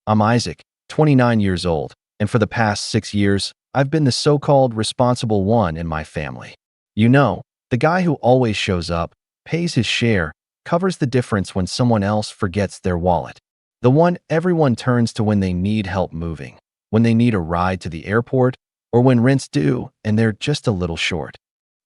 I'm Isaac, 29 years old, and for the past 6 years, I've been the so-called responsible one in my family. You know, the guy who always shows up, pays his share, covers the difference when someone else forgets their wallet. The one everyone turns to when they need help moving, when they need a ride to the airport, or when rent's due and they're just a little short.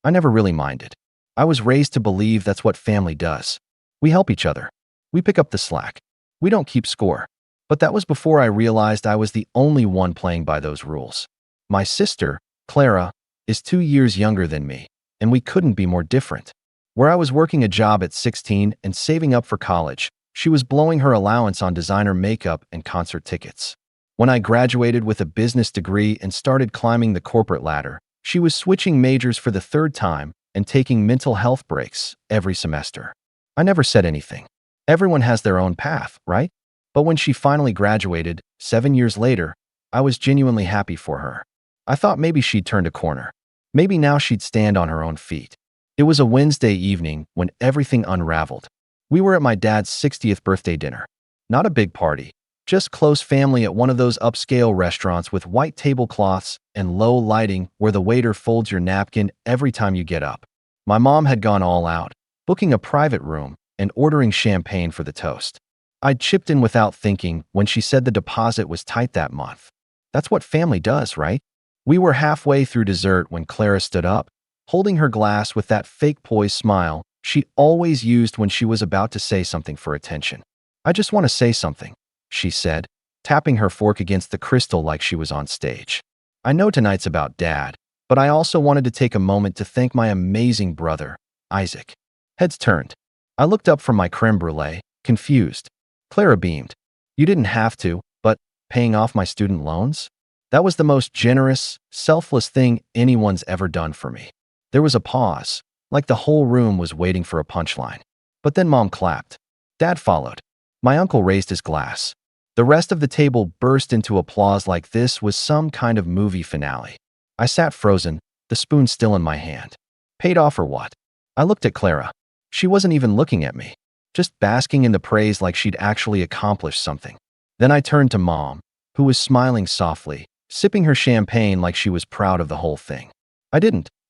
I never really minded. I was raised to believe that's what family does. We help each other. We pick up the slack. We don't keep score. But that was before I realized I was the only one playing by those rules. My sister, Clara, is 2 years younger than me, and we couldn't be more different. Where I was working a job at 16 and saving up for college, she was blowing her allowance on designer makeup and concert tickets. When I graduated with a business degree and started climbing the corporate ladder, she was switching majors for the third time and taking mental health breaks every semester. I never said anything. Everyone has their own path, right? But when she finally graduated, 7 years later, I was genuinely happy for her. I thought maybe she'd turned a corner. Maybe now she'd stand on her own feet. It was a Wednesday evening when everything unraveled. We were at my dad's 60th birthday dinner. Not a big party, just close family at one of those upscale restaurants with white tablecloths and low lighting where the waiter folds your napkin every time you get up. My mom had gone all out, booking a private room and ordering champagne for the toast. I'd chipped in without thinking when she said the deposit was tight that month. That's what family does, right? We were halfway through dessert when Clara stood up, holding her glass with that fake poised smile she always used when she was about to say something for attention. "I just want to say something," she said, tapping her fork against the crystal like she was on stage. "I know tonight's about Dad, but I also wanted to take a moment to thank my amazing brother, Isaac." Heads turned. I looked up from my creme brulee, confused. Clara beamed. "You didn't have to, but paying off my student loans? That was the most generous, selfless thing anyone's ever done for me." There was a pause, like the whole room was waiting for a punchline. But then Mom clapped. Dad followed. My uncle raised his glass. The rest of the table burst into applause like this was some kind of movie finale. I sat frozen, the spoon still in my hand. Paid off or what? I looked at Clara. She wasn't even looking at me, just basking in the praise like she'd actually accomplished something. Then I turned to Mom, who was smiling softly, sipping her champagne like she was proud of the whole thing.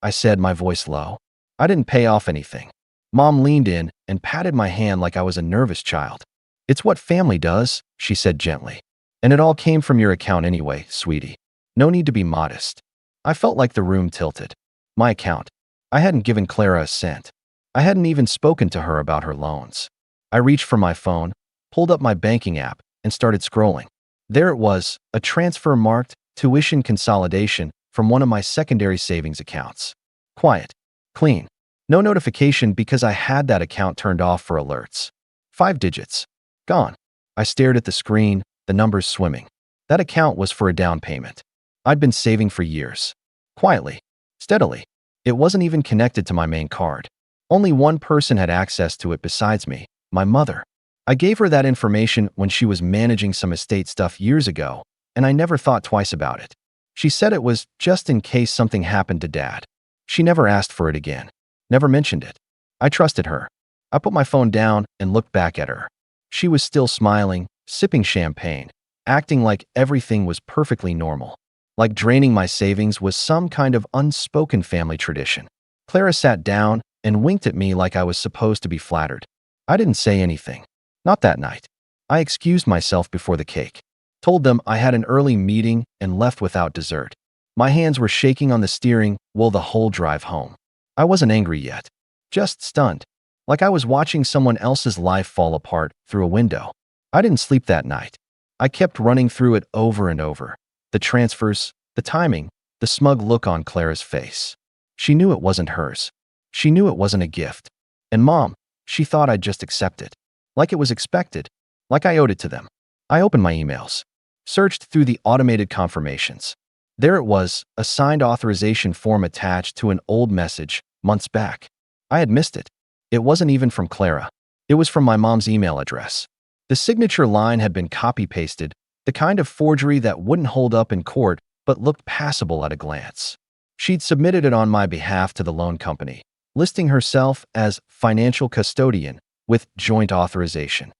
I said, my voice low. "I didn't pay off anything." Mom leaned in and patted my hand like I was a nervous child. "It's what family does," she said gently. "And it all came from your account anyway, sweetie. No need to be modest." I felt like the room tilted. My account. I hadn't given Clara a cent. I hadn't even spoken to her about her loans. I reached for my phone, pulled up my banking app, and started scrolling. There it was, a transfer marked tuition consolidation from one of my secondary savings accounts. Quiet. Clean. No notification because I had that account turned off for alerts. 5 digits. Gone. I stared at the screen, the numbers swimming. That account was for a down payment. I'd been saving for years. Quietly. Steadily. It wasn't even connected to my main card. Only one person had access to it besides me, my mother. I gave her that information when she was managing some estate stuff years ago, and I never thought twice about it. She said it was just in case something happened to Dad. She never asked for it again. Never mentioned it. I trusted her. I put my phone down and looked back at her. She was still smiling, sipping champagne, acting like everything was perfectly normal. Like draining my savings was some kind of unspoken family tradition. Clara sat down and winked at me like I was supposed to be flattered. I didn't say anything. Not that night. I excused myself before the cake. Told them I had an early meeting and left without dessert. My hands were shaking on the steering wheel the whole drive home. I wasn't angry yet. Just stunned. Like I was watching someone else's life fall apart through a window. I didn't sleep that night. I kept running through it over and over. The transfers, the timing, the smug look on Clara's face. She knew it wasn't hers. She knew it wasn't a gift. And Mom, she thought I'd just accept it. Like it was expected. Like I owed it to them. I opened my emails. Searched through the automated confirmations. There it was, a signed authorization form attached to an old message, months back. I had missed it. It wasn't even from Clara. It was from my mom's email address. The signature line had been copy-pasted, the kind of forgery that wouldn't hold up in court but looked passable at a glance. She'd submitted it on my behalf to the loan company, listing herself as financial custodian with joint authorization.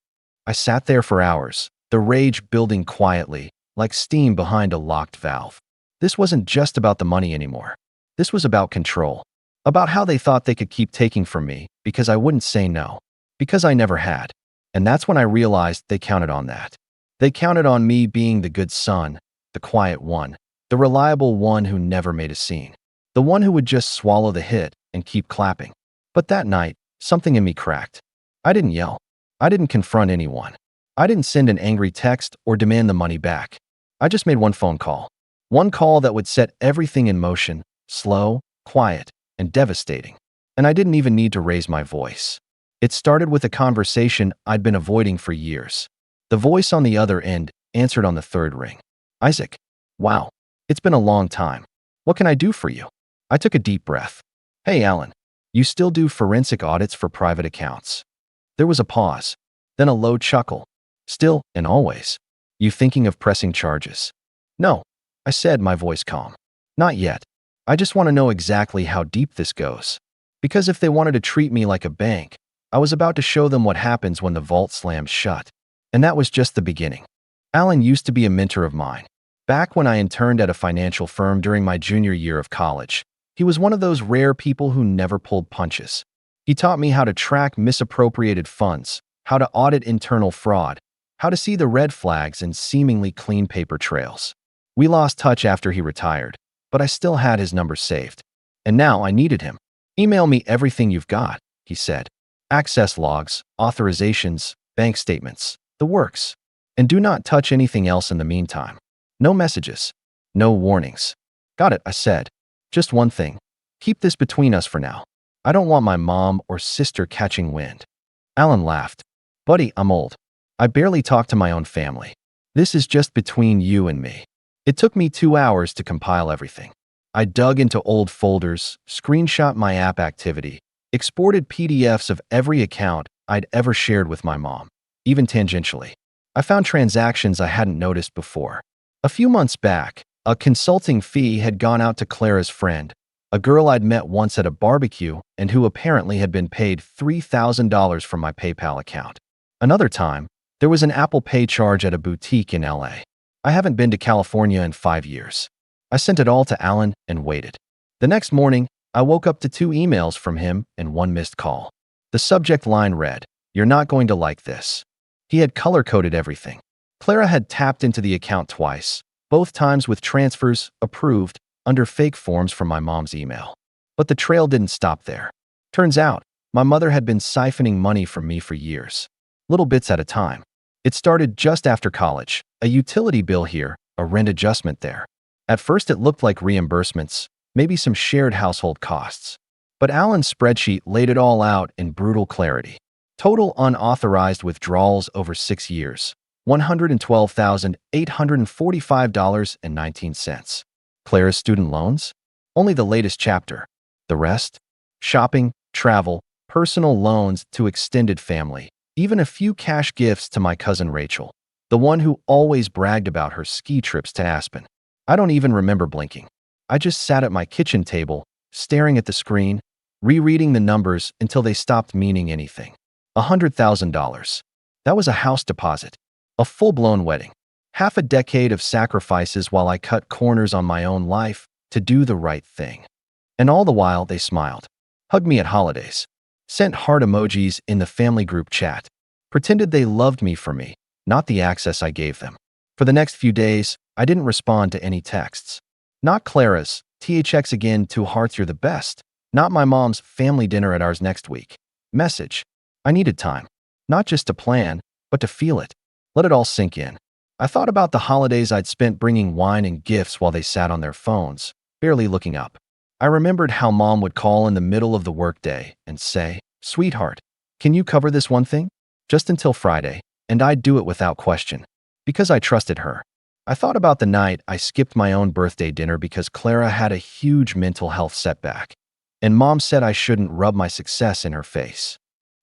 I sat there for hours, the rage building quietly, like steam behind a locked valve. This wasn't just about the money anymore. This was about control. About how they thought they could keep taking from me because I wouldn't say no. Because I never had. And that's when I realized they counted on that. They counted on me being the good son, the quiet one, the reliable one who never made a scene. The one who would just swallow the hit and keep clapping. But that night, something in me cracked. I didn't yell. I didn't confront anyone. I didn't send an angry text or demand the money back. I just made one phone call. One call that would set everything in motion, slow, quiet, and devastating. And I didn't even need to raise my voice. It started with a conversation I'd been avoiding for years. The voice on the other end answered on the third ring. Isaac. Wow. It's been a long time. What can I do for you? I took a deep breath. Hey, Alan. You still do forensic audits for private accounts? There was a pause. Then a low chuckle. Still and always. You thinking of pressing charges? No, I said, my voice calm. Not yet. I just want to know exactly how deep this goes. Because if they wanted to treat me like a bank, I was about to show them what happens when the vault slams shut. And that was just the beginning. Alan used to be a mentor of mine. Back when I interned at a financial firm during my junior year of college, he was one of those rare people who never pulled punches. He taught me how to track misappropriated funds, how to audit internal fraud, how to see the red flags and seemingly clean paper trails. We lost touch after he retired, but I still had his number saved. And now I needed him. Email me everything you've got, he said. Access logs, authorizations, bank statements, the works. And do not touch anything else in the meantime. No messages. No warnings. Got it, I said. Just one thing. Keep this between us for now. I don't want my mom or sister catching wind. Alan laughed. Buddy, I'm old. I barely talk to my own family. This is just between you and me. It took me 2 hours to compile everything. I dug into old folders, screenshot my app activity, exported PDFs of every account I'd ever shared with my mom, even tangentially. I found transactions I hadn't noticed before. A few months back, a consulting fee had gone out to Clara's friend, a girl I'd met once at a barbecue and who apparently had been paid $3,000 from my PayPal account. Another time, there was an Apple Pay charge at a boutique in LA. I haven't been to California in 5 years. I sent it all to Alan and waited. The next morning, I woke up to 2 emails from him and 1 missed call. The subject line read, "You're not going to like this." He had color-coded everything. Clara had tapped into the account twice, both times with transfers approved under fake forms from my mom's email. But the trail didn't stop there. Turns out, my mother had been siphoning money from me for years. Little bits at a time. It started just after college, a utility bill here, a rent adjustment there. At first it looked like reimbursements, maybe some shared household costs. But Alan's spreadsheet laid it all out in brutal clarity. Total unauthorized withdrawals over 6 years, $112,845.19. Clara's student loans? Only the latest chapter. The rest? Shopping, travel, personal loans to extended family, even a few cash gifts to my cousin Rachel, the one who always bragged about her ski trips to Aspen. I don't even remember blinking. I just sat at my kitchen table, staring at the screen, rereading the numbers until they stopped meaning anything. $100,000. That was a house deposit. A full-blown wedding. Half a decade of sacrifices while I cut corners on my own life to do the right thing. And all the while they smiled, hugged me at holidays, sent heart emojis in the family group chat, pretended they loved me for me, not the access I gave them. For the next few days, I didn't respond to any texts. Not Clara's, THX again, 2 hearts, you're the best. Not my mom's, family dinner at ours next week. Message. I needed time. Not just to plan, but to feel it. Let it all sink in. I thought about the holidays I'd spent bringing wine and gifts while they sat on their phones, barely looking up. I remembered how Mom would call in the middle of the workday and say, "Sweetheart, can you cover this one thing?" Just until Friday, and I'd do it without question, because I trusted her. I thought about the night I skipped my own birthday dinner because Clara had a huge mental health setback, and Mom said I shouldn't rub my success in her face.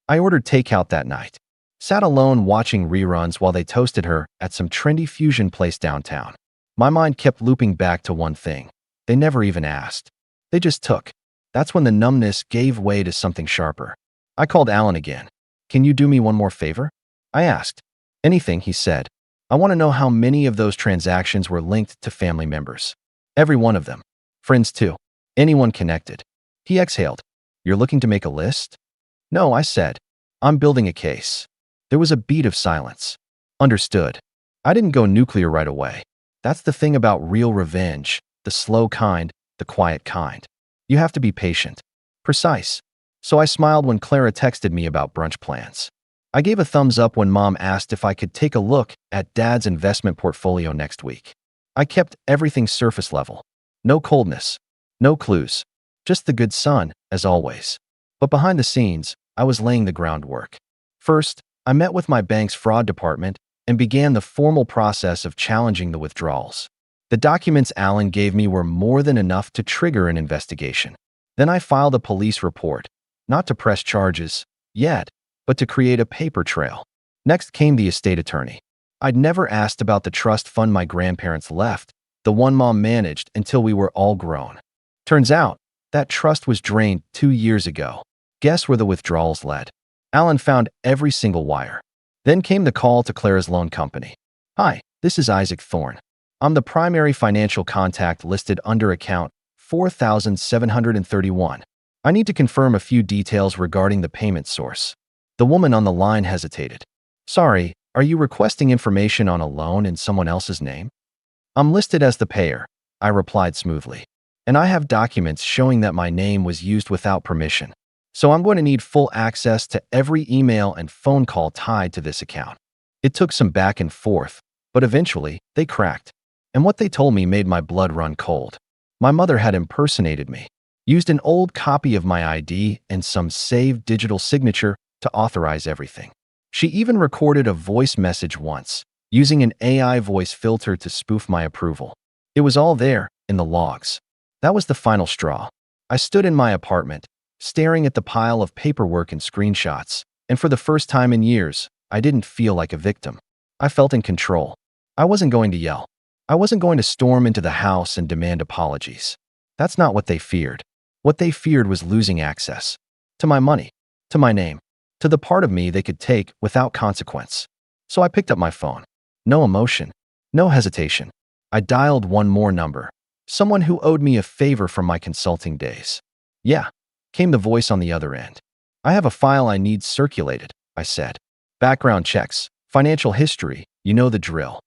I ordered takeout that night, sat alone watching reruns while they toasted her at some trendy fusion place downtown. My mind kept looping back to one thing. They never even asked. They just took. That's when the numbness gave way to something sharper. I called Alan again. "Can you do me one more favor?" I asked. "Anything," he said. I want to know how many of those transactions were linked to family members. Every one of them. Friends too. Anyone connected. He exhaled. You're looking to make a list? No, I said. I'm building a case. There was a beat of silence. Understood. I didn't go nuclear right away. That's the thing about real revenge, the slow kind, the quiet kind. You have to be patient. Precise. So I smiled when Clara texted me about brunch plans. I gave a thumbs up when Mom asked if I could take a look at Dad's investment portfolio next week. I kept everything surface level. No coldness. No clues. Just the good son, as always. But behind the scenes, I was laying the groundwork. First, I met with my bank's fraud department and began the formal process of challenging the withdrawals. The documents Alan gave me were more than enough to trigger an investigation. Then I filed a police report, not to press charges, yet, but to create a paper trail. Next came the estate attorney. I'd never asked about the trust fund my grandparents left, the one Mom managed until we were all grown. Turns out, that trust was drained 2 years ago. Guess where the withdrawals led? Alan found every single wire. Then came the call to Clara's loan company. Hi, this is Isaac Thorne. I'm the primary financial contact listed under account 4731. I need to confirm a few details regarding the payment source. The woman on the line hesitated. Sorry, are you requesting information on a loan in someone else's name? I'm listed as the payer, I replied smoothly. And I have documents showing that my name was used without permission. So I'm going to need full access to every email and phone call tied to this account. It took some back and forth, but eventually they cracked. And what they told me made my blood run cold. My mother had impersonated me, used an old copy of my ID and some saved digital signature to authorize everything. She even recorded a voice message once, using an AI voice filter to spoof my approval. It was all there, in the logs. That was the final straw. I stood in my apartment, staring at the pile of paperwork and screenshots, and for the first time in years, I didn't feel like a victim. I felt in control. I wasn't going to yell. I wasn't going to storm into the house and demand apologies. That's not what they feared. What they feared was losing access. To my money. To my name. To the part of me they could take without consequence. So I picked up my phone. No emotion. No hesitation. I dialed one more number. Someone who owed me a favor from my consulting days. Yeah, came the voice on the other end. I have a file I need circulated, I said. Background checks, financial history, you know the drill.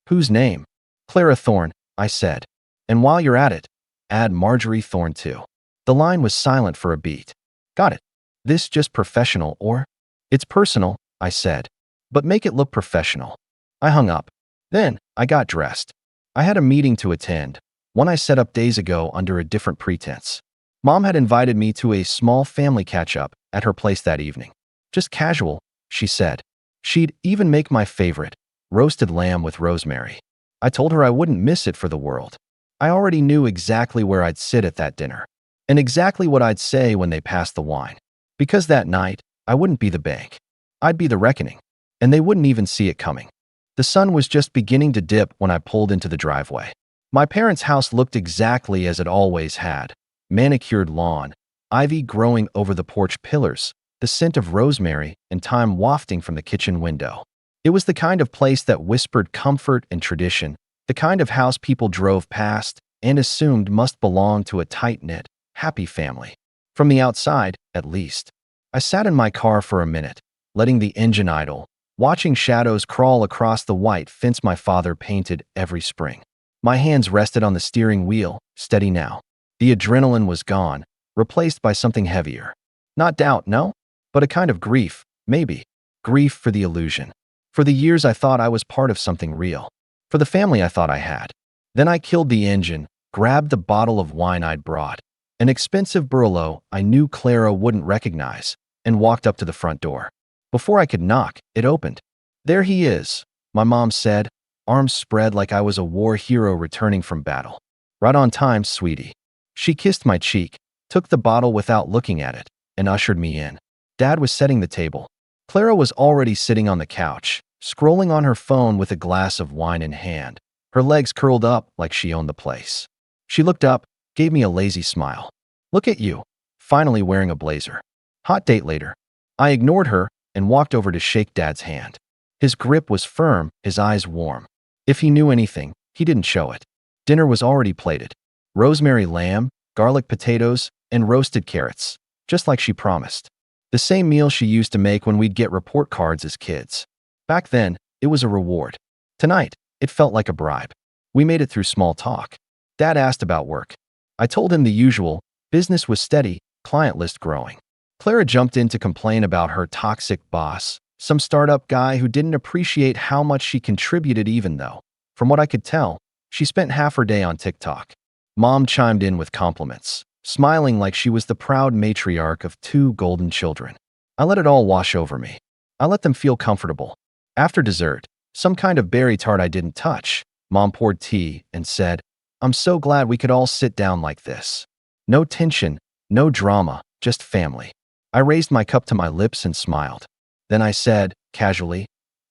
Whose name? Clara Thorne, I said. And while you're at it, add Marjorie Thorne too. The line was silent for a beat. Got it. This just professional or? It's personal, I said. But make it look professional. I hung up. Then, I got dressed. I had a meeting to attend, one I set up days ago under a different pretense. Mom had invited me to a small family catch-up at her place that evening. Just casual, she said. She'd even make my favorite, roasted lamb with rosemary. I told her I wouldn't miss it for the world. I already knew exactly where I'd sit at that dinner, and exactly what I'd say when they passed the wine. Because that night, I wouldn't be the bank. I'd be the reckoning, and they wouldn't even see it coming. The sun was just beginning to dip when I pulled into the driveway. My parents' house looked exactly as it always had. Manicured lawn, ivy growing over the porch pillars, the scent of rosemary and thyme wafting from the kitchen window. It was the kind of place that whispered comfort and tradition, the kind of house people drove past and assumed must belong to a tight-knit, happy family. From the outside, at least. I sat in my car for a minute, letting the engine idle, watching shadows crawl across the white fence my father painted every spring. My hands rested on the steering wheel, steady now. The adrenaline was gone, replaced by something heavier. Not doubt, no, but a kind of grief, maybe. Grief for the illusion. For the years I thought I was part of something real. For the family I thought I had. Then I killed the engine, grabbed the bottle of wine I'd brought, an expensive Burlo I knew Clara wouldn't recognize, and walked up to the front door. Before I could knock, it opened. There he is, my mom said, arms spread like I was a war hero returning from battle. Right on time, sweetie. She kissed my cheek, took the bottle without looking at it, and ushered me in. Dad was setting the table. Clara was already sitting on the couch, scrolling on her phone with a glass of wine in hand, her legs curled up like she owned the place. She looked up, gave me a lazy smile. Look at you, finally wearing a blazer. Hot date later. I ignored her and walked over to shake Dad's hand. His grip was firm, his eyes warm. If he knew anything, he didn't show it. Dinner was already plated. Rosemary lamb, garlic potatoes, and roasted carrots, just like she promised. The same meal she used to make when we'd get report cards as kids. Back then, it was a reward. Tonight, it felt like a bribe. We made it through small talk. Dad asked about work. I told him the usual, business was steady, client list growing. Clara jumped in to complain about her toxic boss, some startup guy who didn't appreciate how much she contributed even though, from what I could tell, she spent half her day on TikTok. Mom chimed in with compliments, smiling like she was the proud matriarch of 2 golden children. I let it all wash over me. I let them feel comfortable. After dessert, some kind of berry tart I didn't touch, Mom poured tea and said, "I'm so glad we could all sit down like this. No tension, no drama, just family." I raised my cup to my lips and smiled. Then I said, casually,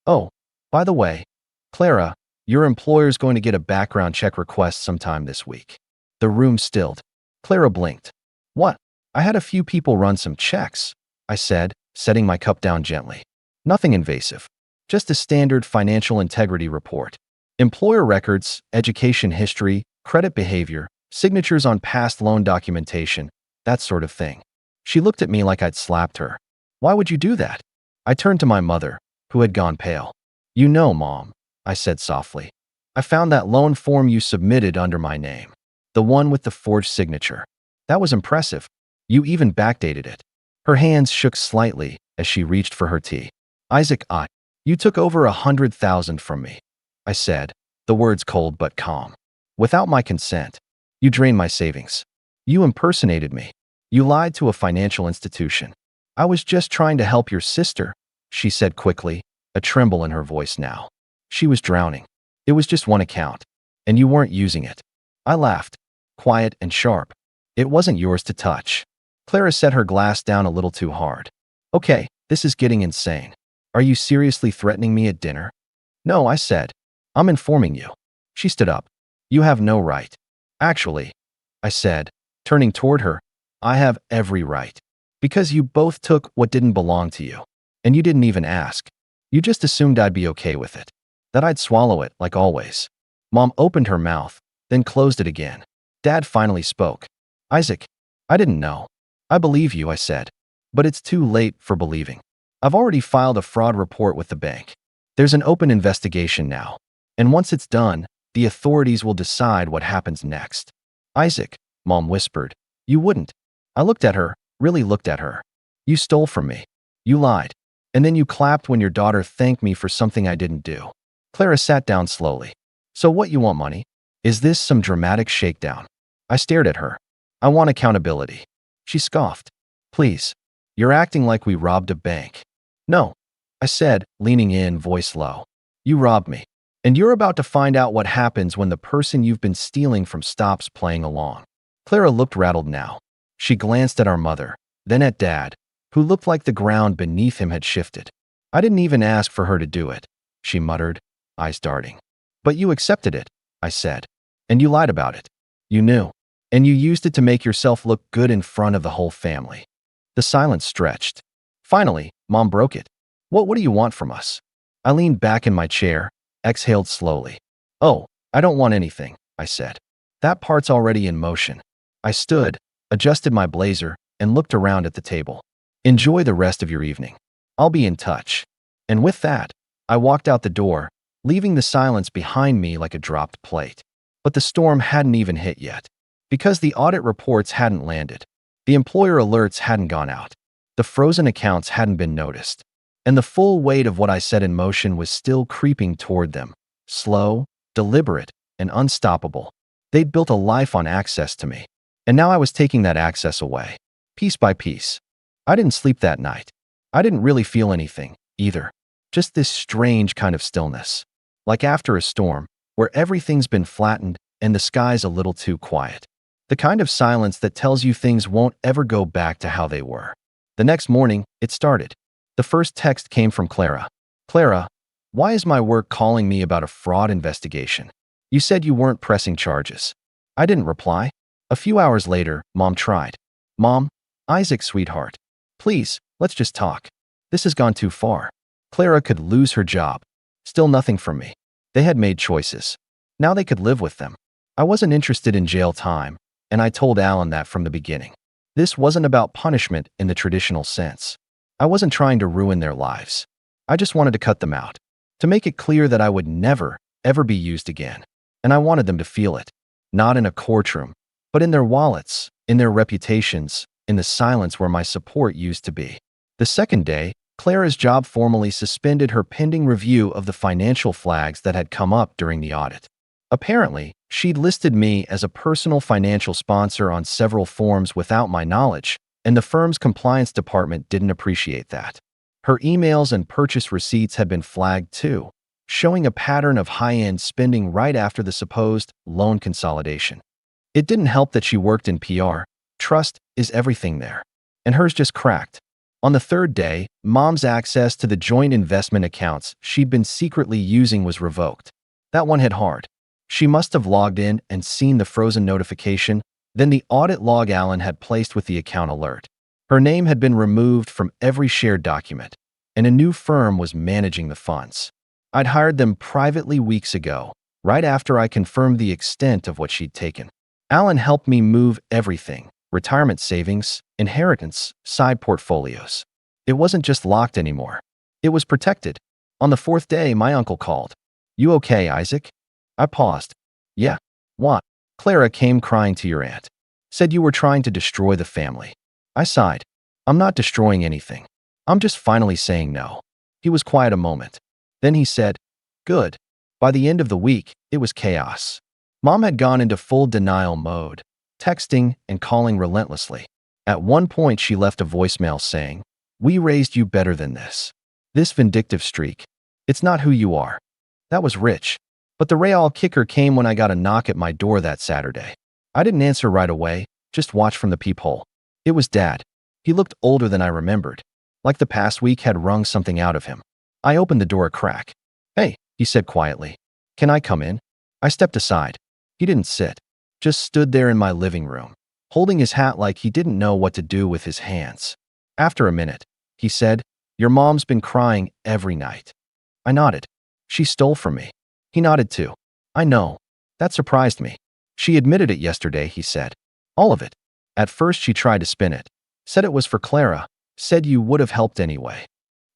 "Oh, by the way, Clara, your employer's going to get a background check request sometime this week." The room stilled. Clara blinked. "What?" "I had a few people run some checks," I said, setting my cup down gently. "Nothing invasive. Just a standard financial integrity report. Employer records, education history, credit behavior, signatures on past loan documentation, that sort of thing." She looked at me like I'd slapped her. "Why would you do that?" I turned to my mother, who had gone pale. "You know, Mom," I said softly. "I found that loan form you submitted under my name. The one with the forged signature. That was impressive. You even backdated it." Her hands shook slightly as she reached for her tea. "Isaac, you took over 100,000 from me," I said, the words cold but calm. "Without my consent. You drained my savings. You impersonated me. You lied to a financial institution." "I was just trying to help your sister," she said quickly, a tremble in her voice now. She was drowning. "It was just one account, and you weren't using it." I laughed, quiet and sharp. "It wasn't yours to touch." Clara set her glass down a little too hard. "Okay, this is getting insane. Are you seriously threatening me at dinner?" "No," I said. "I'm informing you." She stood up. "You have no right." "Actually," I said, turning toward her, "I have every right. Because you both took what didn't belong to you. And you didn't even ask. You just assumed I'd be okay with it. That I'd swallow it, like always." Mom opened her mouth, then closed it again. Dad finally spoke. "Isaac, I didn't know." "I believe you," I said. "But it's too late for believing. I've already filed a fraud report with the bank. There's an open investigation now. And once it's done, the authorities will decide what happens next." "Isaac," Mom whispered, "you wouldn't." I looked at her, really looked at her. "You stole from me. You lied. And then you clapped when your daughter thanked me for something I didn't do." Clara sat down slowly. "So what, you want money? Is this some dramatic shakedown?" I stared at her. "I want accountability." She scoffed. "Please. You're acting like we robbed a bank." "No," I said, leaning in, voice low. "You robbed me. And you're about to find out what happens when the person you've been stealing from stops playing along." Clara looked rattled now. She glanced at our mother, then at Dad, who looked like the ground beneath him had shifted. "I didn't even ask for her to do it," she muttered, eyes darting. "But you accepted it," I said. "And you lied about it. You knew. And you used it to make yourself look good in front of the whole family." The silence stretched. Finally, Mom broke it. What do you want from us?" I leaned back in my chair, exhaled slowly. "Oh, I don't want anything," I said. "That part's already in motion." I stood, adjusted my blazer, and looked around at the table. "Enjoy the rest of your evening. I'll be in touch." And with that, I walked out the door, leaving the silence behind me like a dropped plate. But the storm hadn't even hit yet. Because the audit reports hadn't landed. The employer alerts hadn't gone out. The frozen accounts hadn't been noticed. And the full weight of what I set in motion was still creeping toward them. Slow, deliberate, and unstoppable. They'd built a life on access to me. And now I was taking that access away, piece by piece. I didn't sleep that night. I didn't really feel anything, either. Just this strange kind of stillness. Like after a storm, where everything's been flattened and the sky's a little too quiet. The kind of silence that tells you things won't ever go back to how they were. The next morning, it started. The first text came from Clara. "Clara, why is my work calling me about a fraud investigation? You said you weren't pressing charges." I didn't reply. A few hours later, Mom tried. "Mom, Isaac, sweetheart. Please, let's just talk. This has gone too far." Clara could lose her job. Still nothing from me. They had made choices. Now they could live with them. I wasn't interested in jail time, and I told Alan that from the beginning. This wasn't about punishment in the traditional sense. I wasn't trying to ruin their lives. I just wanted to cut them out. To make it clear that I would never, ever be used again. And I wanted them to feel it. Not in a courtroom, but in their wallets, in their reputations, in the silence where my support used to be. The second day, Clara's job formally suspended her pending review of the financial flags that had come up during the audit. Apparently, she'd listed me as a personal financial sponsor on several forms without my knowledge, and the firm's compliance department didn't appreciate that. Her emails and purchase receipts had been flagged too, showing a pattern of high-end spending right after the supposed loan consolidation. It didn't help that she worked in PR. Trust is everything there. And hers just cracked. On the third day, Mom's access to the joint investment accounts she'd been secretly using was revoked. That one hit hard. She must have logged in and seen the frozen notification, then the audit log Alan had placed with the account alert. Her name had been removed from every shared document, and a new firm was managing the funds. I'd hired them privately weeks ago, right after I confirmed the extent of what she'd taken. Alan helped me move everything: retirement savings, inheritance, side portfolios. It wasn't just locked anymore. It was protected. On the fourth day, my uncle called. "You okay, Isaac?" I paused. "Yeah. What?" "Clara came crying to your aunt. Said you were trying to destroy the family." I sighed. "I'm not destroying anything. I'm just finally saying no." He was quiet a moment. Then he said, "Good." By the end of the week, it was chaos. Mom had gone into full denial mode, texting and calling relentlessly. At one point, she left a voicemail saying, "We raised you better than this. This vindictive streak. It's not who you are." That was rich. But the real kicker came when I got a knock at my door that Saturday. I didn't answer right away, just watched from the peephole. It was Dad. He looked older than I remembered, like the past week had wrung something out of him. I opened the door a crack. "Hey," he said quietly. "Can I come in?" I stepped aside. He didn't sit, just stood there in my living room, holding his hat like he didn't know what to do with his hands. After a minute, he said, "Your mom's been crying every night." I nodded. "She stole from me." He nodded too. "I know." That surprised me. "She admitted it yesterday," he said. "All of it." At first she tried to spin it. Said it was for Clara. Said you would have helped anyway.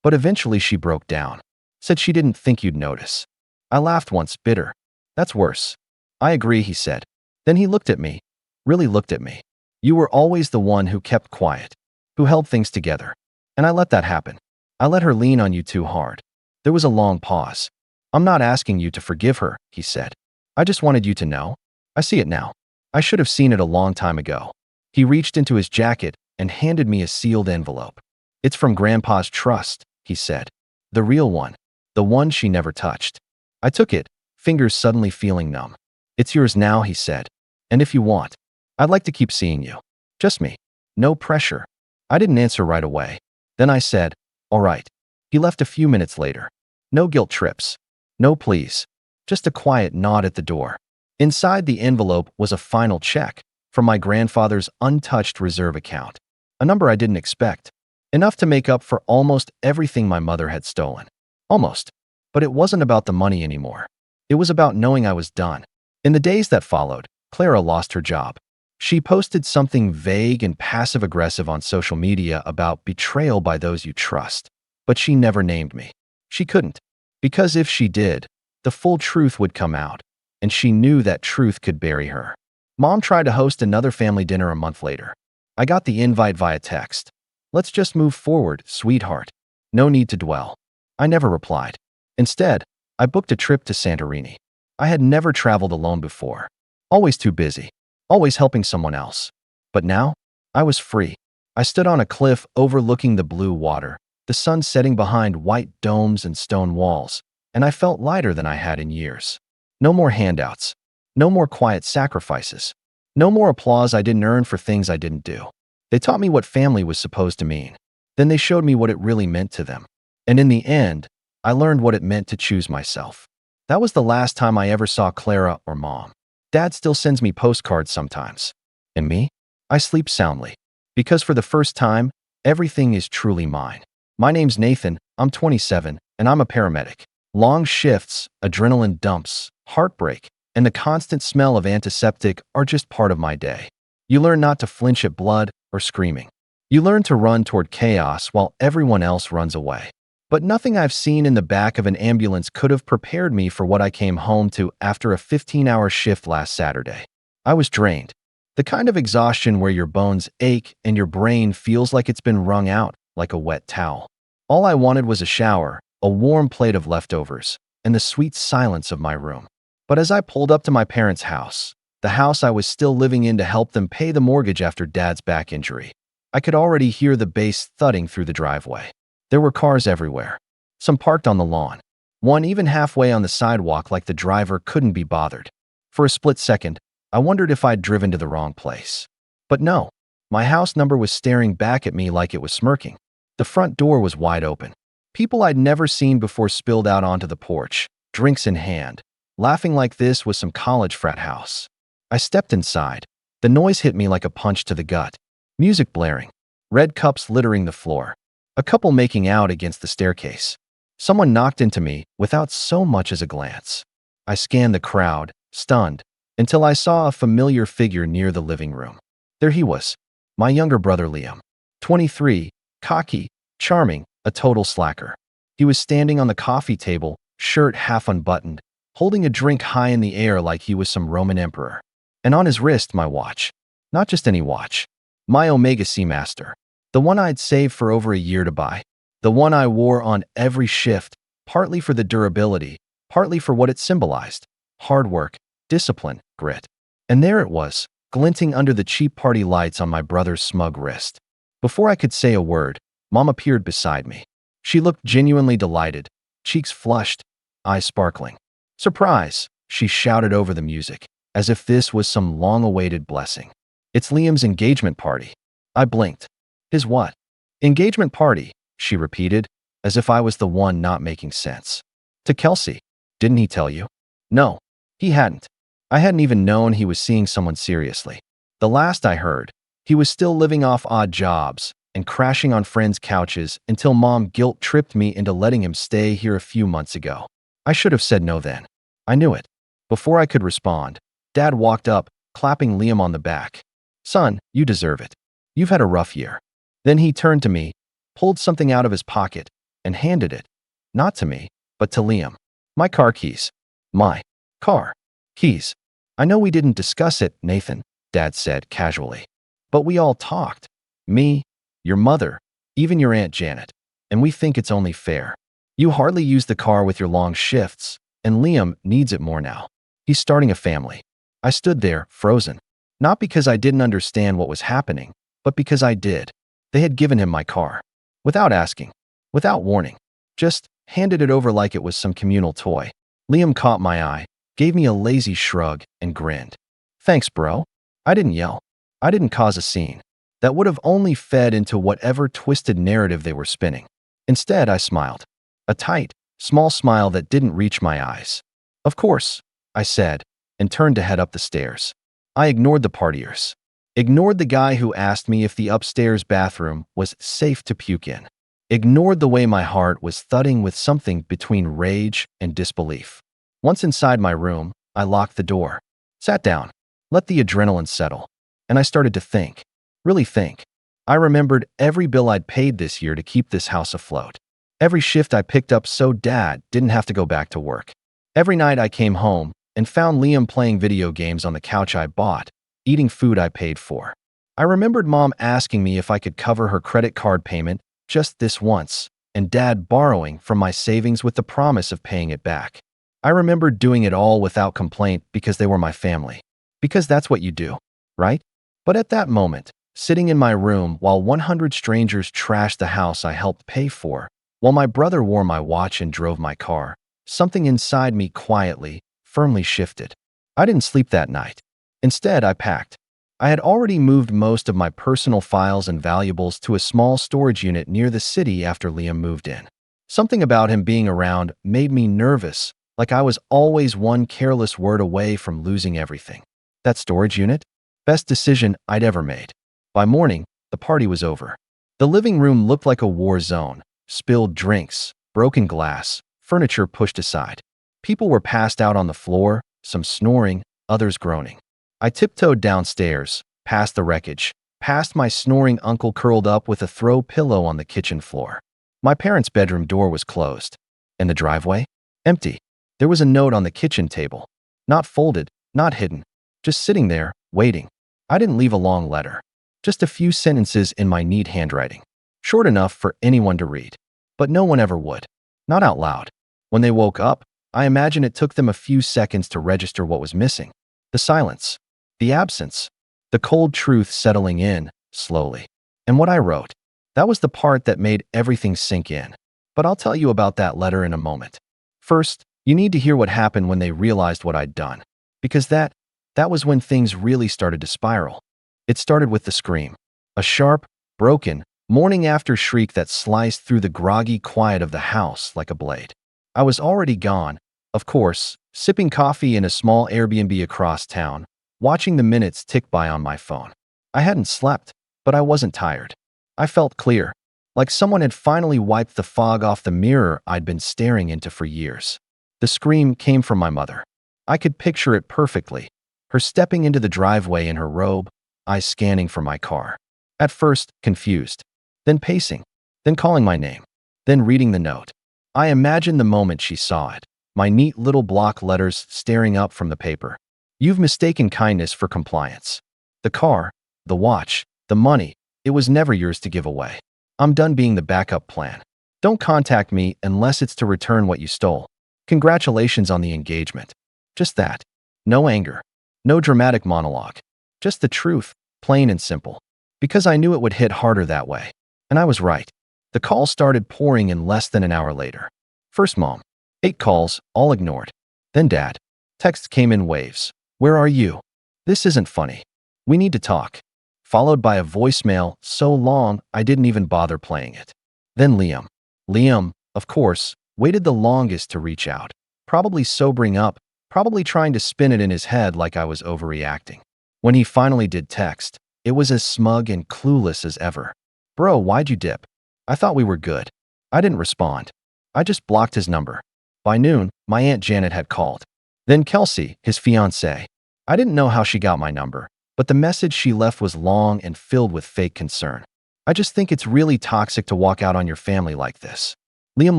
But eventually she broke down. Said she didn't think you'd notice. I laughed once, bitter. "That's worse." "I agree," he said. Then he looked at me. Really looked at me. "You were always the one who kept quiet, who held things together. And I let that happen. I let her lean on you too hard." There was a long pause. "I'm not asking you to forgive her," he said. "I just wanted you to know. I see it now. I should have seen it a long time ago." He reached into his jacket and handed me a sealed envelope. "It's from Grandpa's trust," he said. "The real one. The one she never touched." I took it, fingers suddenly feeling numb. "It's yours now," he said. "And if you want, I'd like to keep seeing you. Just me. No pressure." I didn't answer right away. Then I said, "All right." He left a few minutes later. No guilt trips. No pleas. Just a quiet nod at the door. Inside the envelope was a final check from my grandfather's untouched reserve account. A number I didn't expect. Enough to make up for almost everything my mother had stolen. Almost. But it wasn't about the money anymore. It was about knowing I was done. In the days that followed, Clara lost her job. She posted something vague and passive-aggressive on social media about betrayal by those you trust. But she never named me. She couldn't. Because if she did, the full truth would come out, and she knew that truth could bury her. Mom tried to host another family dinner a month later. I got the invite via text. "Let's just move forward, sweetheart. No need to dwell." I never replied. Instead, I booked a trip to Santorini. I had never traveled alone before. Always too busy. Always helping someone else. But now, I was free. I stood on a cliff overlooking the blue water, the sun setting behind white domes and stone walls, and I felt lighter than I had in years. No more handouts. No more quiet sacrifices. No more applause I didn't earn for things I didn't do. They taught me what family was supposed to mean. Then they showed me what it really meant to them. And in the end, I learned what it meant to choose myself. That was the last time I ever saw Clara or Mom. Dad still sends me postcards sometimes. And me? I sleep soundly. Because for the first time, everything is truly mine. My name's Nathan, I'm 27, and I'm a paramedic. Long shifts, adrenaline dumps, heartbreak, and the constant smell of antiseptic are just part of my day. You learn not to flinch at blood or screaming. You learn to run toward chaos while everyone else runs away. But nothing I've seen in the back of an ambulance could have prepared me for what I came home to after a 15-hour shift last Saturday. I was drained. The kind of exhaustion where your bones ache and your brain feels like it's been wrung out like a wet towel. All I wanted was a shower, a warm plate of leftovers, and the sweet silence of my room. But as I pulled up to my parents' house, the house I was still living in to help them pay the mortgage after Dad's back injury, I could already hear the bass thudding through the driveway. There were cars everywhere, some parked on the lawn, one even halfway on the sidewalk like the driver couldn't be bothered. For a split second, I wondered if I'd driven to the wrong place. But no, my house number was staring back at me like it was smirking. The front door was wide open. People I'd never seen before spilled out onto the porch, drinks in hand, laughing like this was some college frat house. I stepped inside. The noise hit me like a punch to the gut. Music blaring, red cups littering the floor, a couple making out against the staircase. Someone knocked into me without so much as a glance. I scanned the crowd, stunned, until I saw a familiar figure near the living room. There he was, my younger brother Liam. 23, cocky, charming, a total slacker. He was standing on the coffee table, shirt half unbuttoned, holding a drink high in the air like he was some Roman emperor. And on his wrist, my watch. Not just any watch. My Omega Seamaster. The one I'd saved for over a year to buy. The one I wore on every shift, partly for the durability, partly for what it symbolized. Hard work, discipline, grit. And there it was, glinting under the cheap party lights on my brother's smug wrist. Before I could say a word, Mom appeared beside me. She looked genuinely delighted, cheeks flushed, eyes sparkling. "Surprise!" she shouted over the music, as if this was some long-awaited blessing. "It's Liam's engagement party." I blinked. "His what?" "Engagement party," she repeated, as if I was the one not making sense. "To Kelsey. Didn't he tell you?" No, he hadn't. I hadn't even known he was seeing someone seriously. The last I heard, he was still living off odd jobs and crashing on friends' couches until Mom guilt-tripped me into letting him stay here a few months ago. I should have said no then. I knew it. Before I could respond, Dad walked up, clapping Liam on the back. "Son, you deserve it. You've had a rough year." Then he turned to me, pulled something out of his pocket, and handed it. Not to me, but to Liam. "My car keys." "My car keys." "I know we didn't discuss it, Nathan," Dad said casually. "But we all talked. Me, your mother, even your Aunt Janet. And we think it's only fair. You hardly use the car with your long shifts, and Liam needs it more now. He's starting a family." I stood there, frozen. Not because I didn't understand what was happening, but because I did. They had given him my car. Without asking. Without warning. Just handed it over like it was some communal toy. Liam caught my eye, gave me a lazy shrug, and grinned. "Thanks, bro." I didn't yell. I didn't cause a scene. That would have only fed into whatever twisted narrative they were spinning. Instead, I smiled. A tight, small smile that didn't reach my eyes. "Of course," I said, and turned to head up the stairs. I ignored the partiers. Ignored the guy who asked me if the upstairs bathroom was safe to puke in. Ignored the way my heart was thudding with something between rage and disbelief. Once inside my room, I locked the door. Sat down. Let the adrenaline settle. And I started to think. Really think. I remembered every bill I'd paid this year to keep this house afloat. Every shift I picked up so Dad didn't have to go back to work. Every night I came home and found Liam playing video games on the couch I bought, eating food I paid for. I remembered Mom asking me if I could cover her credit card payment just this once, and Dad borrowing from my savings with the promise of paying it back. I remembered doing it all without complaint because they were my family. Because that's what you do, right? But at that moment, sitting in my room while 100 strangers trashed the house I helped pay for, while my brother wore my watch and drove my car, something inside me quietly, firmly shifted. I didn't sleep that night. Instead, I packed. I had already moved most of my personal files and valuables to a small storage unit near the city after Liam moved in. Something about him being around made me nervous, like I was always one careless word away from losing everything. That storage unit? Best decision I'd ever made. By morning, the party was over. The living room looked like a war zone. Spilled drinks, broken glass, furniture pushed aside. People were passed out on the floor, some snoring, others groaning. I tiptoed downstairs, past the wreckage, past my snoring uncle curled up with a throw pillow on the kitchen floor. My parents' bedroom door was closed. And the driveway? Empty. There was a note on the kitchen table. Not folded, not hidden. Just sitting there, waiting. I didn't leave a long letter. Just a few sentences in my neat handwriting. Short enough for anyone to read. But no one ever would. Not out loud. When they woke up, I imagine it took them a few seconds to register what was missing. The silence. The absence. The cold truth settling in, slowly. And what I wrote. That was the part that made everything sink in. But I'll tell you about that letter in a moment. First, you need to hear what happened when they realized what I'd done. Because that was when things really started to spiral. It started with the scream. A sharp, broken, morning after shriek that sliced through the groggy quiet of the house like a blade. I was already gone, of course, sipping coffee in a small Airbnb across town, watching the minutes tick by on my phone. I hadn't slept, but I wasn't tired. I felt clear, like someone had finally wiped the fog off the mirror I'd been staring into for years. The scream came from my mother. I could picture it perfectly, her stepping into the driveway in her robe, eyes scanning for my car. At first, confused, then pacing, then calling my name, then reading the note. I imagined the moment she saw it, my neat little block letters staring up from the paper. You've mistaken kindness for compliance. The car, the watch, the money, it was never yours to give away. I'm done being the backup plan. Don't contact me unless it's to return what you stole. Congratulations on the engagement. Just that. No anger. No dramatic monologue. Just the truth, plain and simple. Because I knew it would hit harder that way. And I was right. The call started pouring in less than an hour later. First mom. 8 calls, all ignored. Then dad. Texts came in waves. Where are you? This isn't funny. We need to talk. Followed by a voicemail so long I didn't even bother playing it. Then Liam. Liam, of course, waited the longest to reach out. Probably sobering up, probably trying to spin it in his head like I was overreacting. When he finally did text, it was as smug and clueless as ever. Bro, why'd you dip? I thought we were good. I didn't respond. I just blocked his number. By noon, my Aunt Janet had called. Then Kelsey, his fiancée. I didn't know how she got my number, but the message she left was long and filled with fake concern. I just think it's really toxic to walk out on your family like this. Liam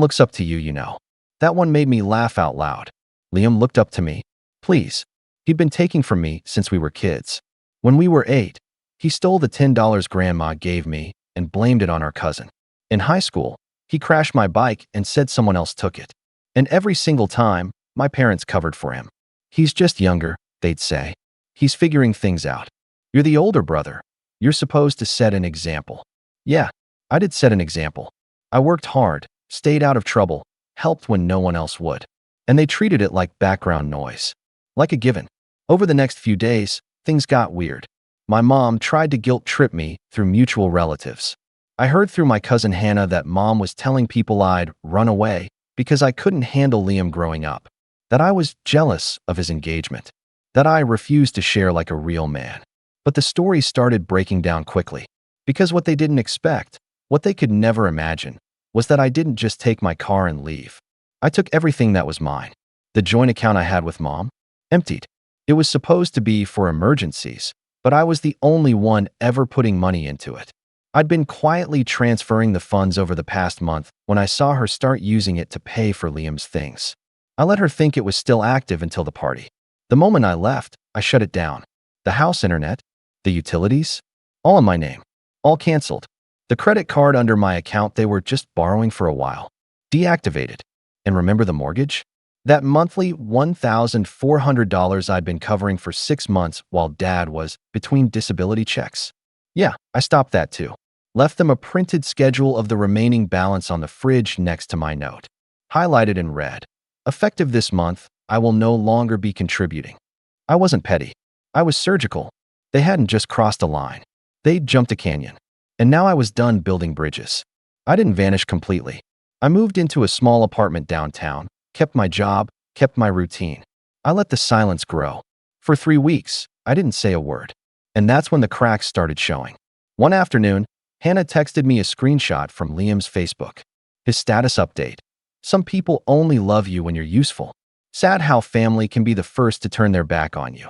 looks up to you, you know. That one made me laugh out loud. Liam looked up to me. Please. He'd been taking from me since we were kids. When we were 8, he stole the $10 grandma gave me and blamed it on our cousin. In high school, he crashed my bike and said someone else took it. And every single time, my parents covered for him. He's just younger, they'd say. He's figuring things out. You're the older brother. You're supposed to set an example. Yeah, I did set an example. I worked hard, stayed out of trouble, helped when no one else would. And they treated it like background noise. Like a given. Over the next few days, things got weird. My mom tried to guilt trip me through mutual relatives. I heard through my cousin Hannah that mom was telling people I'd run away because I couldn't handle Liam growing up. That I was jealous of his engagement. That I refused to share like a real man. But the story started breaking down quickly. Because what they didn't expect, what they could never imagine, was that I didn't just take my car and leave. I took everything that was mine. The joint account I had with mom, emptied. It was supposed to be for emergencies, but I was the only one ever putting money into it. I'd been quietly transferring the funds over the past month when I saw her start using it to pay for Liam's things. I let her think it was still active until the party. The moment I left, I shut it down. The house internet, the utilities, all in my name. All canceled. The credit card under my account they were just borrowing for a while. Deactivated. And remember the mortgage? That monthly $1,400 I'd been covering for 6 months while dad was between disability checks. Yeah, I stopped that too. Left them a printed schedule of the remaining balance on the fridge next to my note. Highlighted in red. Effective this month, I will no longer be contributing. I wasn't petty. I was surgical. They hadn't just crossed a line. They'd jumped a canyon. And now I was done building bridges. I didn't vanish completely. I moved into a small apartment downtown, kept my job, kept my routine. I let the silence grow. For 3 weeks, I didn't say a word. And that's when the cracks started showing. One afternoon, Hannah texted me a screenshot from Liam's Facebook. His status update. Some people only love you when you're useful. Sad how family can be the first to turn their back on you.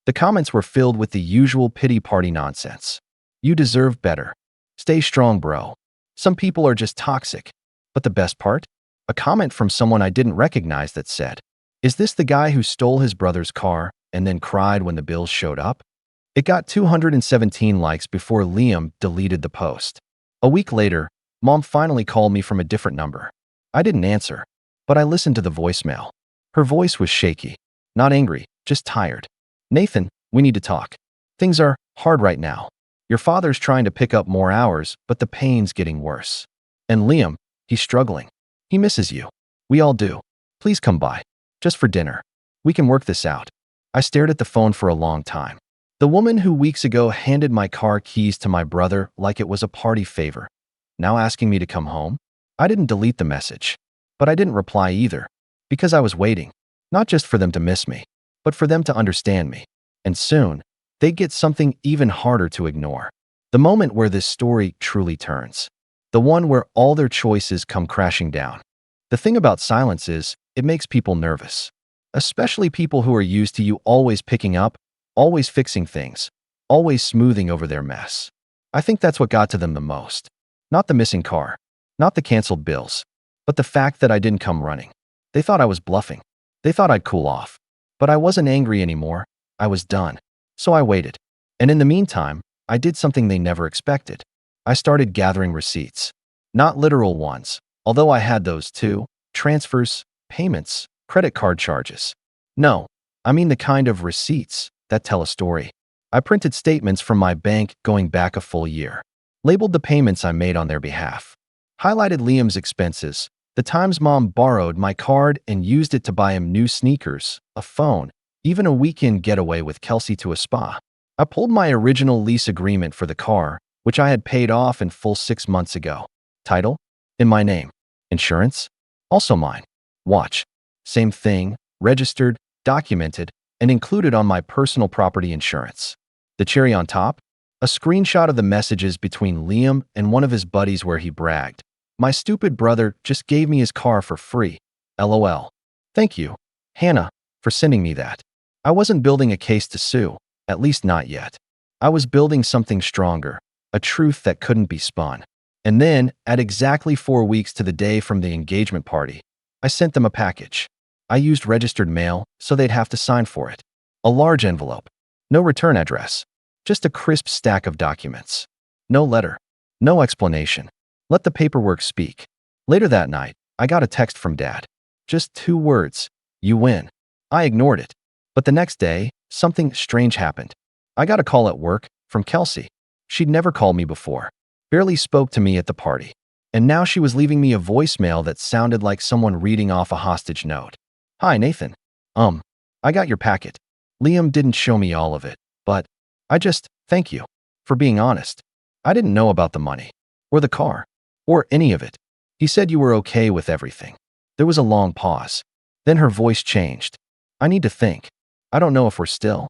The comments were filled with the usual pity party nonsense. You deserve better. Stay strong, bro. Some people are just toxic. But the best part? A comment from someone I didn't recognize that said, "Is this the guy who stole his brother's car and then cried when the bills showed up?" It got 217 likes before Liam deleted the post. A week later, Mom finally called me from a different number. I didn't answer, but I listened to the voicemail. Her voice was shaky, not angry, just tired. "Nathan, we need to talk. Things are hard right now. Your father's trying to pick up more hours, but the pain's getting worse. And Liam, he's struggling. He misses you. We all do. Please come by. Just for dinner. We can work this out." I stared at the phone for a long time. The woman who weeks ago handed my car keys to my brother like it was a party favor, now asking me to come home? I didn't delete the message, but I didn't reply either, because I was waiting, not just for them to miss me, but for them to understand me. And soon, they'd get something even harder to ignore. The moment where this story truly turns. The one where all their choices come crashing down. The thing about silence is, it makes people nervous. Especially people who are used to you always picking up, always fixing things, always smoothing over their mess. I think that's what got to them the most. Not the missing car, not the canceled bills, but the fact that I didn't come running. They thought I was bluffing. They thought I'd cool off. But I wasn't angry anymore. I was done. So I waited. And in the meantime, I did something they never expected. I started gathering receipts. Not literal ones, although I had those too. Transfers, payments, credit card charges. No, I mean the kind of receipts that tell a story. I printed statements from my bank going back a full year. Labeled the payments I made on their behalf. Highlighted Liam's expenses, the times Mom borrowed my card and used it to buy him new sneakers, a phone, even a weekend getaway with Kelsey to a spa. I pulled my original lease agreement for the car, which I had paid off in full 6 months ago. Title? In my name. Insurance? Also mine. Watch? Same thing, registered, documented, and included on my personal property insurance. The cherry on top? A screenshot of the messages between Liam and one of his buddies where he bragged, "My stupid brother just gave me his car for free. LOL. Thank you, Hannah, for sending me that." I wasn't building a case to sue, at least not yet. I was building something stronger, a truth that couldn't be spun. And then, at exactly 4 weeks to the day from the engagement party, I sent them a package. I used registered mail, so they'd have to sign for it. A large envelope. No return address. Just a crisp stack of documents. No letter. No explanation. Let the paperwork speak. Later that night, I got a text from Dad. Just 2 words. "You win." I ignored it. But the next day, something strange happened. I got a call at work from Kelsey. She'd never called me before. Barely spoke to me at the party. And now she was leaving me a voicemail that sounded like someone reading off a hostage note. "Hi, Nathan. I got your packet. Liam didn't show me all of it, but thank you for being honest. I didn't know about the money, or the car, or any of it. He said you were okay with everything." There was a long pause. Then her voice changed. "I need to think. I don't know if we're still.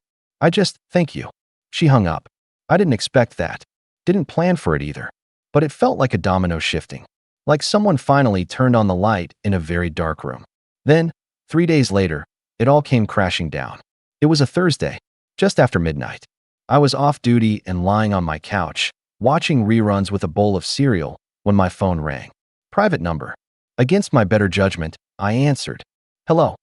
Thank you." She hung up. I didn't expect that. Didn't plan for it either. But it felt like a domino shifting. Like someone finally turned on the light in a very dark room. Then, 3 days later, it all came crashing down. It was a Thursday, just after midnight. I was off duty and lying on my couch, watching reruns with a bowl of cereal, when my phone rang. Private number. Against my better judgment, I answered. "Hello.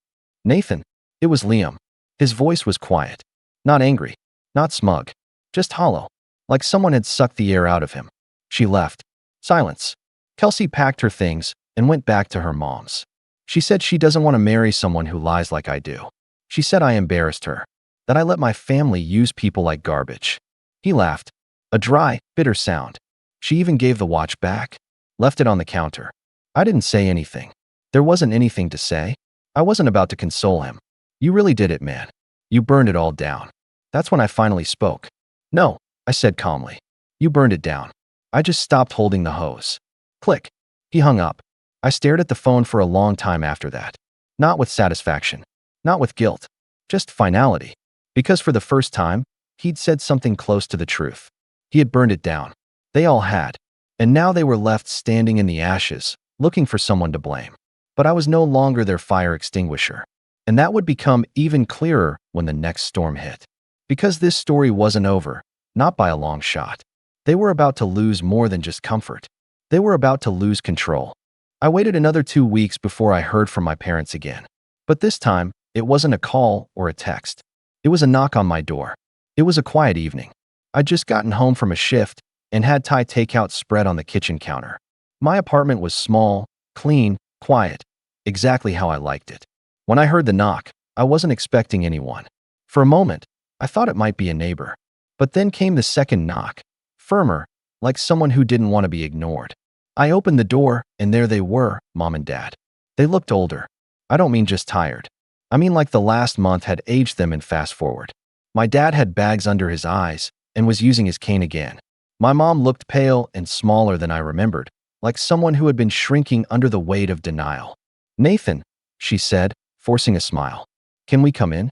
Nathan." It was Liam. His voice was quiet. Not angry. Not smug. Just hollow. Like someone had sucked the air out of him. She left. Silence. Kelsey packed her things and went back to her mom's. She said she doesn't want to marry someone who lies like I do. She said I embarrassed her. That I let my family use people like garbage. He laughed. A dry, bitter sound. She even gave the watch back. Left it on the counter. I didn't say anything. There wasn't anything to say. I wasn't about to console him. "You really did it, man. You burned it all down." That's when I finally spoke. "No," I said calmly. "You burned it down. I just stopped holding the hose." Click. He hung up. I stared at the phone for a long time after that. Not with satisfaction. Not with guilt. Just finality. Because for the first time, he'd said something close to the truth. He had burned it down. They all had. And now they were left standing in the ashes, looking for someone to blame. but I was no longer their fire extinguisher. And that would become even clearer when the next storm hit. Because this story wasn't over, not by a long shot. They were about to lose more than just comfort. They were about to lose control. I waited another 2 weeks before I heard from my parents again. But this time, it wasn't a call or a text. It was a knock on my door. It was a quiet evening. I'd just gotten home from a shift and had Thai takeout spread on the kitchen counter. My apartment was small, clean, quiet, exactly how I liked it. When I heard the knock, I wasn't expecting anyone. For a moment, I thought it might be a neighbor. But then came the second knock, firmer, like someone who didn't want to be ignored. I opened the door, and there they were, Mom and Dad. They looked older. I don't mean just tired. I mean like the last month had aged them in fast forward. My dad had bags under his eyes and was using his cane again. My mom looked pale and smaller than I remembered, like someone who had been shrinking under the weight of denial. "Nathan," she said, forcing a smile. "Can we come in?"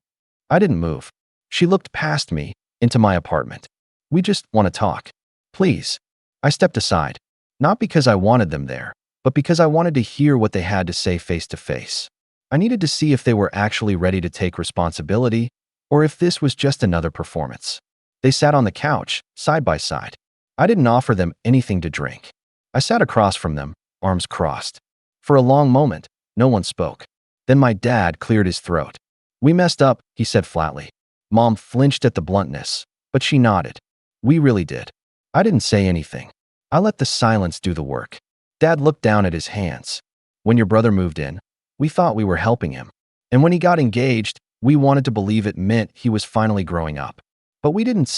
I didn't move. She looked past me, into my apartment. "We just want to talk. Please." I stepped aside, not because I wanted them there, but because I wanted to hear what they had to say face to face. I needed to see if they were actually ready to take responsibility or if this was just another performance. They sat on the couch, side by side. I didn't offer them anything to drink. I sat across from them, arms crossed. For a long moment, no one spoke. Then my dad cleared his throat. "We messed up," he said flatly. Mom flinched at the bluntness, but she nodded. "We really did." I didn't say anything. I let the silence do the work. Dad looked down at his hands. "When your brother moved in, we thought we were helping him. And when he got engaged, we wanted to believe it meant he was finally growing up. But we didn't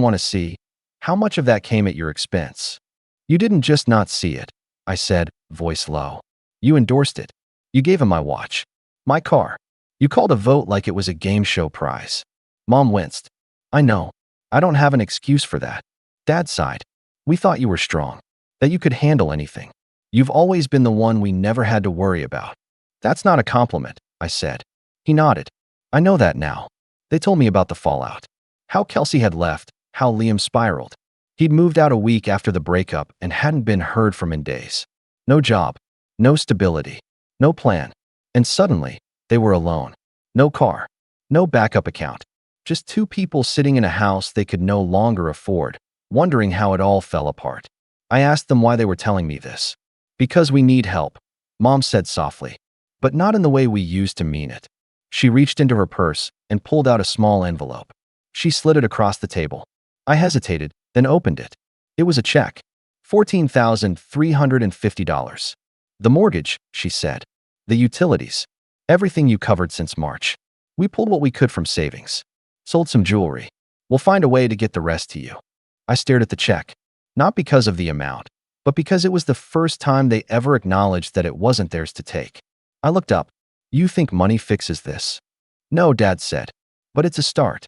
want to see, how much of that came at your expense. You didn't just not see it," I said, voice low. "You endorsed it. You gave him my watch, my car. You called a vote like it was a game show prize." Mom winced. "I know. I don't have an excuse for that." Dad sighed. "We thought you were strong, that you could handle anything. You've always been the one we never had to worry about." "That's not a compliment," I said. He nodded. "I know that now." They told me about the fallout. How Kelsey had left, how Liam spiraled. He'd moved out a week after the breakup and hadn't been heard from in days. No job, no stability, no plan. And suddenly, they were alone. No car, no backup account. Just two people sitting in a house they could no longer afford, wondering how it all fell apart. I asked them why they were telling me this. "Because we need help," Mom said softly, but not in the way we used to mean it. She reached into her purse and pulled out a small envelope. She slid it across the table. I hesitated, then opened it. It was a check. $14,350. "The mortgage," she said. "The utilities. Everything you covered since March. We pulled what we could from savings. Sold some jewelry. We'll find a way to get the rest to you." I stared at the check, not because of the amount, but because it was the first time they ever acknowledged that it wasn't theirs to take. I looked up. "You think money fixes this?" "No," Dad said, "but it's a start.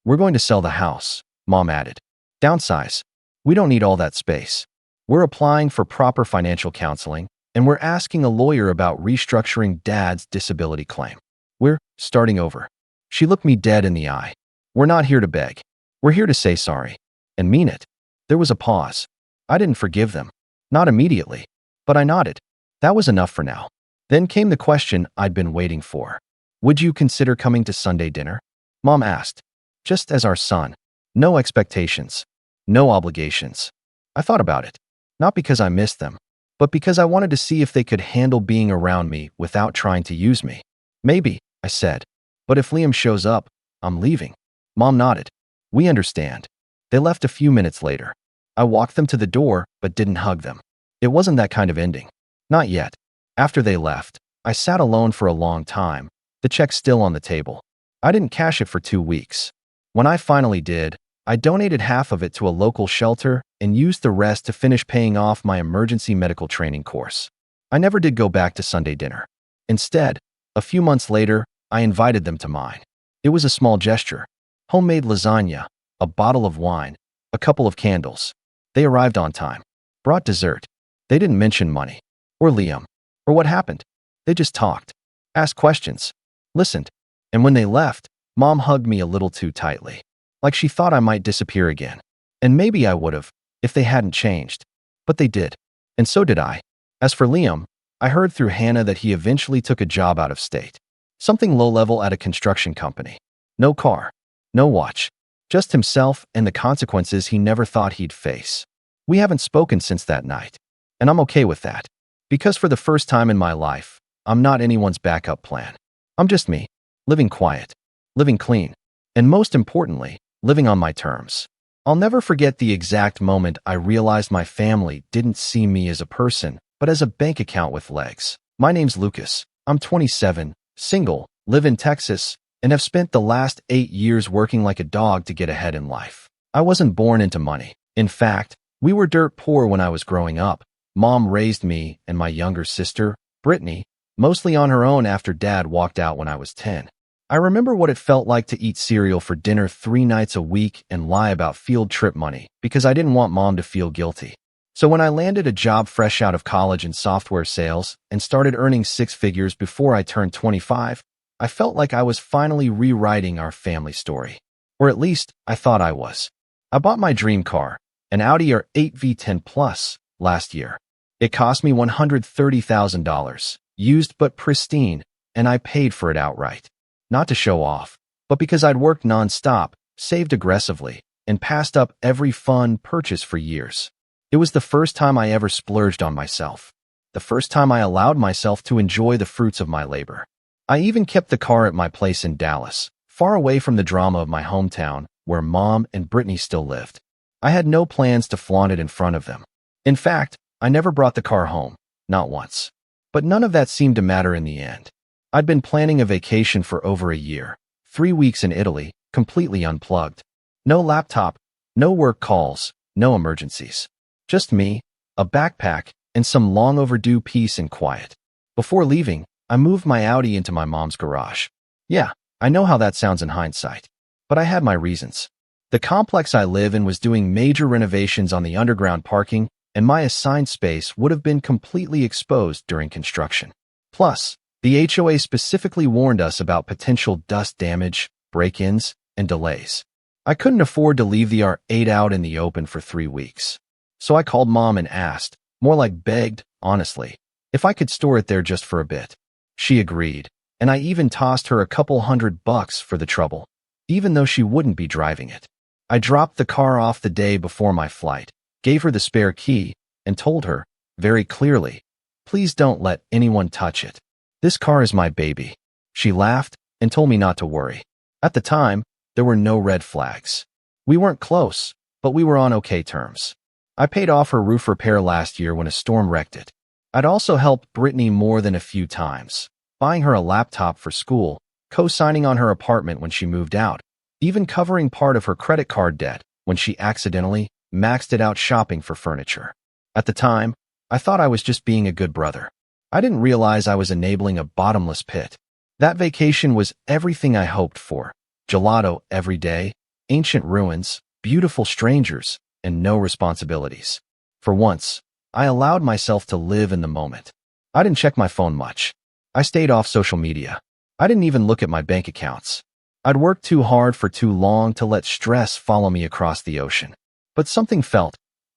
We're going to sell the house," Mom added. "Downsize. We don't need all that space. We're applying for proper financial counseling, and we're asking a lawyer about restructuring Dad's disability claim. We're starting over." She looked me dead in the eye. "We're not here to beg. We're here to say sorry. And mean it." There was a pause. I didn't forgive them. Not immediately. But I nodded. That was enough for now. Then came the question I'd been waiting for. "Would you consider coming to Sunday dinner?" Mom asked. "Just as our son. No expectations. No obligations." I thought about it. Not because I missed them, but because I wanted to see if they could handle being around me without trying to use me. "Maybe," I said. "But if Liam shows up, I'm leaving." Mom nodded. "We understand." They left a few minutes later. I walked them to the door, but didn't hug them. It wasn't that kind of ending. Not yet. After they left, I sat alone for a long time, the check still on the table. I didn't cash it for 2 weeks. When I finally did, I donated half of it to a local shelter and used the rest to finish paying off my emergency medical training course. I never did go back to Sunday dinner. Instead, a few months later, I invited them to mine. It was a small gesture. Homemade lasagna, a bottle of wine, a couple of candles. They arrived on time. Brought dessert. They didn't mention money. Or Liam. Or what happened. They just talked. Asked questions. Listened. And when they left, Mom hugged me a little too tightly. Like she thought I might disappear again. And maybe I would have, if they hadn't changed. But they did. And so did I. As for Liam, I heard through Hannah that he eventually took a job out of state. Something low-level at a construction company. No car, no watch, just himself and the consequences he never thought he'd face. We haven't spoken since that night, and I'm okay with that. Because for the first time in my life, I'm not anyone's backup plan. I'm just me, living quiet, living clean, and most importantly, living on my terms. I'll never forget the exact moment I realized my family didn't see me as a person, but as a bank account with legs. My name's Lucas. I'm 27, single, live in Texas, and have spent the last 8 years working like a dog to get ahead in life. I wasn't born into money. In fact, we were dirt poor when I was growing up. Mom raised me and my younger sister, Brittany, mostly on her own after Dad walked out when I was 10. I remember what it felt like to eat cereal for dinner 3 nights a week and lie about field trip money because I didn't want Mom to feel guilty. So when I landed a job fresh out of college in software sales and started earning 6 figures before I turned 25, I felt like I was finally rewriting our family story. Or at least, I thought I was. I bought my dream car, an Audi R8 V10 Plus, last year. It cost me $130,000, used but pristine, and I paid for it outright. Not to show off, but because I'd worked non-stop, saved aggressively, and passed up every fun purchase for years. It was the first time I ever splurged on myself. The first time I allowed myself to enjoy the fruits of my labor. I even kept the car at my place in Dallas, far away from the drama of my hometown, where Mom and Brittany still lived. I had no plans to flaunt it in front of them. In fact, I never brought the car home, not once. But none of that seemed to matter in the end. I'd been planning a vacation for over a year, 3 weeks in Italy, completely unplugged. No laptop, no work calls, no emergencies. Just me, a backpack, and some long overdue peace and quiet. Before leaving, I moved my Audi into my mom's garage. Yeah, I know how that sounds in hindsight, but I had my reasons. The complex I live in was doing major renovations on the underground parking, and my assigned space would have been completely exposed during construction. Plus, the HOA specifically warned us about potential dust damage, break-ins, and delays. I couldn't afford to leave the R8 out in the open for 3 weeks. So I called Mom and asked, more like begged, honestly, if I could store it there just for a bit. She agreed, and I even tossed her a couple $100 for the trouble, even though she wouldn't be driving it. I dropped the car off the day before my flight, gave her the spare key, and told her, very clearly, please don't let anyone touch it. This car is my baby. She laughed and told me not to worry. At the time, there were no red flags. We weren't close, but we were on okay terms. I paid off her roof repair last year when a storm wrecked it. I'd also helped Brittany more than a few times, buying her a laptop for school, co-signing on her apartment when she moved out, even covering part of her credit card debt when she accidentally maxed it out shopping for furniture. At the time, I thought I was just being a good brother. I didn't realize I was enabling a bottomless pit. That vacation was everything I hoped for. Gelato every day, ancient ruins, beautiful strangers, and no responsibilities. For once, I allowed myself to live in the moment. I didn't check my phone much. I stayed off social media. I didn't even look at my bank accounts. I'd worked too hard for too long to let stress follow me across the ocean. But something felt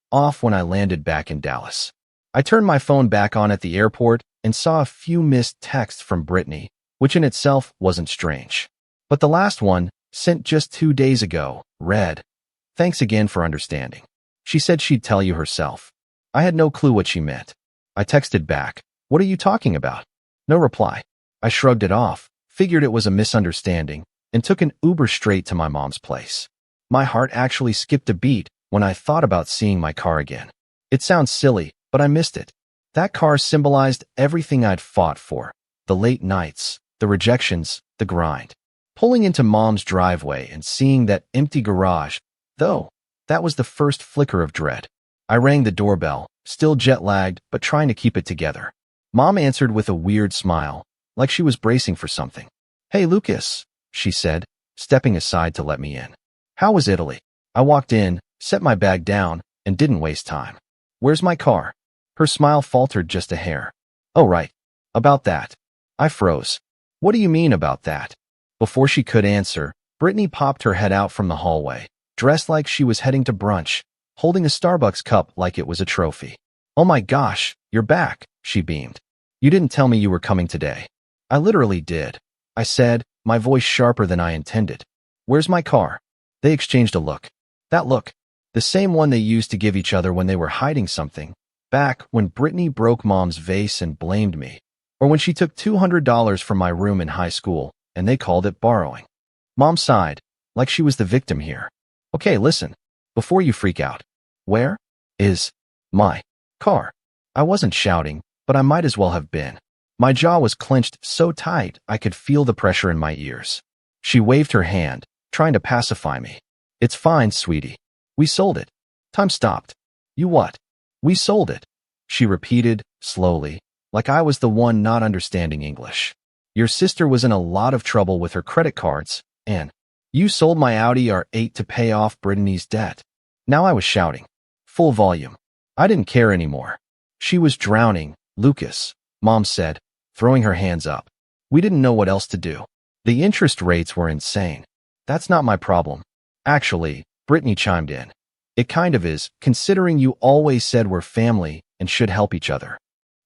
off when I landed back in Dallas. I turned my phone back on at the airport and saw a few missed texts from Brittany, which in itself wasn't strange. But the last one, sent just 2 days ago, read, "Thanks again for understanding. She said she'd tell you herself." I had no clue what she meant. I texted back, "What are you talking about?" No reply. I shrugged it off, figured it was a misunderstanding, and took an Uber straight to my mom's place. My heart actually skipped a beat when I thought about seeing my car again. It sounds silly, but I missed it. That car symbolized everything I'd fought for. The late nights, the rejections, the grind. Pulling into Mom's driveway and seeing that empty garage, though, that was the first flicker of dread. I rang the doorbell, still jet-lagged, but trying to keep it together. Mom answered with a weird smile, like she was bracing for something. "Hey, Lucas," she said, stepping aside to let me in. "How was Italy?" I walked in, set my bag down, and didn't waste time. "Where's my car?" Her smile faltered just a hair. "Oh, right. About that." I froze. "What do you mean about that?" Before she could answer, Brittany popped her head out from the hallway, dressed like she was heading to brunch, holding a Starbucks cup like it was a trophy. "Oh my gosh, you're back," she beamed. You didn't tell me you were coming today. I literally did, I said, my voice sharper than I intended. Where's my car? They exchanged a look. That look. The same one they used to give each other when they were hiding something, back when Brittany broke Mom's vase and blamed me, or when she took $200 from my room in high school and they called it borrowing. Mom sighed, like she was the victim here. Okay, listen, before you freak out. Where is my car? I wasn't shouting, but I might as well have been. My jaw was clenched so tight I could feel the pressure in my ears. She waved her hand, trying to pacify me. It's fine, sweetie. We sold it. Time stopped. You what? We sold it. She repeated, slowly, like I was the one not understanding English. Your sister was in a lot of trouble with her credit cards, and you sold my Audi R8 to pay off Brittany's debt. Now I was shouting. Full volume. I didn't care anymore. She was drowning, Lucas, Mom said, throwing her hands up. We didn't know what else to do. The interest rates were insane. That's not my problem. Actually, Brittany chimed in. It kind of is, considering you always said we're family and should help each other.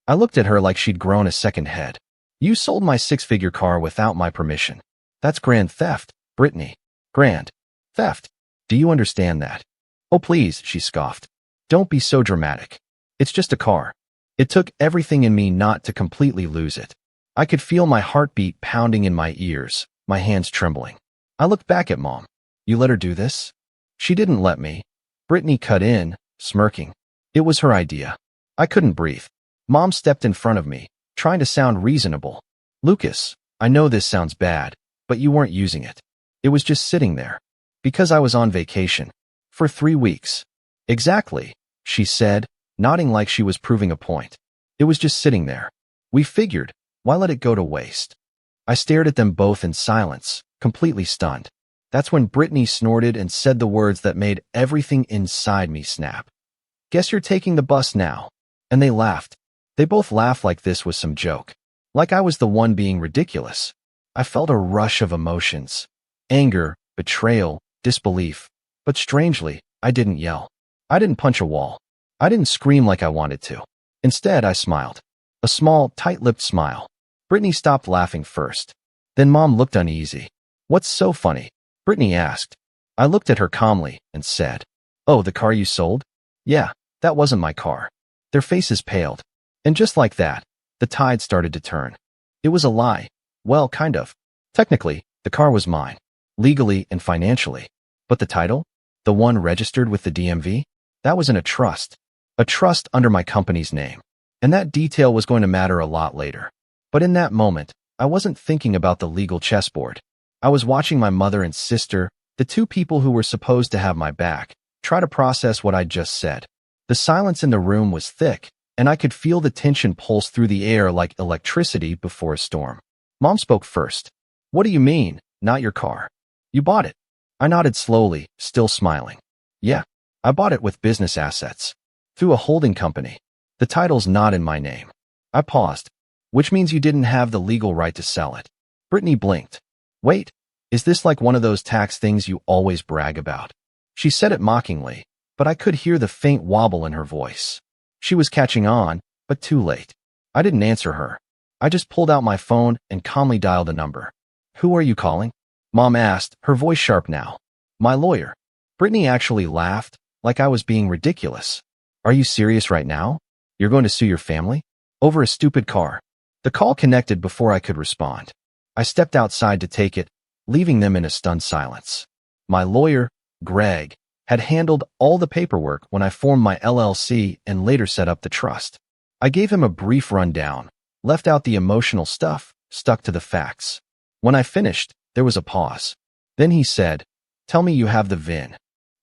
I looked at her like she'd grown a second head. You sold my six-figure car without my permission. That's grand theft, Brittany. Grand theft. Do you understand that? Oh, please, she scoffed. Don't be so dramatic. It's just a car. It took everything in me not to completely lose it. I could feel my heartbeat pounding in my ears, my hands trembling. I looked back at Mom. You let her do this? She didn't let me. Brittany cut in, smirking. It was her idea. I couldn't breathe. Mom stepped in front of me, trying to sound reasonable. Lucas, I know this sounds bad, but you weren't using it. It was just sitting there. Because I was on vacation. For 3 weeks. Exactly, she said, nodding like she was proving a point. It was just sitting there. We figured, why let it go to waste? I stared at them both in silence, completely stunned. That's when Brittany snorted and said the words that made everything inside me snap. Guess you're taking the bus now. And they laughed. They both laughed like this was some joke. Like I was the one being ridiculous. I felt a rush of emotions. Anger, betrayal, disbelief. But strangely, I didn't yell. I didn't punch a wall. I didn't scream like I wanted to. Instead, I smiled. A small, tight-lipped smile. Brittany stopped laughing first. Then Mom looked uneasy. What's so funny? Brittany asked. I looked at her calmly and said, Oh, the car you sold? Yeah, that wasn't my car. Their faces paled. And just like that, the tide started to turn. It was a lie. Well, kind of. Technically, the car was mine. Legally and financially. But the title? The one registered with the DMV? That was in a trust. A trust under my company's name. And that detail was going to matter a lot later. But in that moment, I wasn't thinking about the legal chessboard. I was watching my mother and sister, the two people who were supposed to have my back, try to process what I'd just said. The silence in the room was thick, and I could feel the tension pulse through the air like electricity before a storm. Mom spoke first. What do you mean, not your car? You bought it. I nodded slowly, still smiling. Yeah, I bought it with business assets. Through a holding company. The title's not in my name. I paused. Which means you didn't have the legal right to sell it. Brittany blinked. Wait, is this like one of those tax things you always brag about? She said it mockingly, but I could hear the faint wobble in her voice. She was catching on, but too late. I didn't answer her. I just pulled out my phone and calmly dialed a number. Who are you calling? Mom asked, her voice sharp now. My lawyer. Brittany actually laughed, like I was being ridiculous. Are you serious right now? You're going to sue your family? Over a stupid car. The call connected before I could respond. I stepped outside to take it, leaving them in a stunned silence. My lawyer, Greg, had handled all the paperwork when I formed my LLC and later set up the trust. I gave him a brief rundown, left out the emotional stuff, stuck to the facts. When I finished, there was a pause. Then he said, Tell me you have the VIN.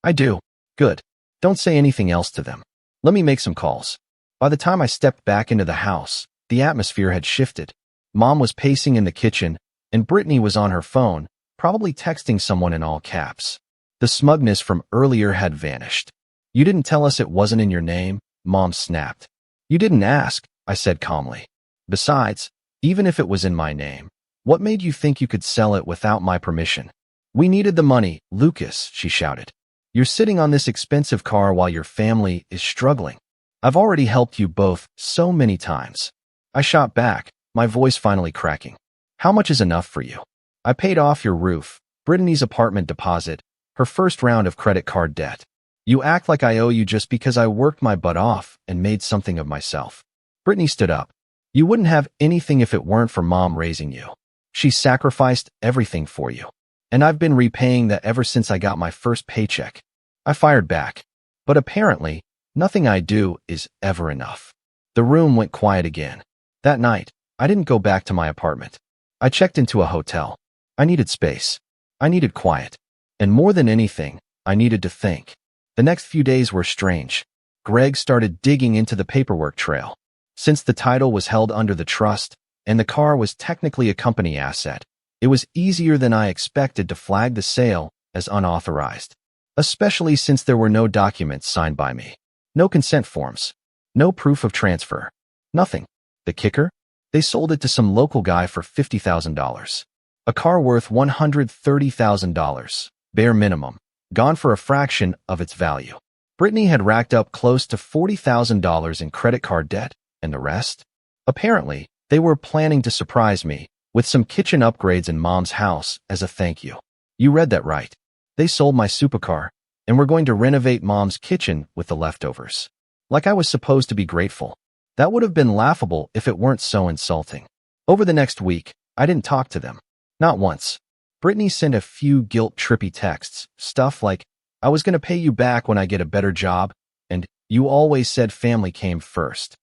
I do. Good. Don't say anything else to them. Let me make some calls. By the time I stepped back into the house, the atmosphere had shifted. Mom was pacing in the kitchen, and Brittany was on her phone, probably texting someone in all caps. The smugness from earlier had vanished. You didn't tell us it wasn't in your name, Mom snapped. You didn't ask, I said calmly. Besides, even if it was in my name, what made you think you could sell it without my permission? We needed the money, Lucas, she shouted. You're sitting on this expensive car while your family is struggling. I've already helped you both so many times. I shot back, my voice finally cracking. How much is enough for you? I paid off your roof, Brittany's apartment deposit, her first round of credit card debt. You act like I owe you just because I worked my butt off and made something of myself. Brittany stood up. You wouldn't have anything if it weren't for Mom raising you. She sacrificed everything for you. And I've been repaying that ever since I got my first paycheck. I fired back. But apparently, nothing I do is ever enough. The room went quiet again. That night, I didn't go back to my apartment. I checked into a hotel. I needed space. I needed quiet. And more than anything, I needed to think. The next few days were strange. Greg started digging into the paperwork trail. Since the title was held under the trust, and the car was technically a company asset, it was easier than I expected to flag the sale as unauthorized. Especially since there were no documents signed by me. No consent forms. No proof of transfer. Nothing. The kicker? They sold it to some local guy for $50,000. A car worth $130,000. Bare minimum. Gone for a fraction of its value. Brittany had racked up close to $40,000 in credit card debt, and the rest? Apparently, they were planning to surprise me with some kitchen upgrades in Mom's house as a thank you. You read that right. They sold my supercar, and were going to renovate Mom's kitchen with the leftovers. Like I was supposed to be grateful. That would have been laughable if it weren't so insulting. Over the next week, I didn't talk to them. Not once. Brittany sent a few guilt-trippy texts, stuff like, I was going to pay you back when I get a better job, and you always said family came first.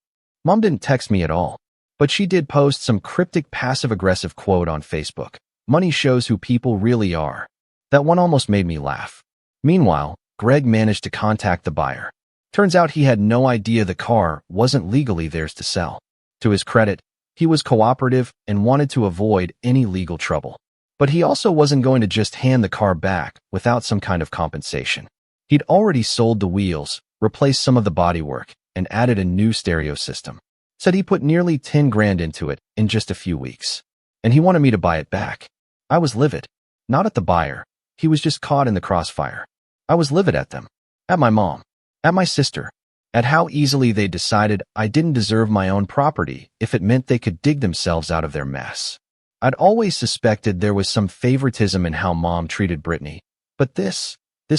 Mom didn't text me at all, but she did post some cryptic passive-aggressive quote on Facebook. Money shows who people really are. That one almost made me laugh. Meanwhile, Greg managed to contact the buyer. Turns out he had no idea the car wasn't legally theirs to sell. To his credit, he was cooperative and wanted to avoid any legal trouble. But he also wasn't going to just hand the car back without some kind of compensation. He'd already sold the wheels, replaced some of the bodywork, and added a new stereo system. Said he put nearly 10 grand into it in just a few weeks. And he wanted me to buy it back. I was livid. Not at the buyer. He was just caught in the crossfire. I was livid at them. At my mom. At my sister. At how easily they decided I didn't deserve my own property if it meant they could dig themselves out of their mess. I'd always suspected there was some favoritism in how Mom treated Brittany. But this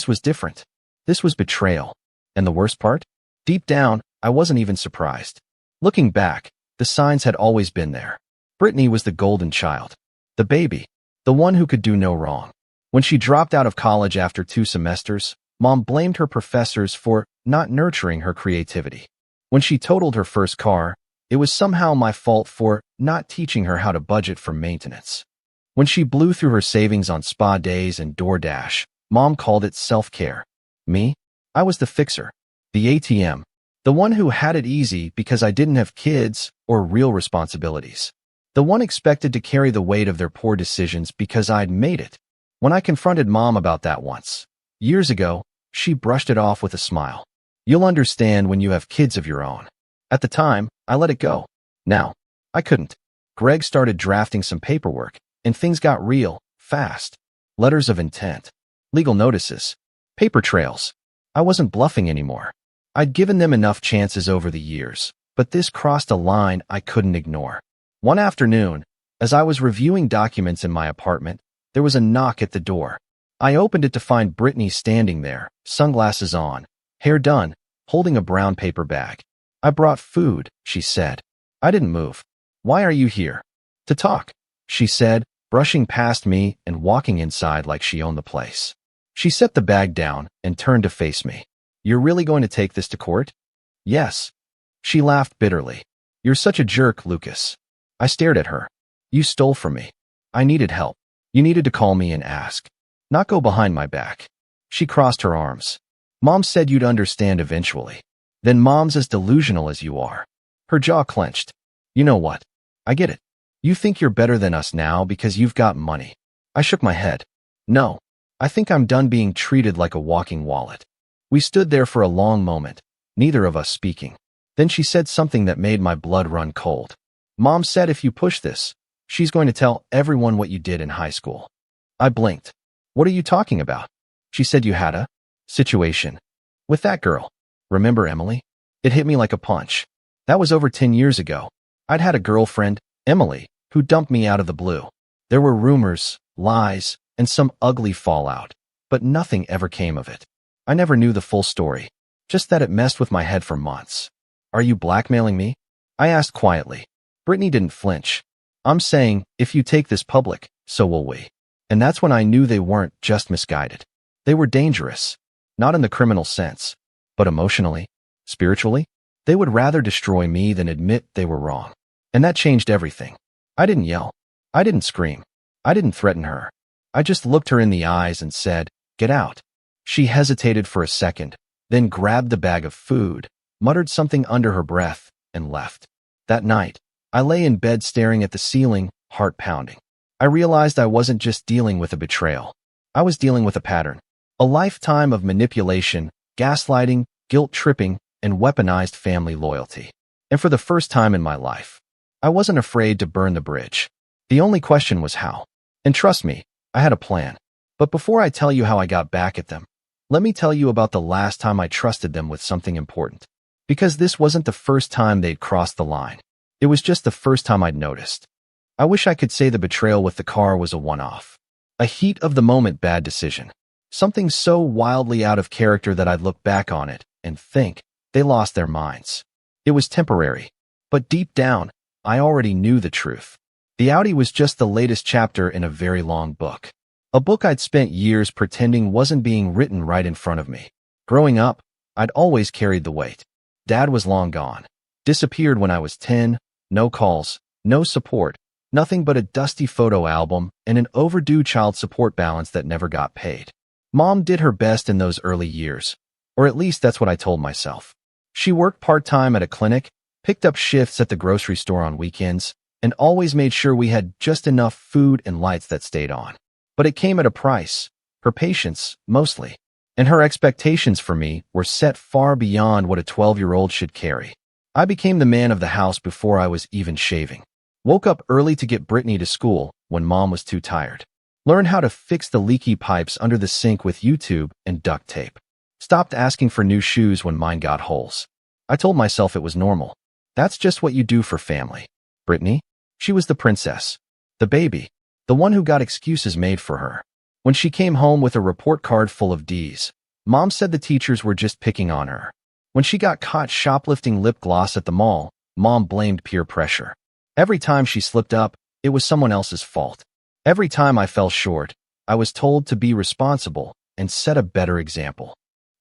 was different. This was betrayal. And the worst part? Deep down, I wasn't even surprised. Looking back, the signs had always been there. Brittany was the golden child. The baby. The one who could do no wrong. When she dropped out of college after 2 semesters, Mom blamed her professors for not nurturing her creativity. When she totaled her first car, it was somehow my fault for not teaching her how to budget for maintenance. When she blew through her savings on spa days and DoorDash, Mom called it self-care. Me? I was the fixer. The ATM. The one who had it easy because I didn't have kids or real responsibilities. The one expected to carry the weight of their poor decisions because I'd made it. When I confronted Mom about that once, years ago, she brushed it off with a smile. You'll understand when you have kids of your own. At the time, I let it go. Now, I couldn't. Greg started drafting some paperwork, and things got real, fast. Letters of intent. Legal notices. Paper trails. I wasn't bluffing anymore. I'd given them enough chances over the years, but this crossed a line I couldn't ignore. One afternoon, as I was reviewing documents in my apartment, there was a knock at the door. I opened it to find Brittany standing there, sunglasses on, hair done, holding a brown paper bag. I brought food, she said. I didn't move. Why are you here? To talk, she said, brushing past me and walking inside like she owned the place. She set the bag down and turned to face me. You're really going to take this to court? Yes. She laughed bitterly. You're such a jerk, Lucas. I stared at her. You stole from me. I needed help. You needed to call me and ask. Not go behind my back. She crossed her arms. Mom said you'd understand eventually. Then Mom's as delusional as you are. Her jaw clenched. You know what? I get it. You think you're better than us now because you've got money. I shook my head. No. I think I'm done being treated like a walking wallet. We stood there for a long moment, neither of us speaking. Then she said something that made my blood run cold. Mom said if you push this, she's going to tell everyone what you did in high school. I blinked. What are you talking about? She said you had a situation with that girl. Remember Emily? It hit me like a punch. That was over 10 years ago. I'd had a girlfriend, Emily, who dumped me out of the blue. There were rumors, lies, and some ugly fallout, but nothing ever came of it. I never knew the full story, just that it messed with my head for months. Are you blackmailing me? I asked quietly. Brittany didn't flinch. I'm saying, if you take this public, so will we. And that's when I knew they weren't just misguided. They were dangerous. Not in the criminal sense, but emotionally, spiritually. They would rather destroy me than admit they were wrong. And that changed everything. I didn't yell. I didn't scream. I didn't threaten her. I just looked her in the eyes and said, "Get out." She hesitated for a second, then grabbed the bag of food, muttered something under her breath, and left. That night, I lay in bed staring at the ceiling, heart pounding. I realized I wasn't just dealing with a betrayal. I was dealing with a pattern. A lifetime of manipulation, gaslighting, guilt-tripping, and weaponized family loyalty. And for the first time in my life, I wasn't afraid to burn the bridge. The only question was how. And trust me, I had a plan. But before I tell you how I got back at them, let me tell you about the last time I trusted them with something important. Because this wasn't the first time they'd crossed the line. It was just the first time I'd noticed. I wish I could say the betrayal with the car was a one-off. A heat-of-the-moment bad decision. Something so wildly out of character that I'd look back on it and think they lost their minds. It was temporary. But deep down, I already knew the truth. The Audi was just the latest chapter in a very long book. A book I'd spent years pretending wasn't being written right in front of me. Growing up, I'd always carried the weight. Dad was long gone. Disappeared when I was 10, no calls, no support, nothing but a dusty photo album and an overdue child support balance that never got paid. Mom did her best in those early years, or at least that's what I told myself. She worked part-time at a clinic, picked up shifts at the grocery store on weekends, and always made sure we had just enough food and lights that stayed on. But it came at a price, her patience, mostly. And her expectations for me were set far beyond what a 12-year-old should carry. I became the man of the house before I was even shaving. Woke up early to get Brittany to school when Mom was too tired. Learned how to fix the leaky pipes under the sink with YouTube and duct tape. Stopped asking for new shoes when mine got holes. I told myself it was normal. That's just what you do for family. Brittany? She was the princess. The baby. The one who got excuses made for her. When she came home with a report card full of D's, Mom said the teachers were just picking on her. When she got caught shoplifting lip gloss at the mall, Mom blamed peer pressure. Every time she slipped up, it was someone else's fault. Every time I fell short, I was told to be responsible and set a better example.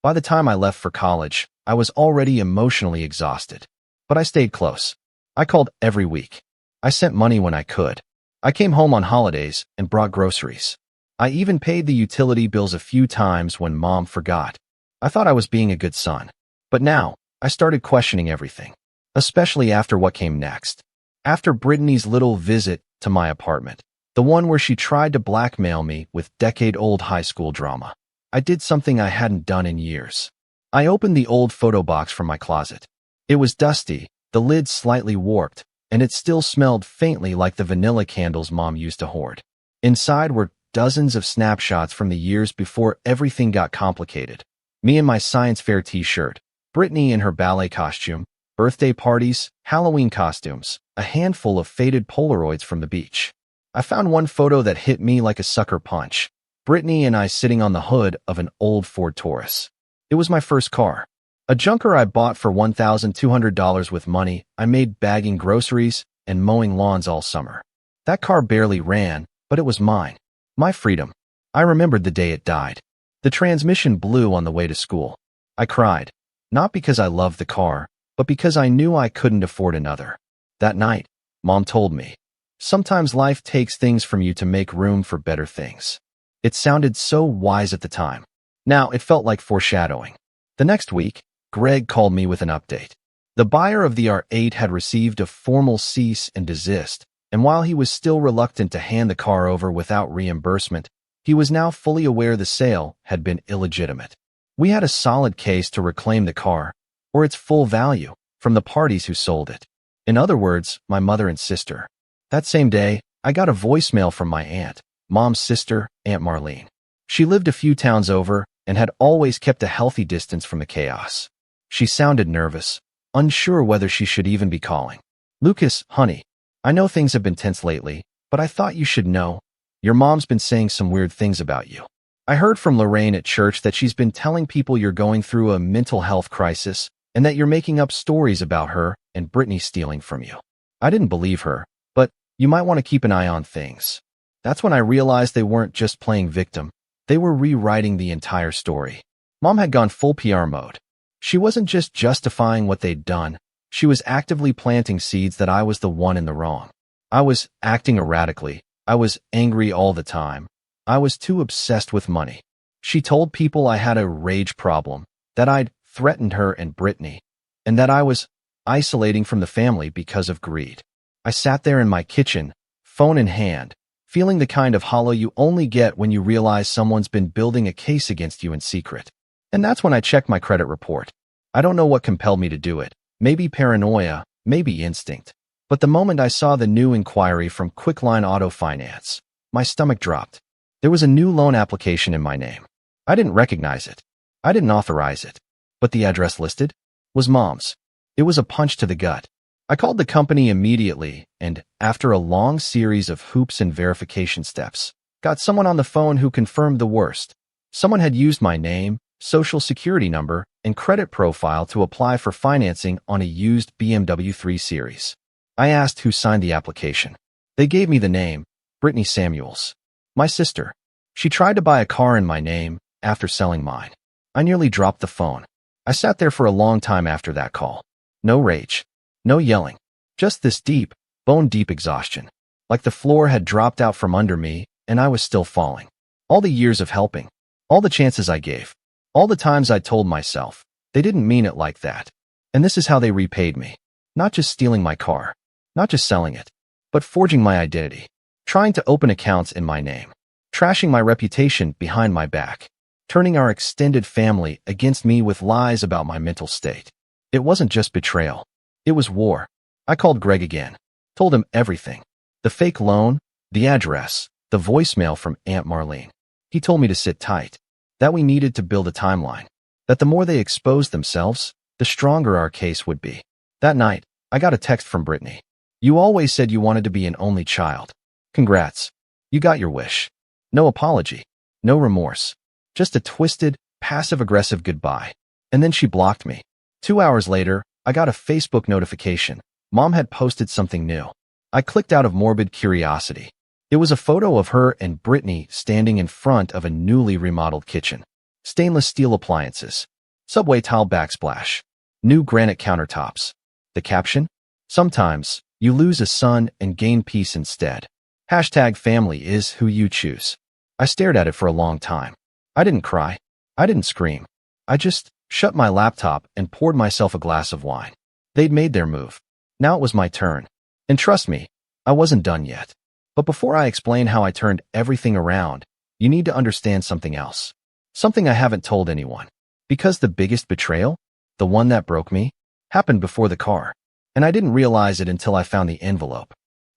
By the time I left for college, I was already emotionally exhausted. But I stayed close. I called every week. I sent money when I could. I came home on holidays and brought groceries. I even paid the utility bills a few times when Mom forgot. I thought I was being a good son. But now, I started questioning everything. Especially after what came next. After Brittany's little visit to my apartment. The one where she tried to blackmail me with decade-old high school drama. I did something I hadn't done in years. I opened the old photo box from my closet. It was dusty, the lid slightly warped, and it still smelled faintly like the vanilla candles Mom used to hoard. Inside were dozens of snapshots from the years before everything got complicated. Me in my science fair t-shirt, Brittany in her ballet costume, birthday parties, Halloween costumes, a handful of faded Polaroids from the beach. I found one photo that hit me like a sucker punch. Brittany and I sitting on the hood of an old Ford Taurus. It was my first car. A junker I bought for $1,200 with money I made bagging groceries and mowing lawns all summer. That car barely ran, but it was mine. My freedom. I remembered the day it died. The transmission blew on the way to school. I cried. Not because I loved the car, but because I knew I couldn't afford another. That night, Mom told me, sometimes life takes things from you to make room for better things. It sounded so wise at the time. Now it felt like foreshadowing. The next week, Greg called me with an update. The buyer of the R8 had received a formal cease and desist, and while he was still reluctant to hand the car over without reimbursement, he was now fully aware the sale had been illegitimate. We had a solid case to reclaim the car, or its full value, from the parties who sold it. In other words, my mother and sister. That same day, I got a voicemail from my aunt, Mom's sister, Aunt Marlene. She lived a few towns over and had always kept a healthy distance from the chaos. She sounded nervous, unsure whether she should even be calling. Lucas, honey, I know things have been tense lately, but I thought you should know. Your mom's been saying some weird things about you. I heard from Lorraine at church that she's been telling people you're going through a mental health crisis and that you're making up stories about her and Brittany stealing from you. I didn't believe her, but you might want to keep an eye on things. That's when I realized they weren't just playing victim. They were rewriting the entire story. Mom had gone full PR mode. She wasn't just justifying what they'd done. She was actively planting seeds that I was the one in the wrong. I was acting erratically. I was angry all the time. I was too obsessed with money. She told people I had a rage problem, that I'd threatened her and Brittany, and that I was isolating from the family because of greed. I sat there in my kitchen, phone in hand, feeling the kind of hollow you only get when you realize someone's been building a case against you in secret. And that's when I checked my credit report. I don't know what compelled me to do it. Maybe paranoia, maybe instinct. But the moment I saw the new inquiry from Quickline Auto Finance, my stomach dropped. There was a new loan application in my name. I didn't recognize it. I didn't authorize it. But the address listed was Mom's. It was a punch to the gut. I called the company immediately and, after a long series of hoops and verification steps, got someone on the phone who confirmed the worst. Someone had used my name, social security number, and credit profile to apply for financing on a used BMW 3 Series. I asked who signed the application. They gave me the name, Brittany Samuels. My sister. She tried to buy a car in my name after selling mine. I nearly dropped the phone. I sat there for a long time after that call. No rage. No yelling. Just this deep, bone-deep exhaustion. Like the floor had dropped out from under me and I was still falling. All the years of helping. All the chances I gave. All the times I told myself, they didn't mean it like that. And this is how they repaid me. Not just stealing my car. Not just selling it. But forging my identity. Trying to open accounts in my name. Trashing my reputation behind my back. Turning our extended family against me with lies about my mental state. It wasn't just betrayal. It was war. I called Greg again. Told him everything. The fake loan, the address, the voicemail from Aunt Marlene. He told me to sit tight. That we needed to build a timeline. That the more they exposed themselves, the stronger our case would be. That night, I got a text from Brittany. You always said you wanted to be an only child. Congrats. You got your wish. No apology. No remorse. Just a twisted, passive-aggressive goodbye. And then she blocked me. 2 hours later, I got a Facebook notification. Mom had posted something new. I clicked out of morbid curiosity. It was a photo of her and Brittany standing in front of a newly remodeled kitchen. Stainless steel appliances. Subway tile backsplash. New granite countertops. The caption? Sometimes, you lose a son and gain peace instead. Hashtag family is who you choose. I stared at it for a long time. I didn't cry. I didn't scream. I just shut my laptop and poured myself a glass of wine. They'd made their move. Now it was my turn. And trust me, I wasn't done yet. But before I explain how I turned everything around, you need to understand something else. Something I haven't told anyone. Because the biggest betrayal, the one that broke me, happened before the car. And I didn't realize it until I found the envelope.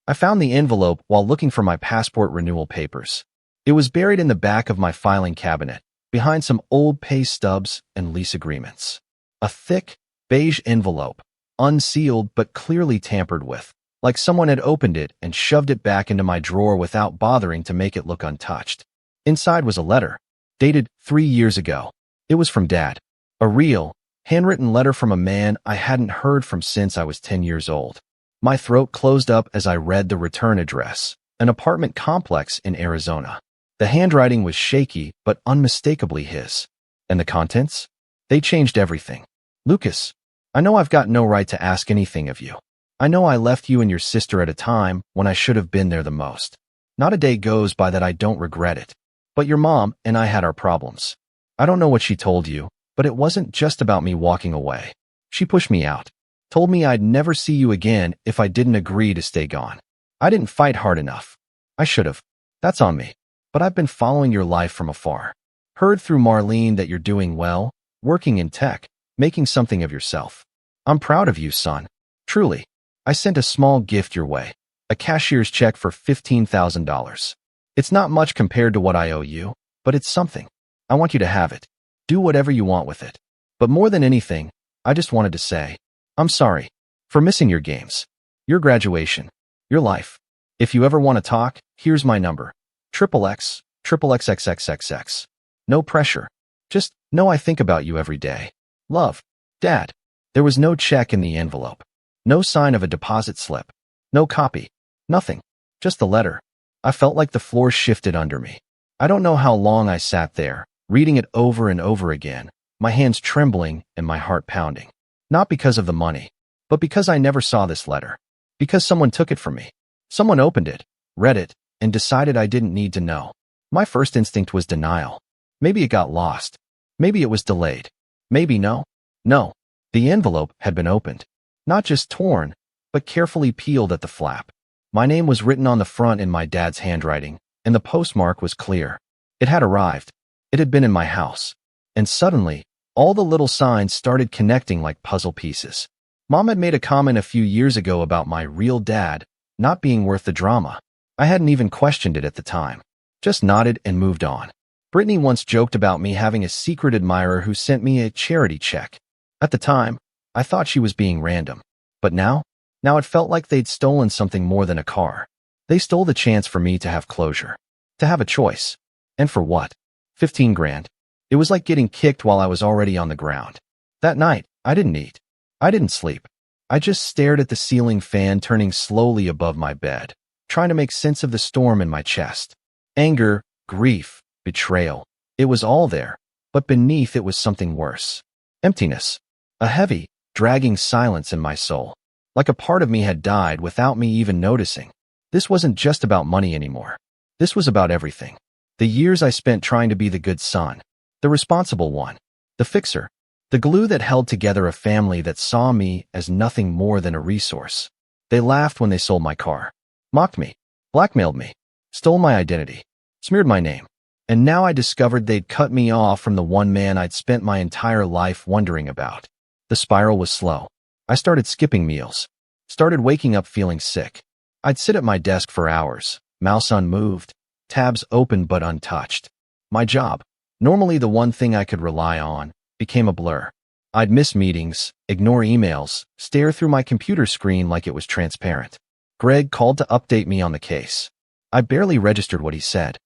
I found the envelope while looking for my passport renewal papers. It was buried in the back of my filing cabinet, behind some old pay stubs and lease agreements. A thick, beige envelope, unsealed but clearly tampered with, like someone had opened it and shoved it back into my drawer without bothering to make it look untouched. Inside was a letter, dated 3 years ago. It was from Dad. A real, handwritten letter from a man I hadn't heard from since I was 10 years old. My throat closed up as I read the return address, an apartment complex in Arizona. The handwriting was shaky but unmistakably his. And the contents? They changed everything. Lucas, I know I've got no right to ask anything of you. I know I left you and your sister at a time when I should have been there the most. Not a day goes by that I don't regret it. But your mom and I had our problems. I don't know what she told you, but it wasn't just about me walking away. She pushed me out. Told me I'd never see you again if I didn't agree to stay gone. I didn't fight hard enough. I should have. That's on me. But I've been following your life from afar. Heard through Marlene that you're doing well, working in tech, making something of yourself. I'm proud of you, son. Truly. I sent a small gift your way. A cashier's check for $15,000. It's not much compared to what I owe you, but it's something. I want you to have it. Do whatever you want with it. But more than anything, I just wanted to say, I'm sorry for missing your games. your graduation, your life. If you ever want to talk, here's my number. XXX, XXXXXX. No pressure. Just know I think about you every day. Love, Dad. There was no check in the envelope. No sign of a deposit slip. No copy. Nothing. Just the letter. I felt like the floor shifted under me. I don't know how long I sat there, reading it over and over again, my hands trembling and my heart pounding. Not because of the money, but because I never saw this letter. Because someone took it from me. Someone opened it, read it, and decided I didn't need to know. My first instinct was denial. Maybe it got lost. Maybe it was delayed. Maybe no. No. The envelope had been opened. Not just torn, but carefully peeled at the flap. My name was written on the front in my dad's handwriting, and the postmark was clear. It had arrived. It had been in my house. And suddenly, all the little signs started connecting like puzzle pieces. Mom had made a comment a few years ago about my real dad not being worth the drama. I hadn't even questioned it at the time. Just nodded and moved on. Brittany once joked about me having a secret admirer who sent me a charity check. At the time, I thought she was being random. But now it felt like they'd stolen something more than a car. They stole the chance for me to have closure. To have a choice. And for what? 15 grand. It was like getting kicked while I was already on the ground. That night, I didn't eat. I didn't sleep. I just stared at the ceiling fan turning slowly above my bed, trying to make sense of the storm in my chest. Anger, grief, betrayal. It was all there, but beneath it was something worse. Emptiness. A heavy, dragging silence in my soul. Like a part of me had died without me even noticing. This wasn't just about money anymore. This was about everything. The years I spent trying to be the good son, the responsible one, the fixer, the glue that held together a family that saw me as nothing more than a resource. They laughed when they sold my car, mocked me, blackmailed me, stole my identity, smeared my name. And now I discovered they'd cut me off from the one man I'd spent my entire life wondering about. The spiral was slow. I started skipping meals, started waking up feeling sick. I'd sit at my desk for hours, mouse unmoved, tabs open but untouched. My job, normally the one thing I could rely on, became a blur. I'd miss meetings, ignore emails, stare through my computer screen like it was transparent. Greg called to update me on the case. I barely registered what he said.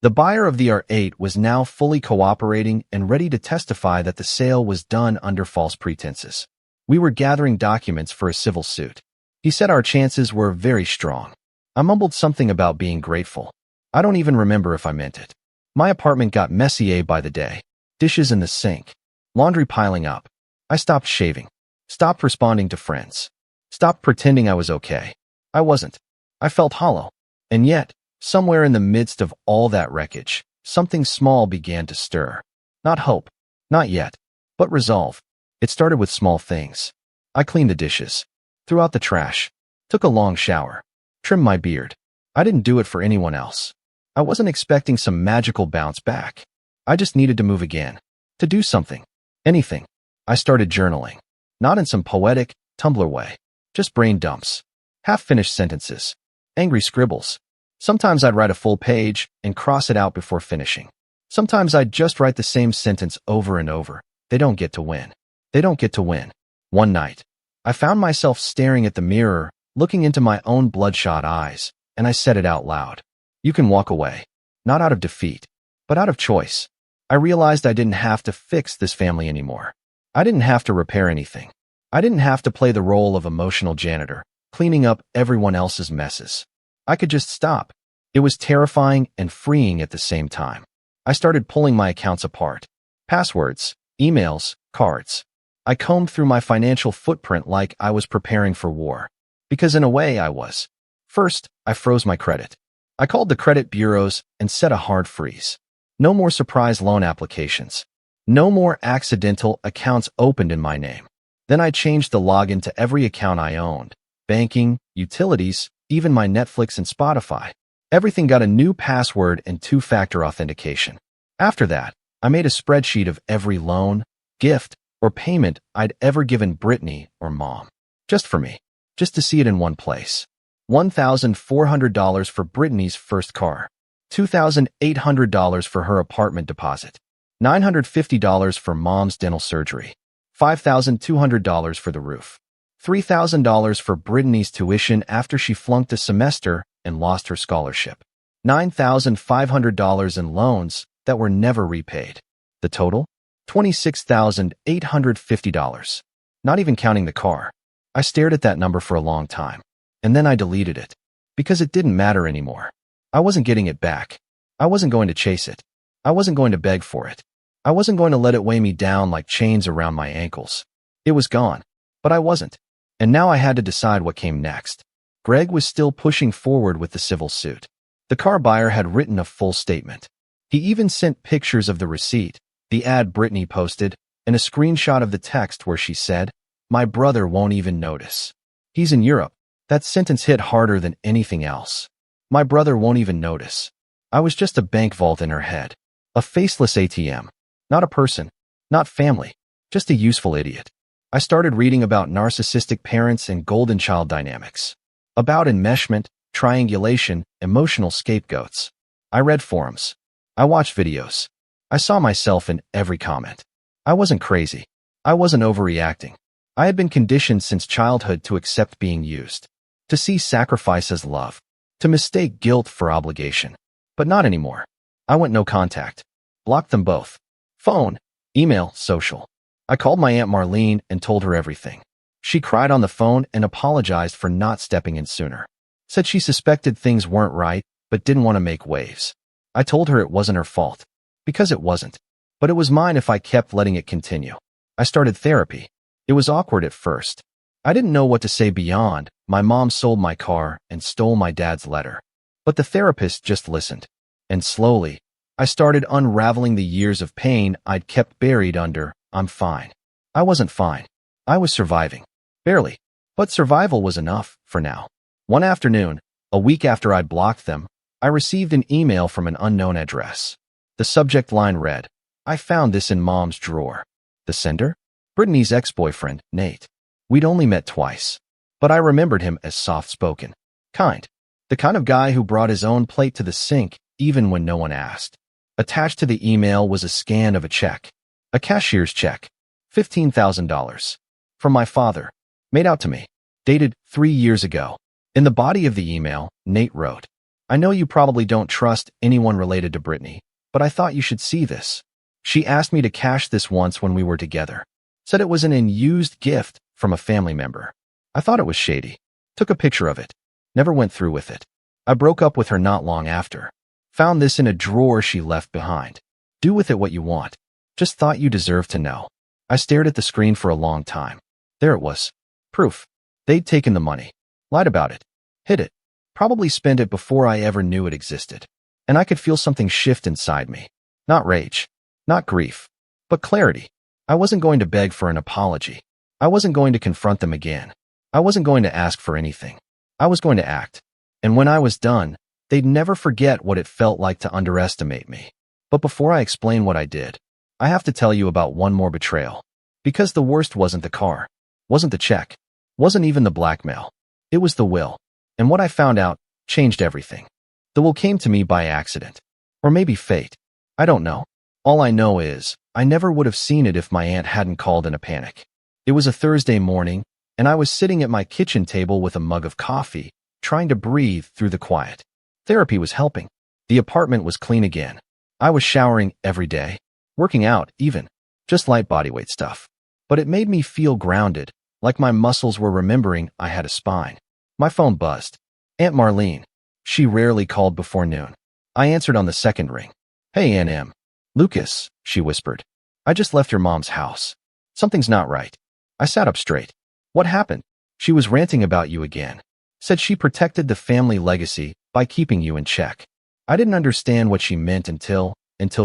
The buyer of the R8 was now fully cooperating and ready to testify that the sale was done under false pretenses. We were gathering documents for a civil suit. He said our chances were very strong. I mumbled something about being grateful. I don't even remember if I meant it. My apartment got messier by the day. Dishes in the sink. Laundry piling up. I stopped shaving. Stopped responding to friends. Stopped pretending I was okay. I wasn't. I felt hollow. And yet, somewhere in the midst of all that wreckage, something small began to stir. Not hope. Not yet. But resolve. It started with small things. I cleaned the dishes. Threw out the trash. Took a long shower. Trimmed my beard. I didn't do it for anyone else. I wasn't expecting some magical bounce back. I just needed to move again. To do something. Anything. I started journaling. Not in some poetic, Tumblr way. Just brain dumps. Half-finished sentences. Angry scribbles. Sometimes I'd write a full page and cross it out before finishing. Sometimes I'd just write the same sentence over and over. They don't get to win. They don't get to win. One night, I found myself staring at the mirror, looking into my own bloodshot eyes, and I said it out loud. You can walk away. Not out of defeat, but out of choice. I realized I didn't have to fix this family anymore. I didn't have to repair anything. I didn't have to play the role of emotional janitor, cleaning up everyone else's messes. I could just stop. It was terrifying and freeing at the same time. I started pulling my accounts apart. Passwords, emails, cards. I combed through my financial footprint like I was preparing for war. Because in a way I was. First, I froze my credit. I called the credit bureaus and set a hard freeze. No more surprise loan applications. No more accidental accounts opened in my name. Then I changed the login to every account I owned. Banking, utilities, even my Netflix and Spotify. Everything got a new password and two-factor authentication. After that, I made a spreadsheet of every loan, gift, or payment I'd ever given Brittany or Mom. Just for me. Just to see it in one place. $1,400 for Brittany's first car. $2,800 for her apartment deposit. $950 for Mom's dental surgery. $5,200 for the roof. $3,000 for Brittany's tuition after she flunked a semester and lost her scholarship. $9,500 in loans that were never repaid. The total? $26,850. Not even counting the car. I stared at that number for a long time, and then I deleted it. Because it didn't matter anymore. I wasn't getting it back. I wasn't going to chase it. I wasn't going to beg for it. I wasn't going to let it weigh me down like chains around my ankles. It was gone, but I wasn't. And now I had to decide what came next. Greg was still pushing forward with the civil suit. The car buyer had written a full statement. He even sent pictures of the receipt, the ad Brittany posted, and a screenshot of the text where she said, "My brother won't even notice. He's in Europe." That sentence hit harder than anything else. My brother won't even notice. I was just a bank vault in her head. A faceless ATM. Not a person. Not family. Just a useful idiot. I started reading about narcissistic parents and golden child dynamics. About enmeshment, triangulation, emotional scapegoats. I read forums. I watched videos. I saw myself in every comment. I wasn't crazy. I wasn't overreacting. I had been conditioned since childhood to accept being used. To see sacrifice as love. To mistake guilt for obligation. But not anymore. I went no contact. Blocked them both. Phone, email, social. I called my Aunt Marlene and told her everything. She cried on the phone and apologized for not stepping in sooner. Said she suspected things weren't right, but didn't want to make waves. I told her it wasn't her fault. Because it wasn't. But it was mine if I kept letting it continue. I started therapy. It was awkward at first. I didn't know what to say beyond, "My mom sold my car and stole my dad's letter." But the therapist just listened. And slowly, I started unraveling the years of pain I'd kept buried under, "I'm fine." I wasn't fine. I was surviving. Barely. But survival was enough, for now. One afternoon, a week after I'd blocked them, I received an email from an unknown address. The subject line read, "I found this in Mom's drawer." The sender? Brittany's ex-boyfriend, Nate. We'd only met twice. But I remembered him as soft-spoken. Kind. The kind of guy who brought his own plate to the sink, even when no one asked. Attached to the email was a scan of a check. A cashier's check. $15,000. From my father. Made out to me. Dated 3 years ago. In the body of the email, Nate wrote, "I know you probably don't trust anyone related to Brittany, but I thought you should see this. She asked me to cash this once when we were together. Said it was an unused gift from a family member. I thought it was shady. Took a picture of it. Never went through with it. I broke up with her not long after. Found this in a drawer she left behind. Do with it what you want. Just thought you deserved to know." I stared at the screen for a long time. There it was. Proof. They'd taken the money. Lied about it. Hid it. Probably spent it before I ever knew it existed. And I could feel something shift inside me. Not rage. Not grief. But clarity. I wasn't going to beg for an apology. I wasn't going to confront them again. I wasn't going to ask for anything. I was going to act. And when I was done, they'd never forget what it felt like to underestimate me. But before I explain what I did, I have to tell you about one more betrayal. Because the worst wasn't the car. Wasn't the check. Wasn't even the blackmail. It was the will. And what I found out changed everything. The will came to me by accident. Or maybe fate. I don't know. All I know is, I never would have seen it if my aunt hadn't called in a panic. It was a Thursday morning, and I was sitting at my kitchen table with a mug of coffee, trying to breathe through the quiet. Therapy was helping. The apartment was clean again. I was showering every day. Working out, even. Just light bodyweight stuff. But it made me feel grounded, like my muscles were remembering I had a spine. My phone buzzed. Aunt Marlene. She rarely called before noon. I answered on the second ring. "Hey, Aunt M. Lucas," she whispered. "I just left your mom's house. Something's not right." I sat up straight. "What happened?" "She was ranting about you again. Said she protected the family legacy by keeping you in check." I didn't understand what she meant until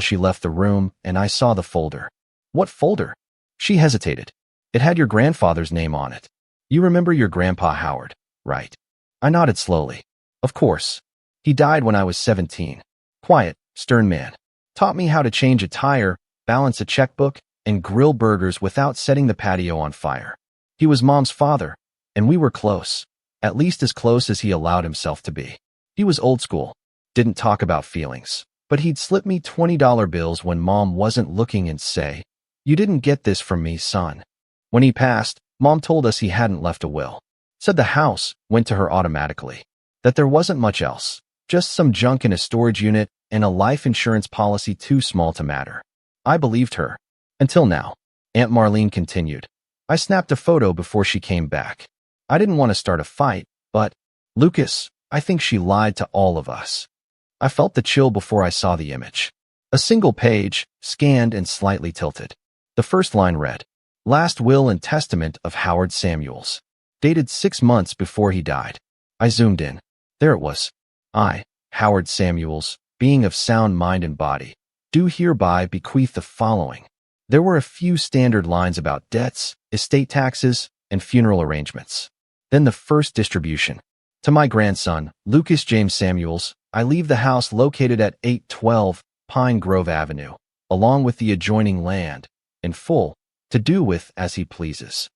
she left the room and I saw the folder. "What folder?" She hesitated. "It had your grandfather's name on it. You remember your grandpa Howard, right?" I nodded slowly. "Of course. He died when I was 17. Quiet, stern man. Taught me how to change a tire, balance a checkbook, and grill burgers without setting the patio on fire. He was Mom's father, and we were close. At least as close as he allowed himself to be. He was old school. Didn't talk about feelings. But he'd slip me $20 bills when Mom wasn't looking and say, "You didn't get this from me, son." When he passed, Mom told us he hadn't left a will. Said the house went to her automatically. That there wasn't much else. Just some junk in a storage unit and a life insurance policy too small to matter. I believed her. Until now. Aunt Marlene continued. I snapped a photo before she came back. I didn't want to start a fight, but, Lucas, I think she lied to all of us. I felt the chill before I saw the image. A single page, scanned and slightly tilted. The first line read, Last Will and Testament of Howard Samuels. Dated 6 months before he died. I zoomed in. There it was. I, Howard Samuels, being of sound mind and body, do hereby bequeath the following. There were a few standard lines about debts, estate taxes, and funeral arrangements. Then the first distribution. To my grandson, Lucas James Samuels, I leave the house located at 812 Pine Grove Avenue, along with the adjoining land, in full, to do with as he pleases.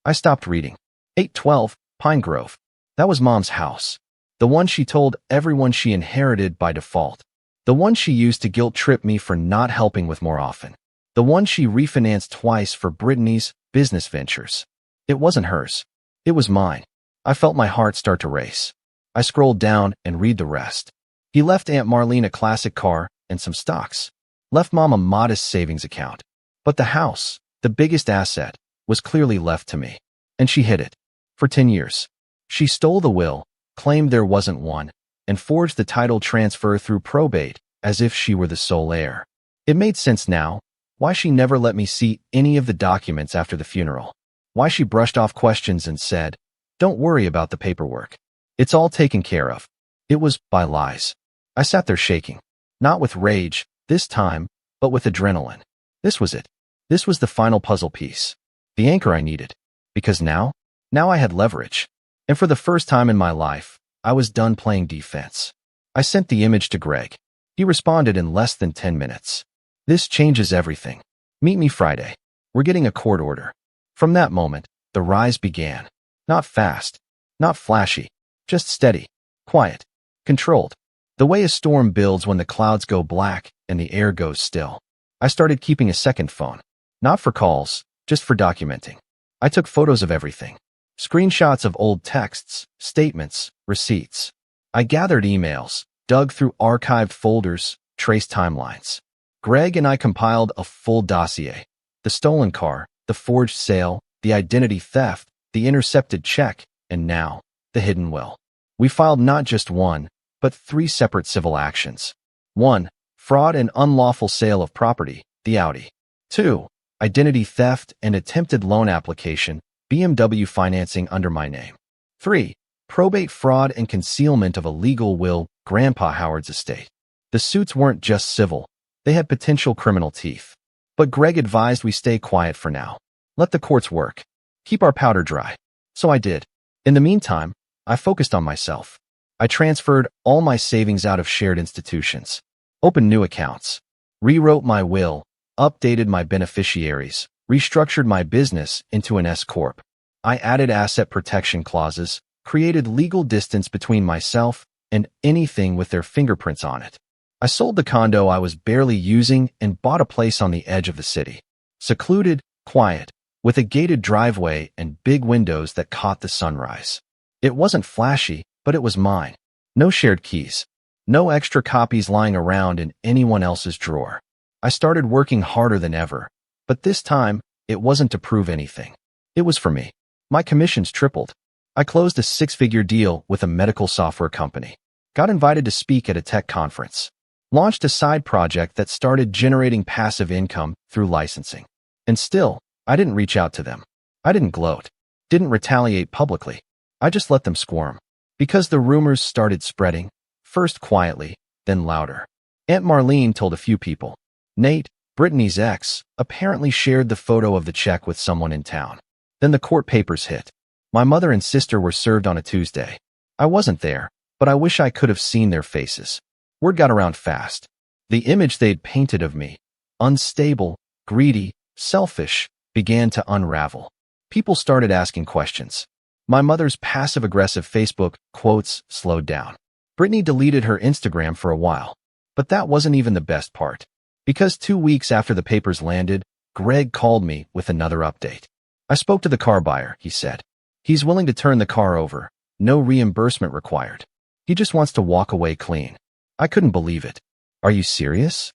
I stopped reading. 812 Pine Grove. That was Mom's house. The one she told everyone she inherited by default. The one she used to guilt-trip me for not helping with more often. The one she refinanced twice for Brittany's business ventures. It wasn't hers. It was mine. I felt my heart start to race. I scrolled down and read the rest. He left Aunt Marlene a classic car and some stocks. Left Mom a modest savings account. But the house, the biggest asset, was clearly left to me. And she hid it. For 10 years. She stole the will, claimed there wasn't one, and forged the title transfer through probate as if she were the sole heir. It made sense now. Why she never let me see any of the documents after the funeral. Why she brushed off questions and said, Don't worry about the paperwork. It's all taken care of. It was by lies. I sat there shaking. Not with rage, this time, but with adrenaline. This was it. This was the final puzzle piece. The anchor I needed. Because now I had leverage. And for the first time in my life, I was done playing defense. I sent the image to Greg. He responded in less than 10 minutes. This changes everything. Meet me Friday. We're getting a court order. From that moment, the rise began. Not fast, not flashy, just steady, quiet, controlled. The way a storm builds when the clouds go black and the air goes still. I started keeping a second phone. Not for calls, just for documenting. I took photos of everything. Screenshots of old texts, statements, receipts. I gathered emails, dug through archived folders, traced timelines. Greg and I compiled a full dossier. The stolen car, the forged sale, the identity theft, the intercepted check, and now, the hidden will. We filed not just one, but 3 separate civil actions. 1. Fraud and unlawful sale of property, the Audi. 2. Identity theft and attempted loan application, BMW financing under my name. 3. Probate fraud and concealment of a legal will, Grandpa Howard's estate. The suits weren't just civil. They had potential criminal teeth. But Greg advised we stay quiet for now. Let the courts work. Keep our powder dry. So I did. In the meantime, I focused on myself. I transferred all my savings out of shared institutions. Opened new accounts. Rewrote my will. Updated my beneficiaries. Restructured my business into an S-Corp. I added asset protection clauses. Created legal distance between myself and anything with their fingerprints on it. I sold the condo I was barely using and bought a place on the edge of the city. Secluded, quiet, with a gated driveway and big windows that caught the sunrise. It wasn't flashy, but it was mine. No shared keys. No extra copies lying around in anyone else's drawer. I started working harder than ever, but this time, it wasn't to prove anything. It was for me. My commissions tripled. I closed a 6-figure deal with a medical software company. Got invited to speak at a tech conference. Launched a side project that started generating passive income through licensing. And still, I didn't reach out to them. I didn't gloat. Didn't retaliate publicly. I just let them squirm. Because the rumors started spreading, first quietly, then louder. Aunt Marlene told a few people. Nate, Brittany's ex, apparently shared the photo of the check with someone in town. Then the court papers hit. My mother and sister were served on a Tuesday. I wasn't there, but I wish I could have seen their faces. Word got around fast. The image they'd painted of me, unstable, greedy, selfish, began to unravel. People started asking questions. My mother's passive-aggressive Facebook quotes slowed down. Brittany deleted her Instagram for a while. But that wasn't even the best part. Because 2 weeks after the papers landed, Greg called me with another update. I spoke to the car buyer, he said. He's willing to turn the car over. No reimbursement required. He just wants to walk away clean. I couldn't believe it. Are you serious?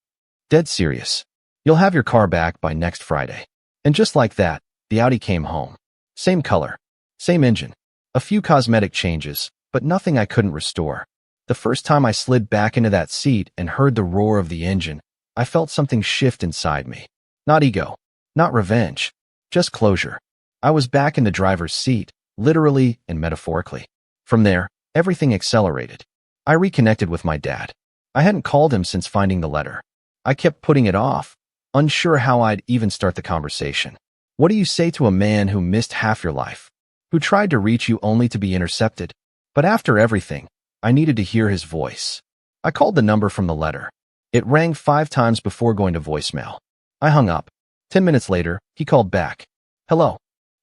Dead serious. You'll have your car back by next Friday. And just like that, the Audi came home. Same color. Same engine. A few cosmetic changes, but nothing I couldn't restore. The first time I slid back into that seat and heard the roar of the engine, I felt something shift inside me. Not ego. Not revenge. Just closure. I was back in the driver's seat, literally and metaphorically. From there, everything accelerated. I reconnected with my dad. I hadn't called him since finding the letter. I kept putting it off, unsure how I'd even start the conversation. What do you say to a man who missed half your life? Who tried to reach you only to be intercepted? But after everything, I needed to hear his voice. I called the number from the letter. It rang 5 times before going to voicemail. I hung up. 10 minutes later, he called back. Hello.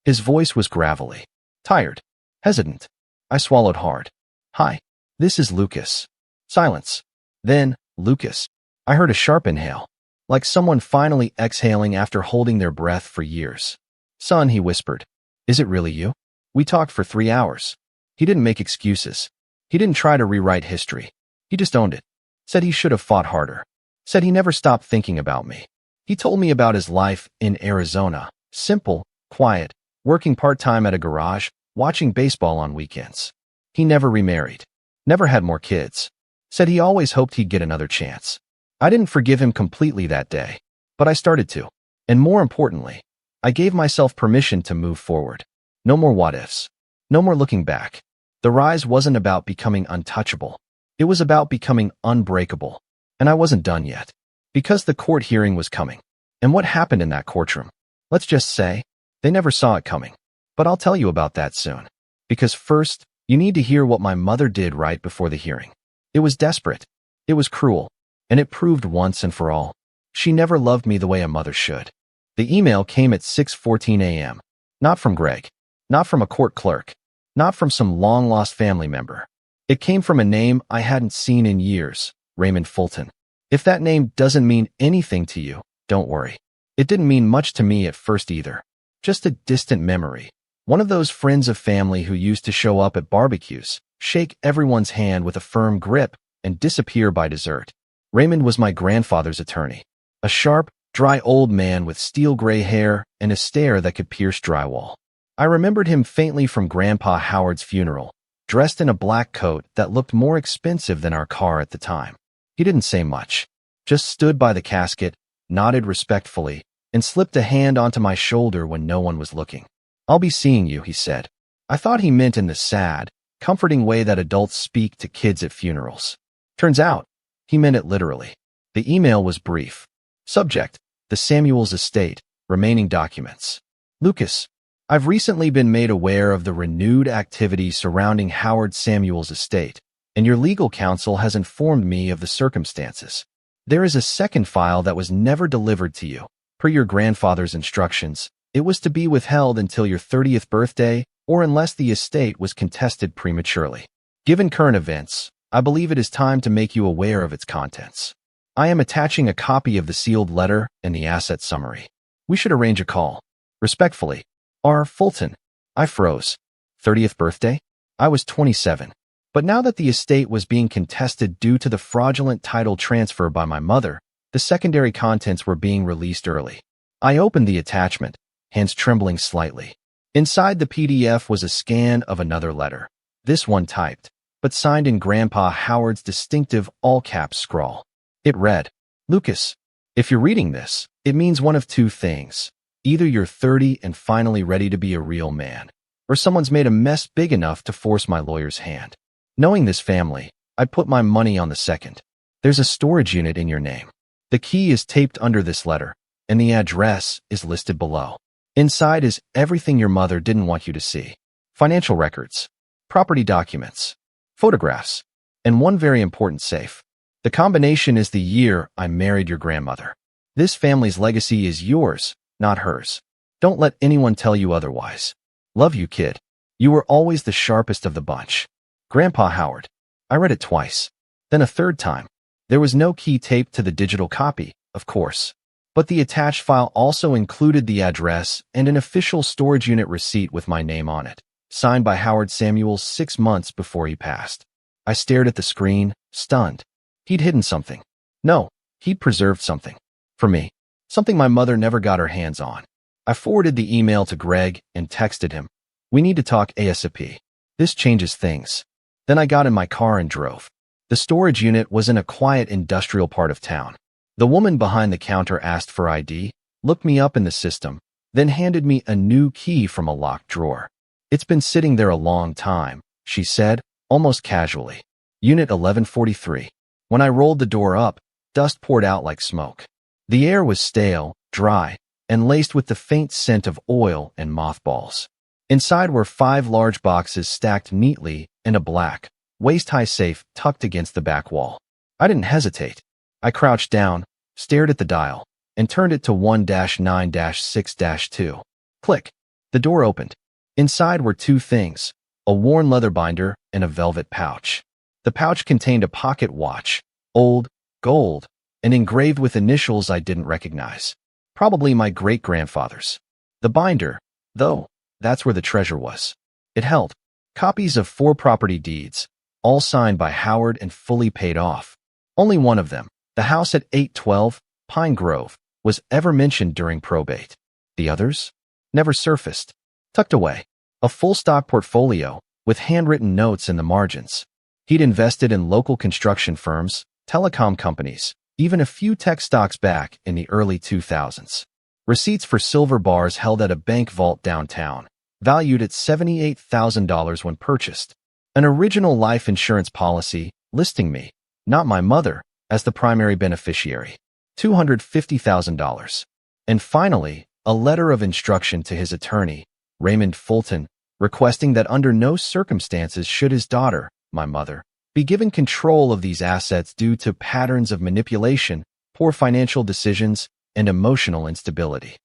His voice was gravelly. Tired. Hesitant. I swallowed hard. Hi. This is Lucas. Silence. Then, Lucas. I heard a sharp inhale. Like someone finally exhaling after holding their breath for years. Son, he whispered. Is it really you? We talked for 3 hours. He didn't make excuses. He didn't try to rewrite history. He just owned it. Said he should have fought harder. Said he never stopped thinking about me. He told me about his life in Arizona. Simple, quiet, working part-time at a garage, watching baseball on weekends. He never remarried. Never had more kids. Said he always hoped he'd get another chance. I didn't forgive him completely that day, but I started to. And more importantly, I gave myself permission to move forward. No more what-ifs. No more looking back. The rise wasn't about becoming untouchable. It was about becoming unbreakable. And I wasn't done yet. Because the court hearing was coming. And what happened in that courtroom? Let's just say, they never saw it coming. But I'll tell you about that soon. Because first, you need to hear what my mother did right before the hearing. It was desperate. It was cruel. And it proved once and for all, she never loved me the way a mother should. The email came at 6:14 a.m. Not from Greg. Not from a court clerk. Not from some long-lost family member. It came from a name I hadn't seen in years, Raymond Fulton. If that name doesn't mean anything to you, don't worry. It didn't mean much to me at first either. Just a distant memory. One of those friends of family who used to show up at barbecues, shake everyone's hand with a firm grip, and disappear by dessert. Raymond was my grandfather's attorney. A sharp, dry old man with steel-gray hair and a stare that could pierce drywall. I remembered him faintly from Grandpa Howard's funeral, dressed in a black coat that looked more expensive than our car at the time. He didn't say much, just stood by the casket, nodded respectfully, and slipped a hand onto my shoulder when no one was looking. I'll be seeing you, he said. I thought he meant in the sad, comforting way that adults speak to kids at funerals. Turns out, he meant it literally. The email was brief. Subject, the Samuels estate, remaining documents. Lucas, I've recently been made aware of the renewed activity surrounding Howard Samuels' estate, and your legal counsel has informed me of the circumstances. There is a second file that was never delivered to you. Per your grandfather's instructions, it was to be withheld until your 30th birthday or unless the estate was contested prematurely. Given current events, I believe it is time to make you aware of its contents. I am attaching a copy of the sealed letter and the asset summary. We should arrange a call. Respectfully, R. Fulton. I froze. 30th birthday? I was 27. But now that the estate was being contested due to the fraudulent title transfer by my mother, the secondary contents were being released early. I opened the attachment, hands trembling slightly. Inside the PDF was a scan of another letter. This one typed, but signed in Grandpa Howard's distinctive all-caps scrawl. It read, Lucas, if you're reading this, it means one of two things. Either you're 30 and finally ready to be a real man, or someone's made a mess big enough to force my lawyer's hand. Knowing this family, I'd put my money on the second. There's a storage unit in your name. The key is taped under this letter, and the address is listed below. Inside is everything your mother didn't want you to see. Financial records, property documents, photographs, and one very important safe. The combination is the year I married your grandmother. This family's legacy is yours, not hers. Don't let anyone tell you otherwise. Love you, kid. You were always the sharpest of the bunch. Grandpa Howard. I read it twice. Then a third time. There was no key taped to the digital copy, of course. But the attached file also included the address and an official storage unit receipt with my name on it, signed by Howard Samuels 6 months before he passed. I stared at the screen, stunned. He'd hidden something. No, he'd preserved something. For me. Something my mother never got her hands on. I forwarded the email to Greg and texted him. We need to talk ASAP. This changes things. Then I got in my car and drove. The storage unit was in a quiet industrial part of town. The woman behind the counter asked for ID, looked me up in the system, then handed me a new key from a locked drawer. It's been sitting there a long time, she said, almost casually. Unit 1143. When I rolled the door up, dust poured out like smoke. The air was stale, dry, and laced with the faint scent of oil and mothballs. Inside were 5 large boxes stacked neatly and a black, waist-high safe tucked against the back wall. I didn't hesitate. I crouched down, stared at the dial, and turned it to 1-9-6-2. Click. The door opened. Inside were 2 things, a worn leather binder and a velvet pouch. The pouch contained a pocket watch, old, gold, and engraved with initials I didn't recognize. Probably my great-grandfather's. The binder, though, that's where the treasure was. It held copies of 4 property deeds, all signed by Howard and fully paid off. Only one of them, the house at 812 Pine Grove, was ever mentioned during probate. The others? Never surfaced. Tucked away. A full stock portfolio, with handwritten notes in the margins. He'd invested in local construction firms, telecom companies, even a few tech stocks back in the early 2000s. Receipts for silver bars held at a bank vault downtown, valued at $78,000 when purchased. An original life insurance policy, listing me, not my mother, as the primary beneficiary. $250,000. And finally, a letter of instruction to his attorney, Raymond Fulton, requesting that under no circumstances should his daughter, my mother, be given control of these assets due to patterns of manipulation, poor financial decisions, and emotional instability.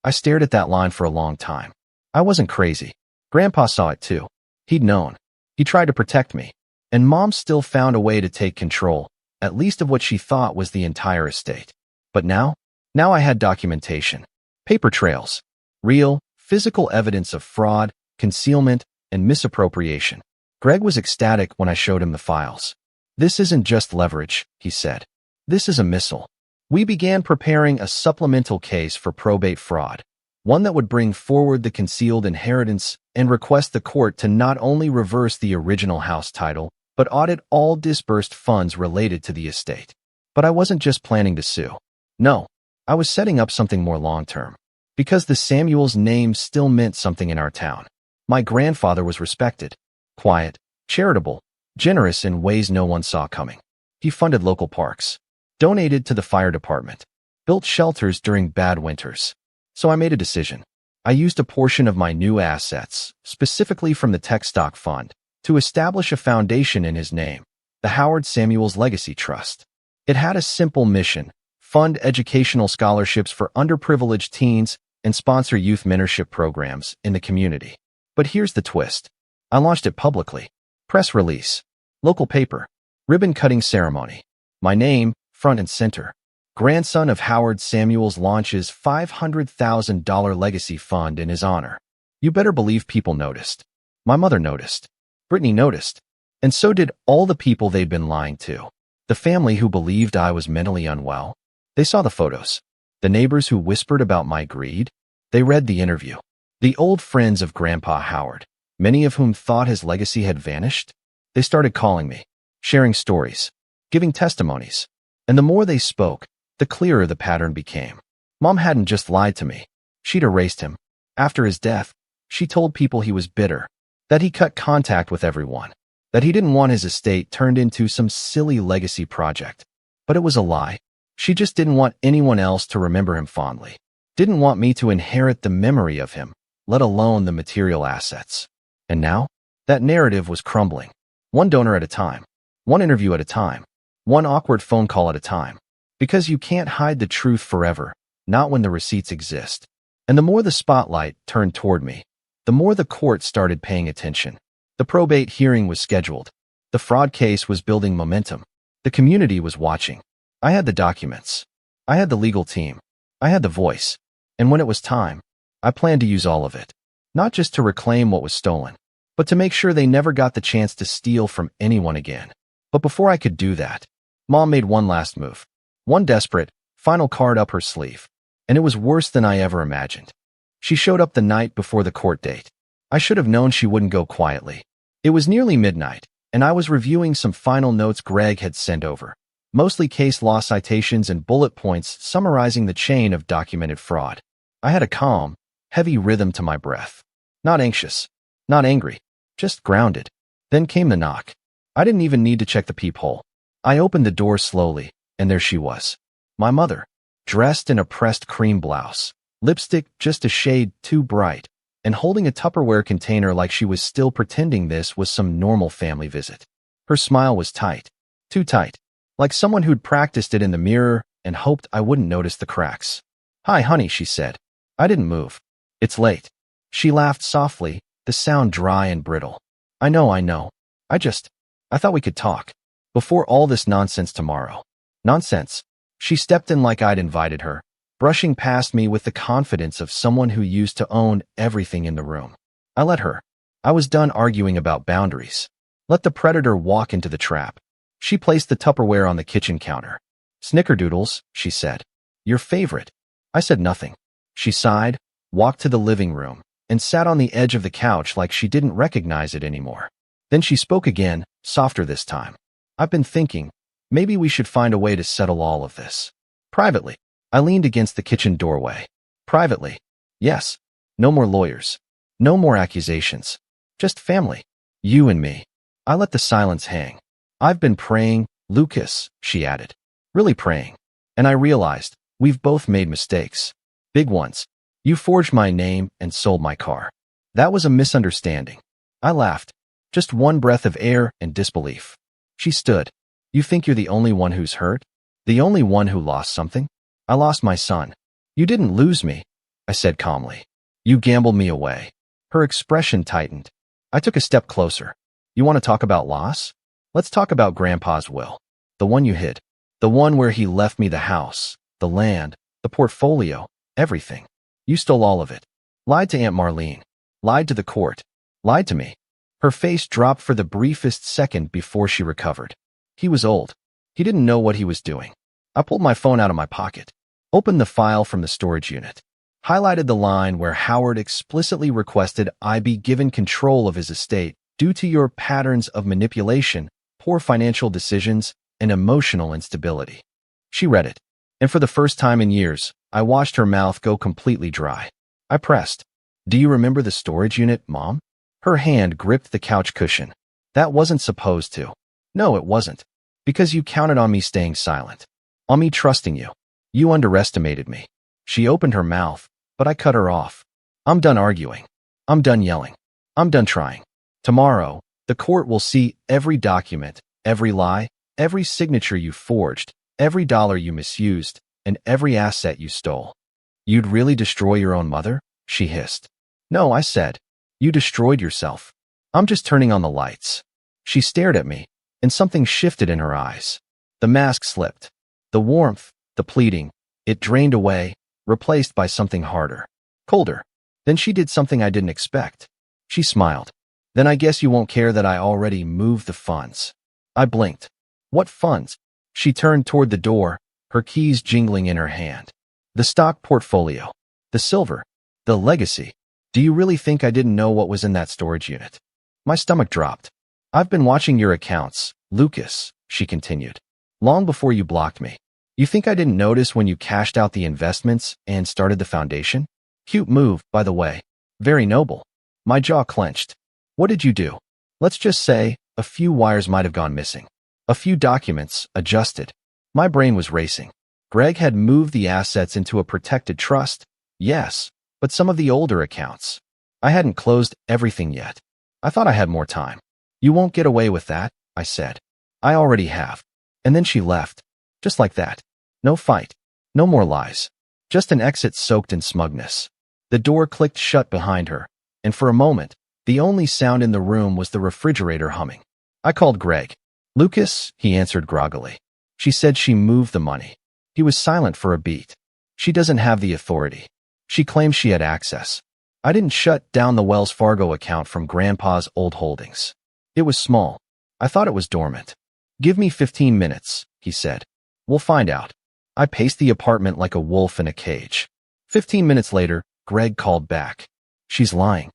I stared at that line for a long time. I wasn't crazy. Grandpa saw it too. He'd known. He tried to protect me. And Mom still found a way to take control, at least of what she thought was the entire estate. But now I had documentation. Paper trails. Real, physical evidence of fraud, concealment, and misappropriation. Greg was ecstatic when I showed him the files. This isn't just leverage, he said. This is a missile. We began preparing a supplemental case for probate fraud, one that would bring forward the concealed inheritance and request the court to not only reverse the original house title, but audit all disbursed funds related to the estate. But I wasn't just planning to sue. No, I was setting up something more long-term. Because the Samuels name still meant something in our town. My grandfather was respected, quiet, charitable, generous in ways no one saw coming. He funded local parks, donated to the fire department, built shelters during bad winters. So I made a decision. I used a portion of my new assets, specifically from the tech stock fund, to establish a foundation in his name, the Howard Samuels Legacy Trust. It had a simple mission: fund educational scholarships for underprivileged teens and sponsor youth mentorship programs in the community. But here's the twist. I launched it publicly. Press release. Local paper. Ribbon-cutting ceremony. My name, front and center. Grandson of Howard Samuels launches $500,000 legacy fund in his honor. You better believe people noticed. My mother noticed. Brittany noticed. And so did all the people they'd been lying to. The family who believed I was mentally unwell. They saw the photos. The neighbors who whispered about my greed. They read the interview. The old friends of Grandpa Howard, many of whom thought his legacy had vanished. They started calling me, sharing stories, giving testimonies. And the more they spoke, the clearer the pattern became. Mom hadn't just lied to me. She'd erased him. After his death, she told people he was bitter, that he cut contact with everyone, that he didn't want his estate turned into some silly legacy project. But it was a lie. She just didn't want anyone else to remember him fondly. Didn't want me to inherit the memory of him, let alone the material assets. And now, that narrative was crumbling. One donor at a time. One interview at a time. One awkward phone call at a time. Because you can't hide the truth forever, not when the receipts exist. And the more the spotlight turned toward me, the more the court started paying attention. The probate hearing was scheduled. The fraud case was building momentum. The community was watching. I had the documents. I had the legal team. I had the voice, and when it was time, I planned to use all of it. Not just to reclaim what was stolen, but to make sure they never got the chance to steal from anyone again. But before I could do that, Mom made one last move. One desperate, final card up her sleeve. And it was worse than I ever imagined. She showed up the night before the court date. I should have known she wouldn't go quietly. It was nearly midnight, and I was reviewing some final notes Greg had sent over. Mostly case law citations and bullet points summarizing the chain of documented fraud. I had a calm, heavy rhythm to my breath. Not anxious, not angry, just grounded. Then came the knock. I didn't even need to check the peephole. I opened the door slowly, and there she was. My mother, dressed in a pressed cream blouse, lipstick just a shade too bright, and holding a Tupperware container like she was still pretending this was some normal family visit. Her smile was tight, too tight, like someone who'd practiced it in the mirror and hoped I wouldn't notice the cracks. "Hi, honey," she said. I didn't move. "It's late." She laughed softly, the sound dry and brittle. I know. I thought we could talk. Before all this nonsense tomorrow." Nonsense. She stepped in like I'd invited her, brushing past me with the confidence of someone who used to own everything in the room. I let her. I was done arguing about boundaries. Let the predator walk into the trap. She placed the Tupperware on the kitchen counter. "Snickerdoodles," she said. "Your favorite." I said nothing. She sighed, walked to the living room, and sat on the edge of the couch like she didn't recognize it anymore. Then she spoke again, softer this time. "I've been thinking, maybe we should find a way to settle all of this. Privately." I leaned against the kitchen doorway. "Privately? Yes. No more lawyers. No more accusations. Just family. You and me." I let the silence hang. "I've been praying, Lucas," she added. "Really praying. And I realized, we've both made mistakes. Big ones. You forged my name and sold my car. That was a misunderstanding." I laughed. Just one breath of air and disbelief. She stood. "You think you're the only one who's hurt? The only one who lost something?" "I lost my son." "You didn't lose me," I said calmly. "You gambled me away." Her expression tightened. I took a step closer. "You want to talk about loss? Let's talk about Grandpa's will. The one you hid. The one where he left me the house, the land, the portfolio, everything. You stole all of it. Lied to Aunt Marlene. Lied to the court. Lied to me." Her face dropped for the briefest second before she recovered. He was old. He didn't know what he was doing. I pulled my phone out of my pocket, opened the file from the storage unit, highlighted the line where Howard explicitly requested I be given control of his estate due to your patterns of manipulation, poor financial decisions, and emotional instability. She read it, and for the first time in years, I watched her mouth go completely dry. I pressed. "Do you remember the storage unit, Mom?" Her hand gripped the couch cushion. "That wasn't supposed to." "No, it wasn't. Because you counted on me staying silent. On me trusting you. You underestimated me." She opened her mouth, but I cut her off. "I'm done arguing. I'm done yelling. I'm done trying. Tomorrow, the court will see every document, every lie, every signature you forged, every dollar you misused, and every asset you stole." "You'd really destroy your own mother?" she hissed. "No," I said. "You destroyed yourself. I'm just turning on the lights." She stared at me, and something shifted in her eyes. The mask slipped. The warmth, the pleading, it drained away, replaced by something harder, colder. Then she did something I didn't expect. She smiled. "Then I guess you won't care that I already moved the funds." I blinked. "What funds?" She turned toward the door, her keys jingling in her hand. "The stock portfolio. The silver. The legacy. Do you really think I didn't know what was in that storage unit?" My stomach dropped. "I've been watching your accounts, Lucas," she continued. "Long before you blocked me. You think I didn't notice when you cashed out the investments and started the foundation? Cute move, by the way. Very noble." My jaw clenched. "What did you do?" "Let's just say, a few wires might have gone missing. A few documents adjusted." My brain was racing. Greg had moved the assets into a protected trust. Yes, but some of the older accounts. I hadn't closed everything yet. I thought I had more time. "You won't get away with that," I said. "I already have." And then she left. Just like that. No fight. No more lies. Just an exit soaked in smugness. The door clicked shut behind her, and for a moment, the only sound in the room was the refrigerator humming. I called Greg. "Lucas," he answered groggily. "She said she moved the money." He was silent for a beat. She doesn't have the authority. She claims she had access. I didn't shut down the Wells Fargo account from Grandpa's old holdings. It was small. I thought it was dormant. Give me 15 minutes, he said. We'll find out. I paced the apartment like a wolf in a cage. 15 minutes later, Greg called back. She's lying.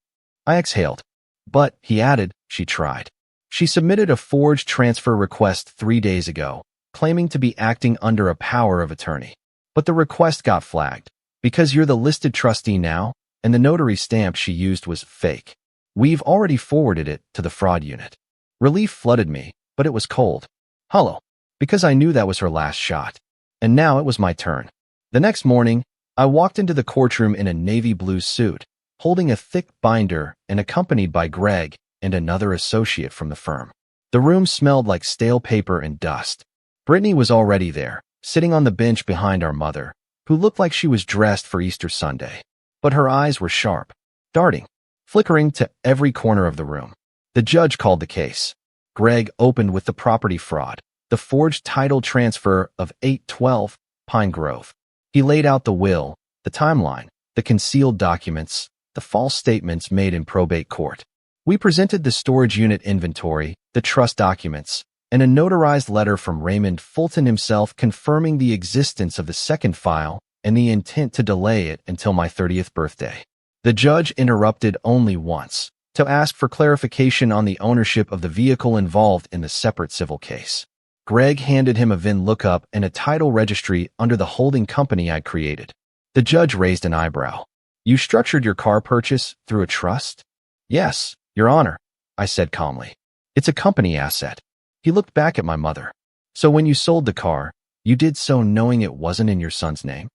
I exhaled. But, he added, she tried. She submitted a forged transfer request 3 days ago, claiming to be acting under a power of attorney. But the request got flagged. Because you're the listed trustee now, and the notary stamp she used was fake. We've already forwarded it to the fraud unit. Relief flooded me, but it was cold. Hollow. Because I knew that was her last shot. And now it was my turn. The next morning, I walked into the courtroom in a navy blue suit, holding a thick binder and accompanied by Greg and another associate from the firm. The room smelled like stale paper and dust. Brittany was already there, sitting on the bench behind our mother, who looked like she was dressed for Easter Sunday. But her eyes were sharp, darting, flickering to every corner of the room. The judge called the case. Greg opened with the property fraud, the forged title transfer of 812 Pine Grove. He laid out the will, the timeline, the concealed documents, the false statements made in probate court. We presented the storage unit inventory, the trust documents, and a notarized letter from Raymond Fulton himself confirming the existence of the second file and the intent to delay it until my 30th birthday. The judge interrupted only once, to ask for clarification on the ownership of the vehicle involved in the separate civil case. Greg handed him a VIN lookup and a title registry under the holding company I created. The judge raised an eyebrow. You structured your car purchase through a trust? Yes, Your Honor, I said calmly. It's a company asset. He looked back at my mother. So when you sold the car, you did so knowing it wasn't in your son's name?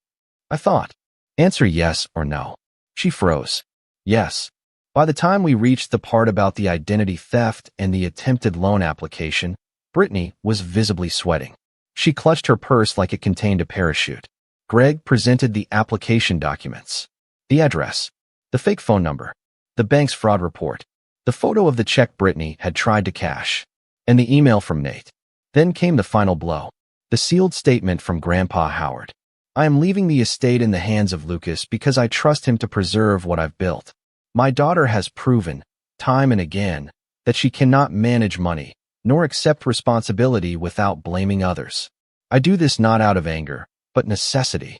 I thought. Answer yes or no. She froze. Yes. By the time we reached the part about the identity theft and the attempted loan application, Brittany was visibly sweating. She clutched her purse like it contained a parachute. Greg presented the application documents. The address, the fake phone number, the bank's fraud report, the photo of the check Brittany had tried to cash, and the email from Nate. Then came the final blow, the sealed statement from Grandpa Howard. I am leaving the estate in the hands of Lucas because I trust him to preserve what I've built. My daughter has proven, time and again, that she cannot manage money, nor accept responsibility without blaming others. I do this not out of anger, but necessity.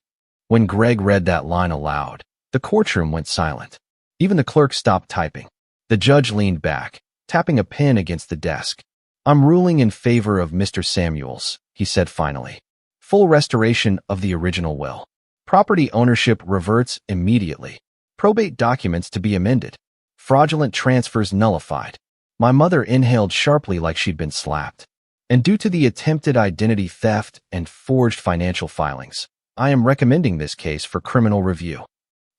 When Greg read that line aloud, the courtroom went silent. Even the clerk stopped typing. The judge leaned back, tapping a pen against the desk. I'm ruling in favor of Mr. Samuels, he said finally. Full restoration of the original will. Property ownership reverts immediately. Probate documents to be amended. Fraudulent transfers nullified. My mother inhaled sharply like she'd been slapped. And due to the attempted identity theft and forged financial filings, I am recommending this case for criminal review.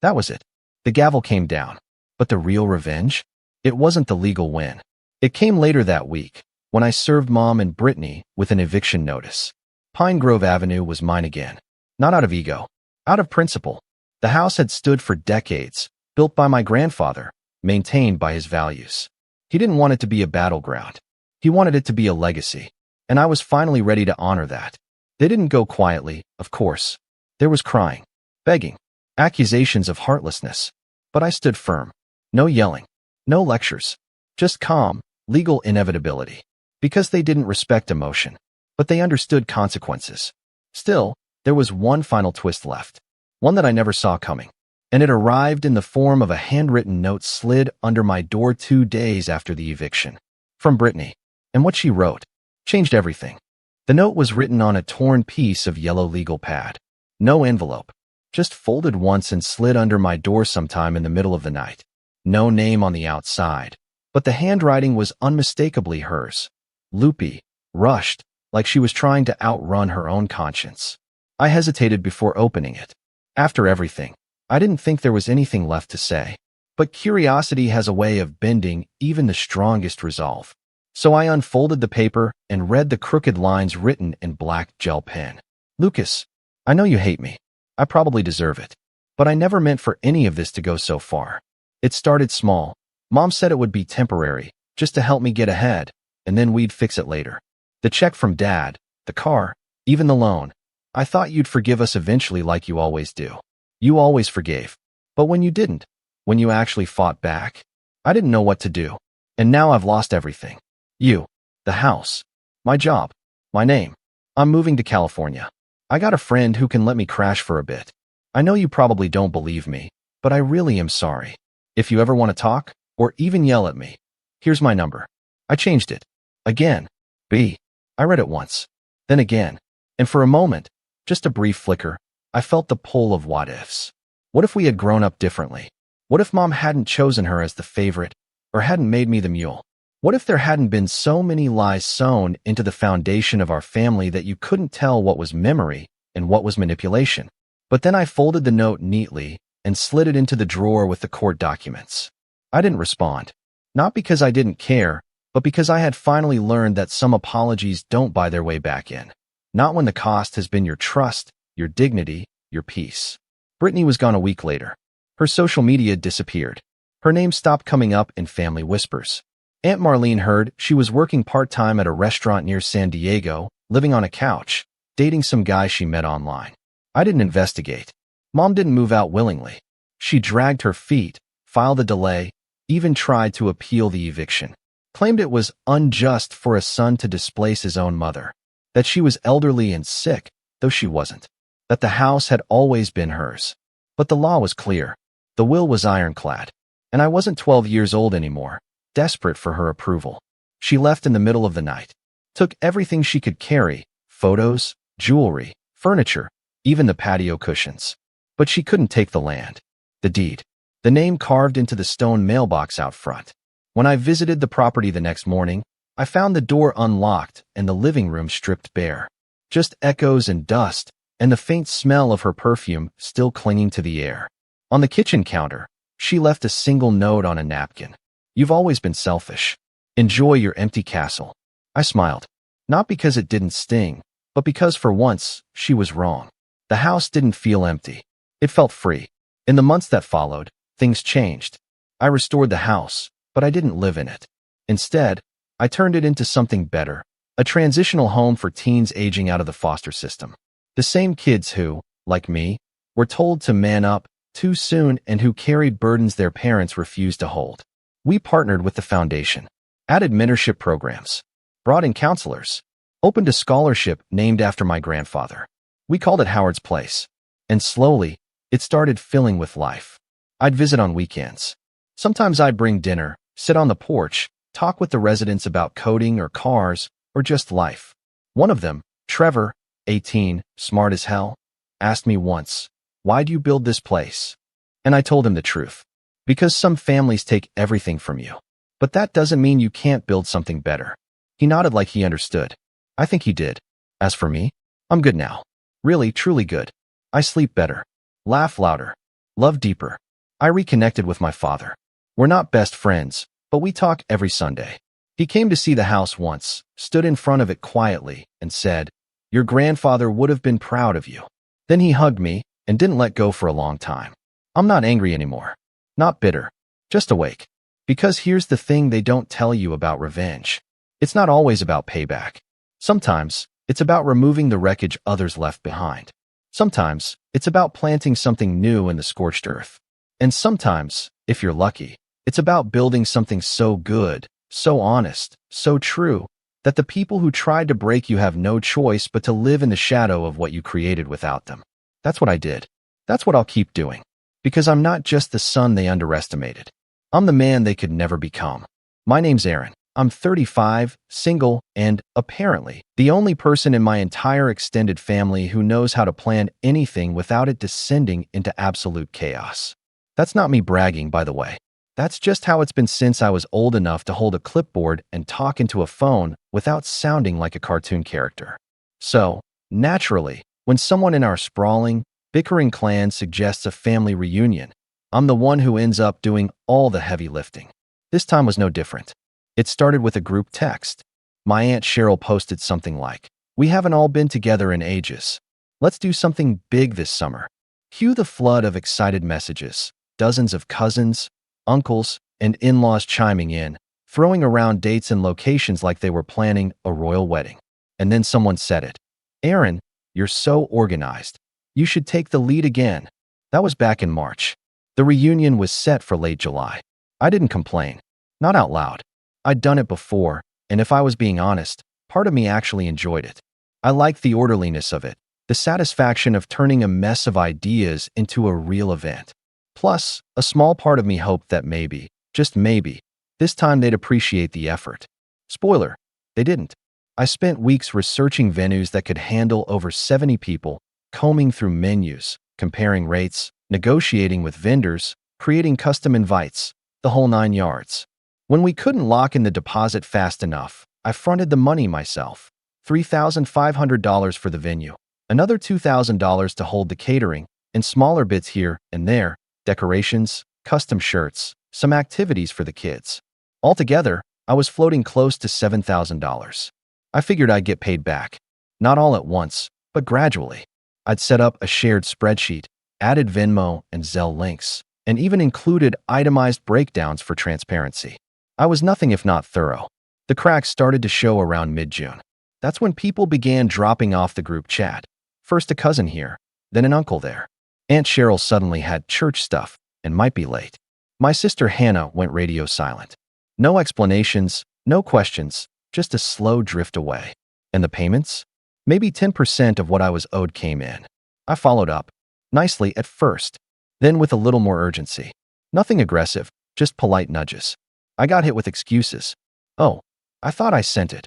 That was it. The gavel came down. But the real revenge? It wasn't the legal win. It came later that week, when I served Mom and Brittany with an eviction notice. Pine Grove Avenue was mine again. Not out of ego. Out of principle. The house had stood for decades, built by my grandfather, maintained by his values. He didn't want it to be a battleground. He wanted it to be a legacy. And I was finally ready to honor that. They didn't go quietly, of course. There was crying, begging, accusations of heartlessness. But I stood firm. No yelling. No lectures. Just calm, legal inevitability. Because they didn't respect emotion. But they understood consequences. Still, there was one final twist left. One that I never saw coming. And it arrived in the form of a handwritten note slid under my door 2 days after the eviction. From Brittany. And what she wrote changed everything. The note was written on a torn piece of yellow legal pad. No envelope. Just folded once and slid under my door sometime in the middle of the night. No name on the outside. But the handwriting was unmistakably hers. Loopy, rushed, like she was trying to outrun her own conscience. I hesitated before opening it. After everything, I didn't think there was anything left to say. But curiosity has a way of bending even the strongest resolve. So I unfolded the paper and read the crooked lines written in black gel pen. Lucas, I know you hate me. I probably deserve it. But I never meant for any of this to go so far. It started small. Mom said it would be temporary, just to help me get ahead, and then we'd fix it later. The check from Dad, the car, even the loan. I thought you'd forgive us eventually like you always do. You always forgave. But when you didn't, when you actually fought back, I didn't know what to do. And now I've lost everything. You, the house, my job, my name. I'm moving to California. I got a friend who can let me crash for a bit. I know you probably don't believe me, but I really am sorry. If you ever want to talk, or even yell at me, here's my number. I changed it. Again. I read it once. Then again. And for a moment, just a brief flicker, I felt the pull of what ifs. What if we had grown up differently? What if Mom hadn't chosen her as the favorite, or hadn't made me the mule? What if there hadn't been so many lies sewn into the foundation of our family that you couldn't tell what was memory and what was manipulation? But then I folded the note neatly and slid it into the drawer with the court documents. I didn't respond. Not because I didn't care, but because I had finally learned that some apologies don't buy their way back in. Not when the cost has been your trust, your dignity, your peace. Brittany was gone a week later. Her social media disappeared. Her name stopped coming up in family whispers. Aunt Marlene heard she was working part-time at a restaurant near San Diego, living on a couch, dating some guy she met online. I didn't investigate. Mom didn't move out willingly. She dragged her feet, filed a delay, even tried to appeal the eviction. Claimed it was unjust for a son to displace his own mother. That she was elderly and sick, though she wasn't. That the house had always been hers. But the law was clear. The will was ironclad. And I wasn't 12 years old anymore, desperate for her approval. She left in the middle of the night. Took everything she could carry, photos, jewelry, furniture, even the patio cushions. But she couldn't take the land. The deed. The name carved into the stone mailbox out front. When I visited the property the next morning, I found the door unlocked and the living room stripped bare. Just echoes and dust, and the faint smell of her perfume still clinging to the air. On the kitchen counter, she left a single note on a napkin. You've always been selfish. Enjoy your empty castle. I smiled. Not because it didn't sting, but because for once, she was wrong. The house didn't feel empty. It felt free. In the months that followed, things changed. I restored the house, but I didn't live in it. Instead, I turned it into something better, a transitional home for teens aging out of the foster system. The same kids who, like me, were told to man up too soon and who carried burdens their parents refused to hold. We partnered with the foundation, added mentorship programs, brought in counselors, opened a scholarship named after my grandfather. We called it Howard's Place. And slowly, it started filling with life. I'd visit on weekends. Sometimes I'd bring dinner, sit on the porch, talk with the residents about coding or cars or just life. One of them, Trevor, 18, smart as hell, asked me once, "Why do you build this place?" And I told him the truth. Because some families take everything from you. But that doesn't mean you can't build something better. He nodded like he understood. I think he did. As for me, I'm good now. Really, truly good. I sleep better, laugh louder, love deeper. I reconnected with my father. We're not best friends, but we talk every Sunday. He came to see the house once, stood in front of it quietly, and said, "Your grandfather would have been proud of you." Then he hugged me and didn't let go for a long time. I'm not angry anymore. Not bitter. Just awake. Because here's the thing they don't tell you about revenge. It's not always about payback. Sometimes, it's about removing the wreckage others left behind. Sometimes, it's about planting something new in the scorched earth. And sometimes, if you're lucky, it's about building something so good, so honest, so true, that the people who tried to break you have no choice but to live in the shadow of what you created without them. That's what I did. That's what I'll keep doing. Because I'm not just the son they underestimated. I'm the man they could never become. My name's Aaron. I'm 35, single, and, apparently, the only person in my entire extended family who knows how to plan anything without it descending into absolute chaos. That's not me bragging, by the way. That's just how it's been since I was old enough to hold a clipboard and talk into a phone without sounding like a cartoon character. So, naturally, when someone in our sprawling, bickering clan suggests a family reunion, I'm the one who ends up doing all the heavy lifting. This time was no different. It started with a group text. My Aunt Cheryl posted something like, "We haven't all been together in ages. Let's do something big this summer." Cue the flood of excited messages, dozens of cousins, uncles, and in-laws chiming in, throwing around dates and locations like they were planning a royal wedding. And then someone said it. "Aaron, You're so organized. You should take the lead again. That was back in March. The reunion was set for late July. I didn't complain. Not out loud. I'd done it before, and if I was being honest, part of me actually enjoyed it. I liked the orderliness of it, the satisfaction of turning a mess of ideas into a real event. Plus, a small part of me hoped that maybe, just maybe, this time they'd appreciate the effort. Spoiler, they didn't. I spent weeks researching venues that could handle over 70 people, combing through menus, comparing rates, negotiating with vendors, creating custom invites, the whole 9 yards. When we couldn't lock in the deposit fast enough, I fronted the money myself. $3,500 for the venue, another $2,000 to hold the catering, and smaller bits here and there, decorations, custom shirts, some activities for the kids. Altogether, I was floating close to $7,000. I figured I'd get paid back. Not all at once, but gradually. I'd set up a shared spreadsheet, added Venmo and Zelle links, and even included itemized breakdowns for transparency. I was nothing if not thorough. The cracks started to show around mid-June. That's when people began dropping off the group chat. First a cousin here, then an uncle there. Aunt Cheryl suddenly had church stuff and might be late. My sister Hannah went radio silent. No explanations, no questions, just a slow drift away. And the payments? Maybe 10% of what I was owed came in. I followed up, nicely at first, then with a little more urgency. Nothing aggressive, just polite nudges. I got hit with excuses. Oh, I thought I sent it.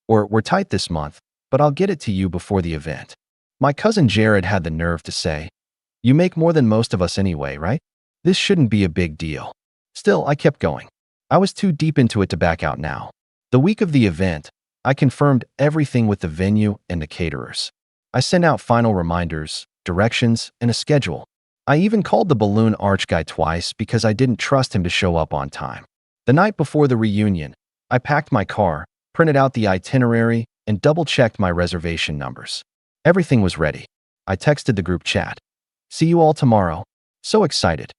Or we're tight this month, but I'll get it to you before the event. My cousin Jared had the nerve to say, "You make more than most of us anyway, right? This shouldn't be a big deal." Still, I kept going. I was too deep into it to back out now. The week of the event, I confirmed everything with the venue and the caterers. I sent out final reminders, directions, and a schedule. I even called the balloon arch guy twice because I didn't trust him to show up on time. The night before the reunion, I packed my car, printed out the itinerary, and double-checked my reservation numbers. Everything was ready. I texted the group chat. "See you all tomorrow." So excited.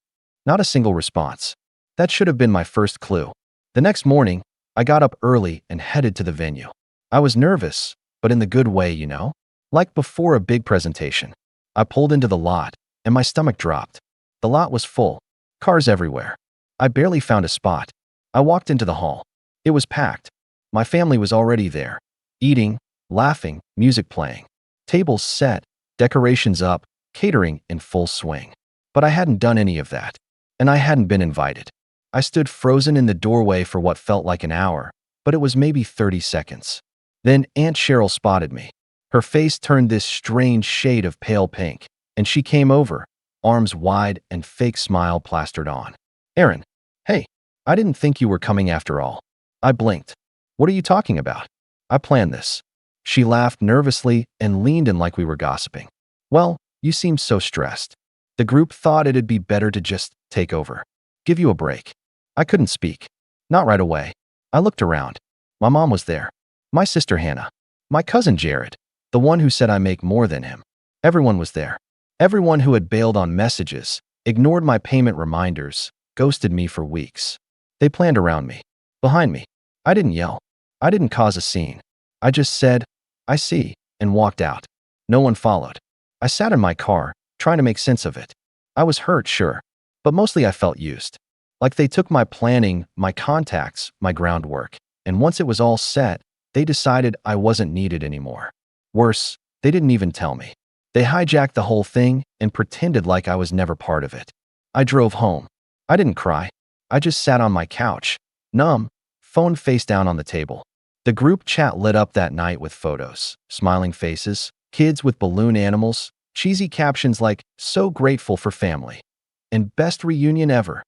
Not a single response. That should have been my first clue. The next morning, I got up early and headed to the venue. I was nervous, but in the good way, you know? Like before a big presentation. I pulled into the lot, and my stomach dropped. The lot was full. Cars everywhere. I barely found a spot. I walked into the hall. It was packed. My family was already there. Eating, laughing, music playing. Tables set, decorations up, catering in full swing. But I hadn't done any of that. And I hadn't been invited. I stood frozen in the doorway for what felt like an hour, but it was maybe 30 seconds. Then Aunt Cheryl spotted me. Her face turned this strange shade of pale pink, and she came over, arms wide and fake smile plastered on. "Aaron, hey, I didn't think you were coming after all." I blinked. "What are you talking about? I planned this." She laughed nervously and leaned in like we were gossiping. "Well, you seem so stressed. The group thought it'd be better to just take over. Give you a break." I couldn't speak. Not right away. I looked around. My mom was there. My sister Hannah. My cousin Jared. The one who said I make more than him. Everyone was there. Everyone who had bailed on messages, ignored my payment reminders, ghosted me for weeks. They planned around me. Behind me. I didn't yell. I didn't cause a scene. I just said, "I see," and walked out. No one followed. I sat in my car, trying to make sense of it. I was hurt, sure, but mostly I felt used. Like they took my planning, my contacts, my groundwork, and once it was all set, they decided I wasn't needed anymore. Worse, they didn't even tell me. They hijacked the whole thing and pretended like I was never part of it. I drove home. I didn't cry. I just sat on my couch, numb, phone face down on the table. The group chat lit up that night with photos, smiling faces, kids with balloon animals, cheesy captions like, "So grateful for family," and "Best reunion ever."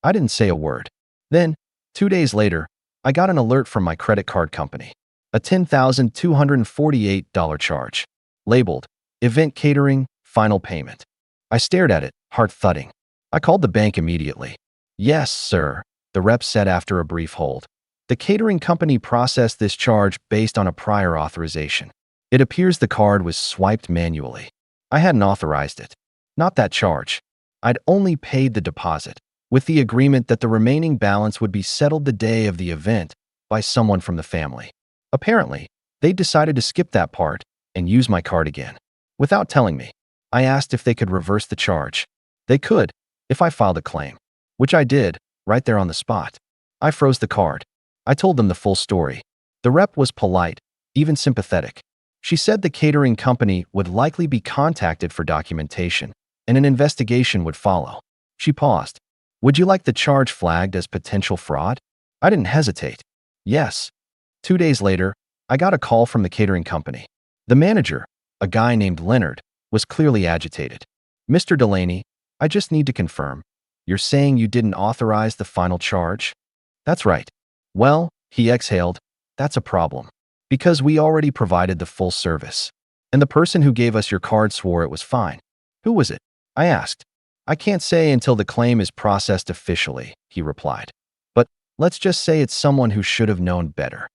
I didn't say a word. Then, 2 days later, I got an alert from my credit card company. A $10,248 charge. Labeled, "Event Catering, Final Payment." I stared at it, heart thudding. I called the bank immediately. "Yes, sir," the rep said after a brief hold. "The catering company processed this charge based on a prior authorization. It appears the card was swiped manually. I hadn't authorized it. Not that charge. I'd only paid the deposit, with the agreement that the remaining balance would be settled the day of the event by someone from the family. Apparently, they decided to skip that part and use my card again. Without telling me, I asked if they could reverse the charge. They could, if I filed a claim, which I did, right there on the spot. I froze the card. I told them the full story. The rep was polite, even sympathetic. She said the catering company would likely be contacted for documentation, and an investigation would follow. She paused. Would you like the charge flagged as potential fraud? I didn't hesitate. Yes. 2 days later, I got a call from the catering company. The manager, a guy named Leonard, was clearly agitated. Mr. Delaney, I just need to confirm. You're saying you didn't authorize the final charge? That's right. Well, he exhaled, that's a problem. Because we already provided the full service. And the person who gave us your card swore it was fine. Who was it? I asked. I can't say until the claim is processed officially, he replied. But let's just say it's someone who should have known better.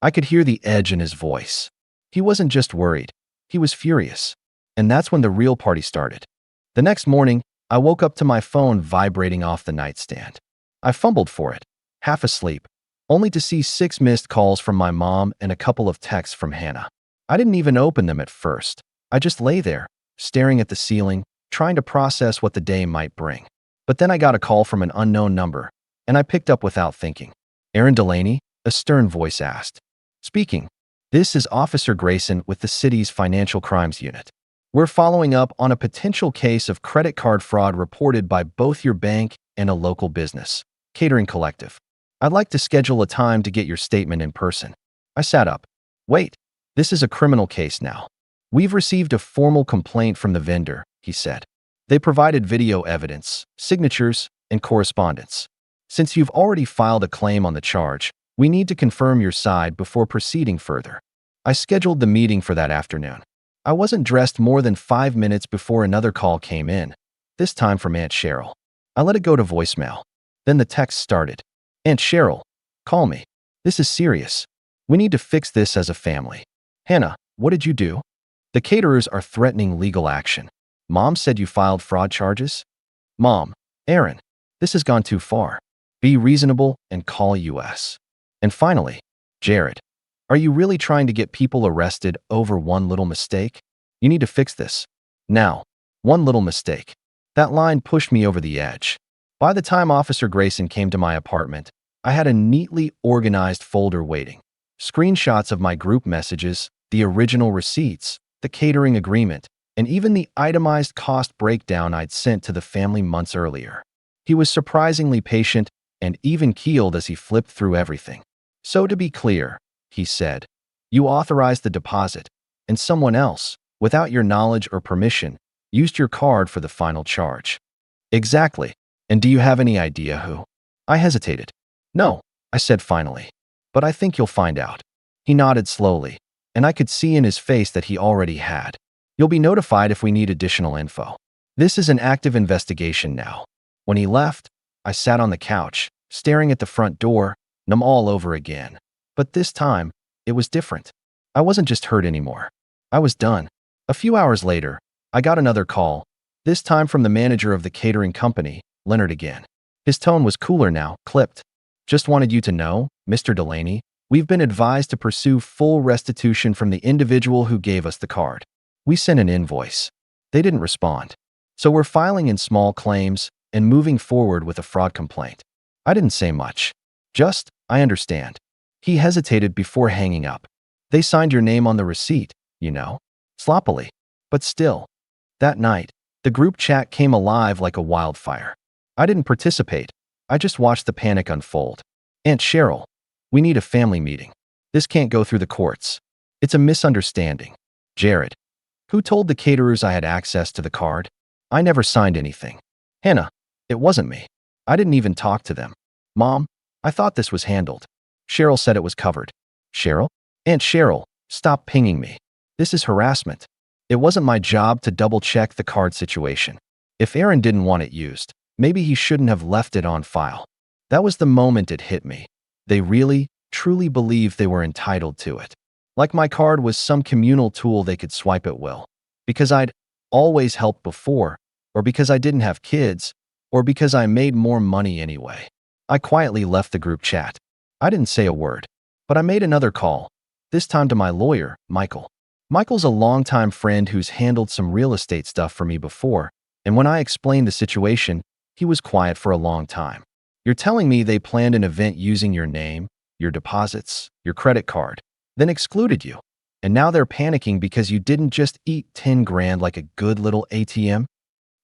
I could hear the edge in his voice. He wasn't just worried. He was furious. And that's when the real party started. The next morning, I woke up to my phone vibrating off the nightstand. I fumbled for it, half asleep, only to see 6 missed calls from my mom and a couple of texts from Hannah. I didn't even open them at first. I just lay there, staring at the ceiling, trying to process what the day might bring. But then I got a call from an unknown number, and I picked up without thinking. Aaron Delaney, a stern voice asked. Speaking. This is Officer Grayson with the city's Financial Crimes Unit. We're following up on a potential case of credit card fraud reported by both your bank and a local business, Catering Collective. I'd like to schedule a time to get your statement in person. I sat up. Wait, this is a criminal case now. We've received a formal complaint from the vendor, he said. They provided video evidence, signatures, and correspondence. Since you've already filed a claim on the charge, we need to confirm your side before proceeding further. I scheduled the meeting for that afternoon. I wasn't dressed more than 5 minutes before another call came in, this time from Aunt Cheryl. I let it go to voicemail. Then the text started. Aunt Cheryl, call me. This is serious. We need to fix this as a family. Hannah, what did you do? The caterers are threatening legal action. Mom said you filed fraud charges? Mom, Aaron, this has gone too far. Be reasonable and call US. And finally, Jared, are you really trying to get people arrested over one little mistake? You need to fix this. Now, one little mistake. That line pushed me over the edge. By the time Officer Grayson came to my apartment, I had a neatly organized folder waiting. Screenshots of my group messages, the original receipts, the catering agreement, and even the itemized cost breakdown I'd sent to the family months earlier. He was surprisingly patient and even-keeled as he flipped through everything. So to be clear, he said, you authorized the deposit, and someone else, without your knowledge or permission, used your card for the final charge. Exactly. And do you have any idea who? I hesitated. No, I said finally. But I think you'll find out. He nodded slowly, and I could see in his face that he already had. You'll be notified if we need additional info. This is an active investigation now. When he left, I sat on the couch, staring at the front door, numb all over again. But this time, it was different. I wasn't just hurt anymore. I was done. A few hours later, I got another call, this time from the manager of the catering company, Leonard again. His tone was cooler now, clipped. Just wanted you to know, Mr. Delaney, we've been advised to pursue full restitution from the individual who gave us the card. We sent an invoice. They didn't respond. So we're filing in small claims and moving forward with a fraud complaint. I didn't say much. Just, I understand. He hesitated before hanging up. They signed your name on the receipt, you know. Sloppily. But still. That night, the group chat came alive like a wildfire. I didn't participate. I just watched the panic unfold. Aunt Cheryl, we need a family meeting. This can't go through the courts. It's a misunderstanding. Jared, who told the caterers I had access to the card? I never signed anything. Hannah, it wasn't me. I didn't even talk to them. Mom, I thought this was handled. Cheryl said it was covered. Cheryl? Aunt Cheryl, stop pinging me. This is harassment. It wasn't my job to double-check the card situation. If Aaron didn't want it used, maybe he shouldn't have left it on file. That was the moment it hit me. They really, truly believed they were entitled to it. Like my card was some communal tool they could swipe at will. Because I'd always helped before, or because I didn't have kids, or because I made more money anyway. I quietly left the group chat. I didn't say a word, but I made another call, this time to my lawyer, Michael. Michael's a longtime friend who's handled some real estate stuff for me before, and when I explained the situation, he was quiet for a long time. You're telling me they planned an event using your name, your deposits, your credit card, then excluded you, and now they're panicking because you didn't just eat 10 grand like a good little ATM?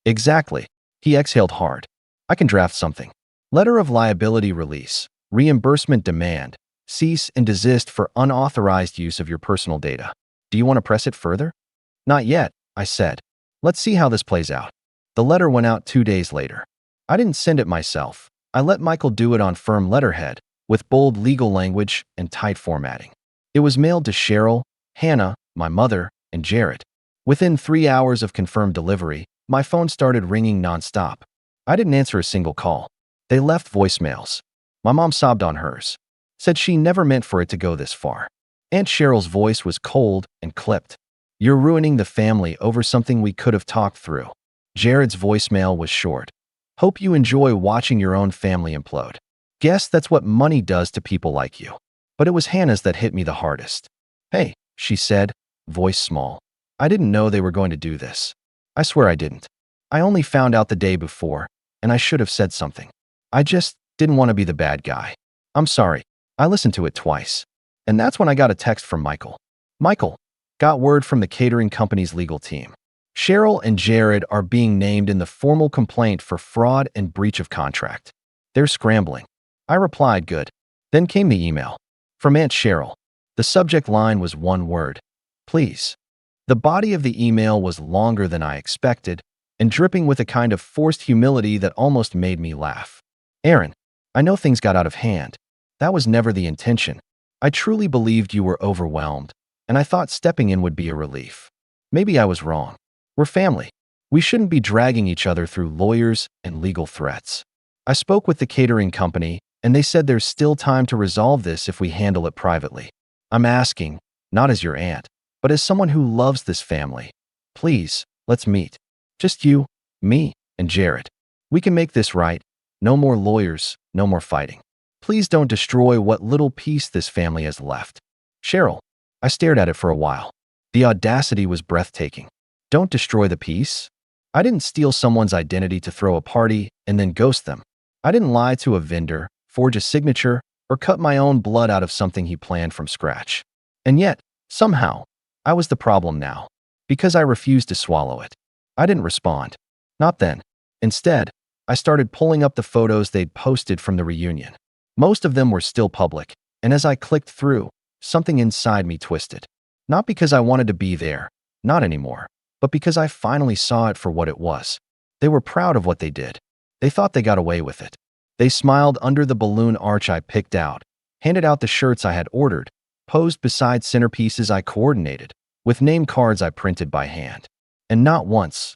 Exactly. He exhaled hard. I can draft something. Letter of liability release, reimbursement demand, cease and desist for unauthorized use of your personal data. Do you want to press it further? Not yet, I said. Let's see how this plays out. The letter went out 2 days later. I didn't send it myself. I let Michael do it on firm letterhead, with bold legal language and tight formatting. It was mailed to Cheryl, Hannah, my mother, and Jared. Within 3 hours of confirmed delivery, my phone started ringing nonstop. I didn't answer a single call. They left voicemails. My mom sobbed on hers. Said she never meant for it to go this far. Aunt Cheryl's voice was cold and clipped. You're ruining the family over something we could have talked through. Jared's voicemail was short. Hope you enjoy watching your own family implode. Guess that's what money does to people like you. But it was Hannah's that hit me the hardest. Hey, she said, voice small. I didn't know they were going to do this. I swear I didn't. I only found out the day before, and I should have said something. I just didn't want to be the bad guy. I'm sorry. I listened to it twice. And that's when I got a text from Michael. Michael, got word from the catering company's legal team. Cheryl and Jared are being named in the formal complaint for fraud and breach of contract. They're scrambling. I replied, good. Then came the email. From Aunt Cheryl. The subject line was one word. Please. The body of the email was longer than I expected and dripping with a kind of forced humility that almost made me laugh. Aaron, I know things got out of hand. That was never the intention. I truly believed you were overwhelmed, and I thought stepping in would be a relief. Maybe I was wrong. We're family. We shouldn't be dragging each other through lawyers and legal threats. I spoke with the catering company, and they said there's still time to resolve this if we handle it privately. I'm asking, not as your aunt, but as someone who loves this family. Please, let's meet. Just you, me, and Jared. We can make this right. No more lawyers, no more fighting. Please don't destroy what little peace this family has left. Cheryl. I stared at it for a while. The audacity was breathtaking. Don't destroy the peace? I didn't steal someone's identity to throw a party and then ghost them. I didn't lie to a vendor, forge a signature, or cut my own blood out of something he planned from scratch. And yet, somehow, I was the problem now, because I refused to swallow it. I didn't respond. Not then. Instead, I started pulling up the photos they'd posted from the reunion. Most of them were still public, and as I clicked through, something inside me twisted. Not because I wanted to be there, not anymore, but because I finally saw it for what it was. They were proud of what they did. They thought they got away with it. They smiled under the balloon arch I picked out, handed out the shirts I had ordered, posed beside centerpieces I coordinated, with name cards I printed by hand. And not once,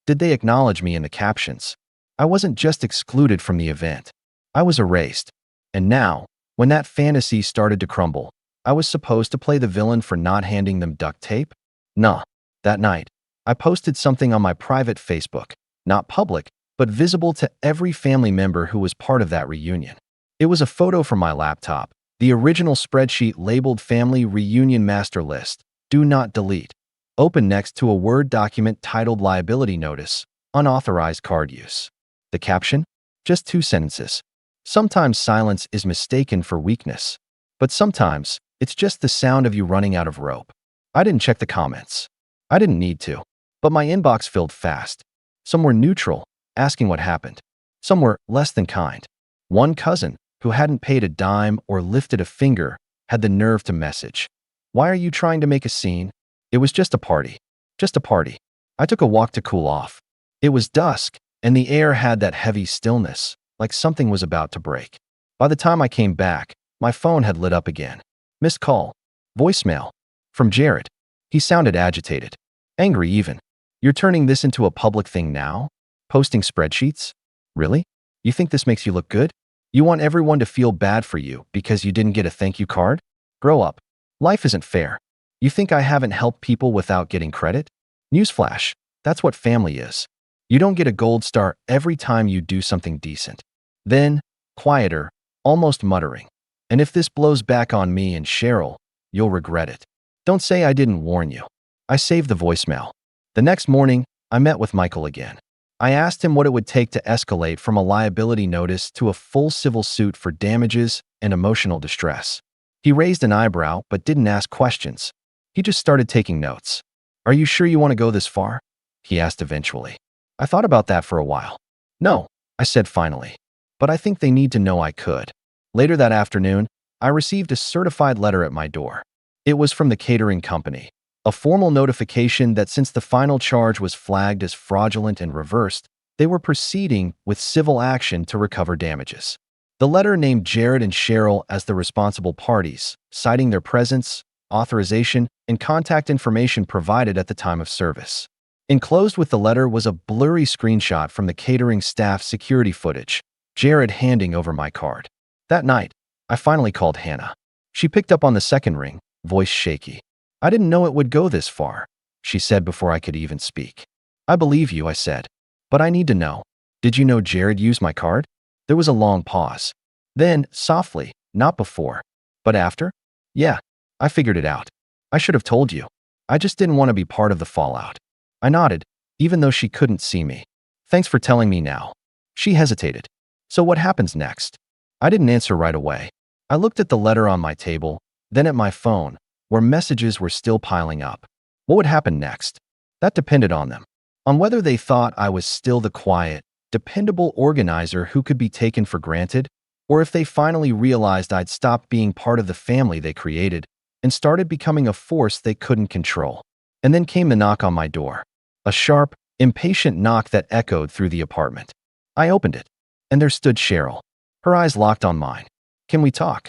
did they acknowledge me in the captions. I wasn't just excluded from the event. I was erased. And now, when that fantasy started to crumble, I was supposed to play the villain for not handing them duct tape? Nah. That night, I posted something on my private Facebook, not public, but visible to every family member who was part of that reunion. It was a photo from my laptop, the original spreadsheet labeled Family Reunion Master List, Do Not Delete, open next to a Word document titled Liability Notice, Unauthorized Card Use. The caption? Just 2 sentences. Sometimes silence is mistaken for weakness, but sometimes it's just the sound of you running out of rope. I didn't check the comments. I didn't need to, but my inbox filled fast. Some were neutral, asking what happened. Some were less than kind. One cousin, who hadn't paid a dime or lifted a finger, had the nerve to message, "Why are you trying to make a scene? It was just a party. Just a party." I took a walk to cool off. It was dusk, and the air had that heavy stillness, like something was about to break. By the time I came back, my phone had lit up again. Missed call. Voicemail. From Jared. He sounded agitated. Angry even. You're turning this into a public thing now? Posting spreadsheets? Really? You think this makes you look good? You want everyone to feel bad for you because you didn't get a thank you card? Grow up. Life isn't fair. You think I haven't helped people without getting credit? Newsflash. That's what family is. You don't get a gold star every time you do something decent. Then, quieter, almost muttering. And if this blows back on me and Cheryl, you'll regret it. Don't say I didn't warn you. I saved the voicemail. The next morning, I met with Michael again. I asked him what it would take to escalate from a liability notice to a full civil suit for damages and emotional distress. He raised an eyebrow but didn't ask questions. He just started taking notes. Are you sure you want to go this far? He asked eventually. I thought about that for a while. No, I said finally. But I think they need to know I could. Later that afternoon, I received a certified letter at my door. It was from the catering company, a formal notification that since the final charge was flagged as fraudulent and reversed, they were proceeding with civil action to recover damages. The letter named Jared and Cheryl as the responsible parties, citing their presence, authorization, and contact information provided at the time of service. Enclosed with the letter was a blurry screenshot from the catering staff security footage, Jared handing over my card. That night, I finally called Hannah. She picked up on the second ring, voice shaky. I didn't know it would go this far, she said before I could even speak. I believe you, I said. But I need to know. Did you know Jared used my card? There was a long pause. Then, softly, not before, but after? Yeah, I figured it out. I should have told you. I just didn't want to be part of the fallout. I nodded, even though she couldn't see me. Thanks for telling me now. She hesitated. So what happens next? I didn't answer right away. I looked at the letter on my table, then at my phone, where messages were still piling up. What would happen next? That depended on them. On whether they thought I was still the quiet, dependable organizer who could be taken for granted, or if they finally realized I'd stopped being part of the family they created and started becoming a force they couldn't control. And then came the knock on my door. A sharp, impatient knock that echoed through the apartment. I opened it, and there stood Cheryl. Her eyes locked on mine. Can we talk?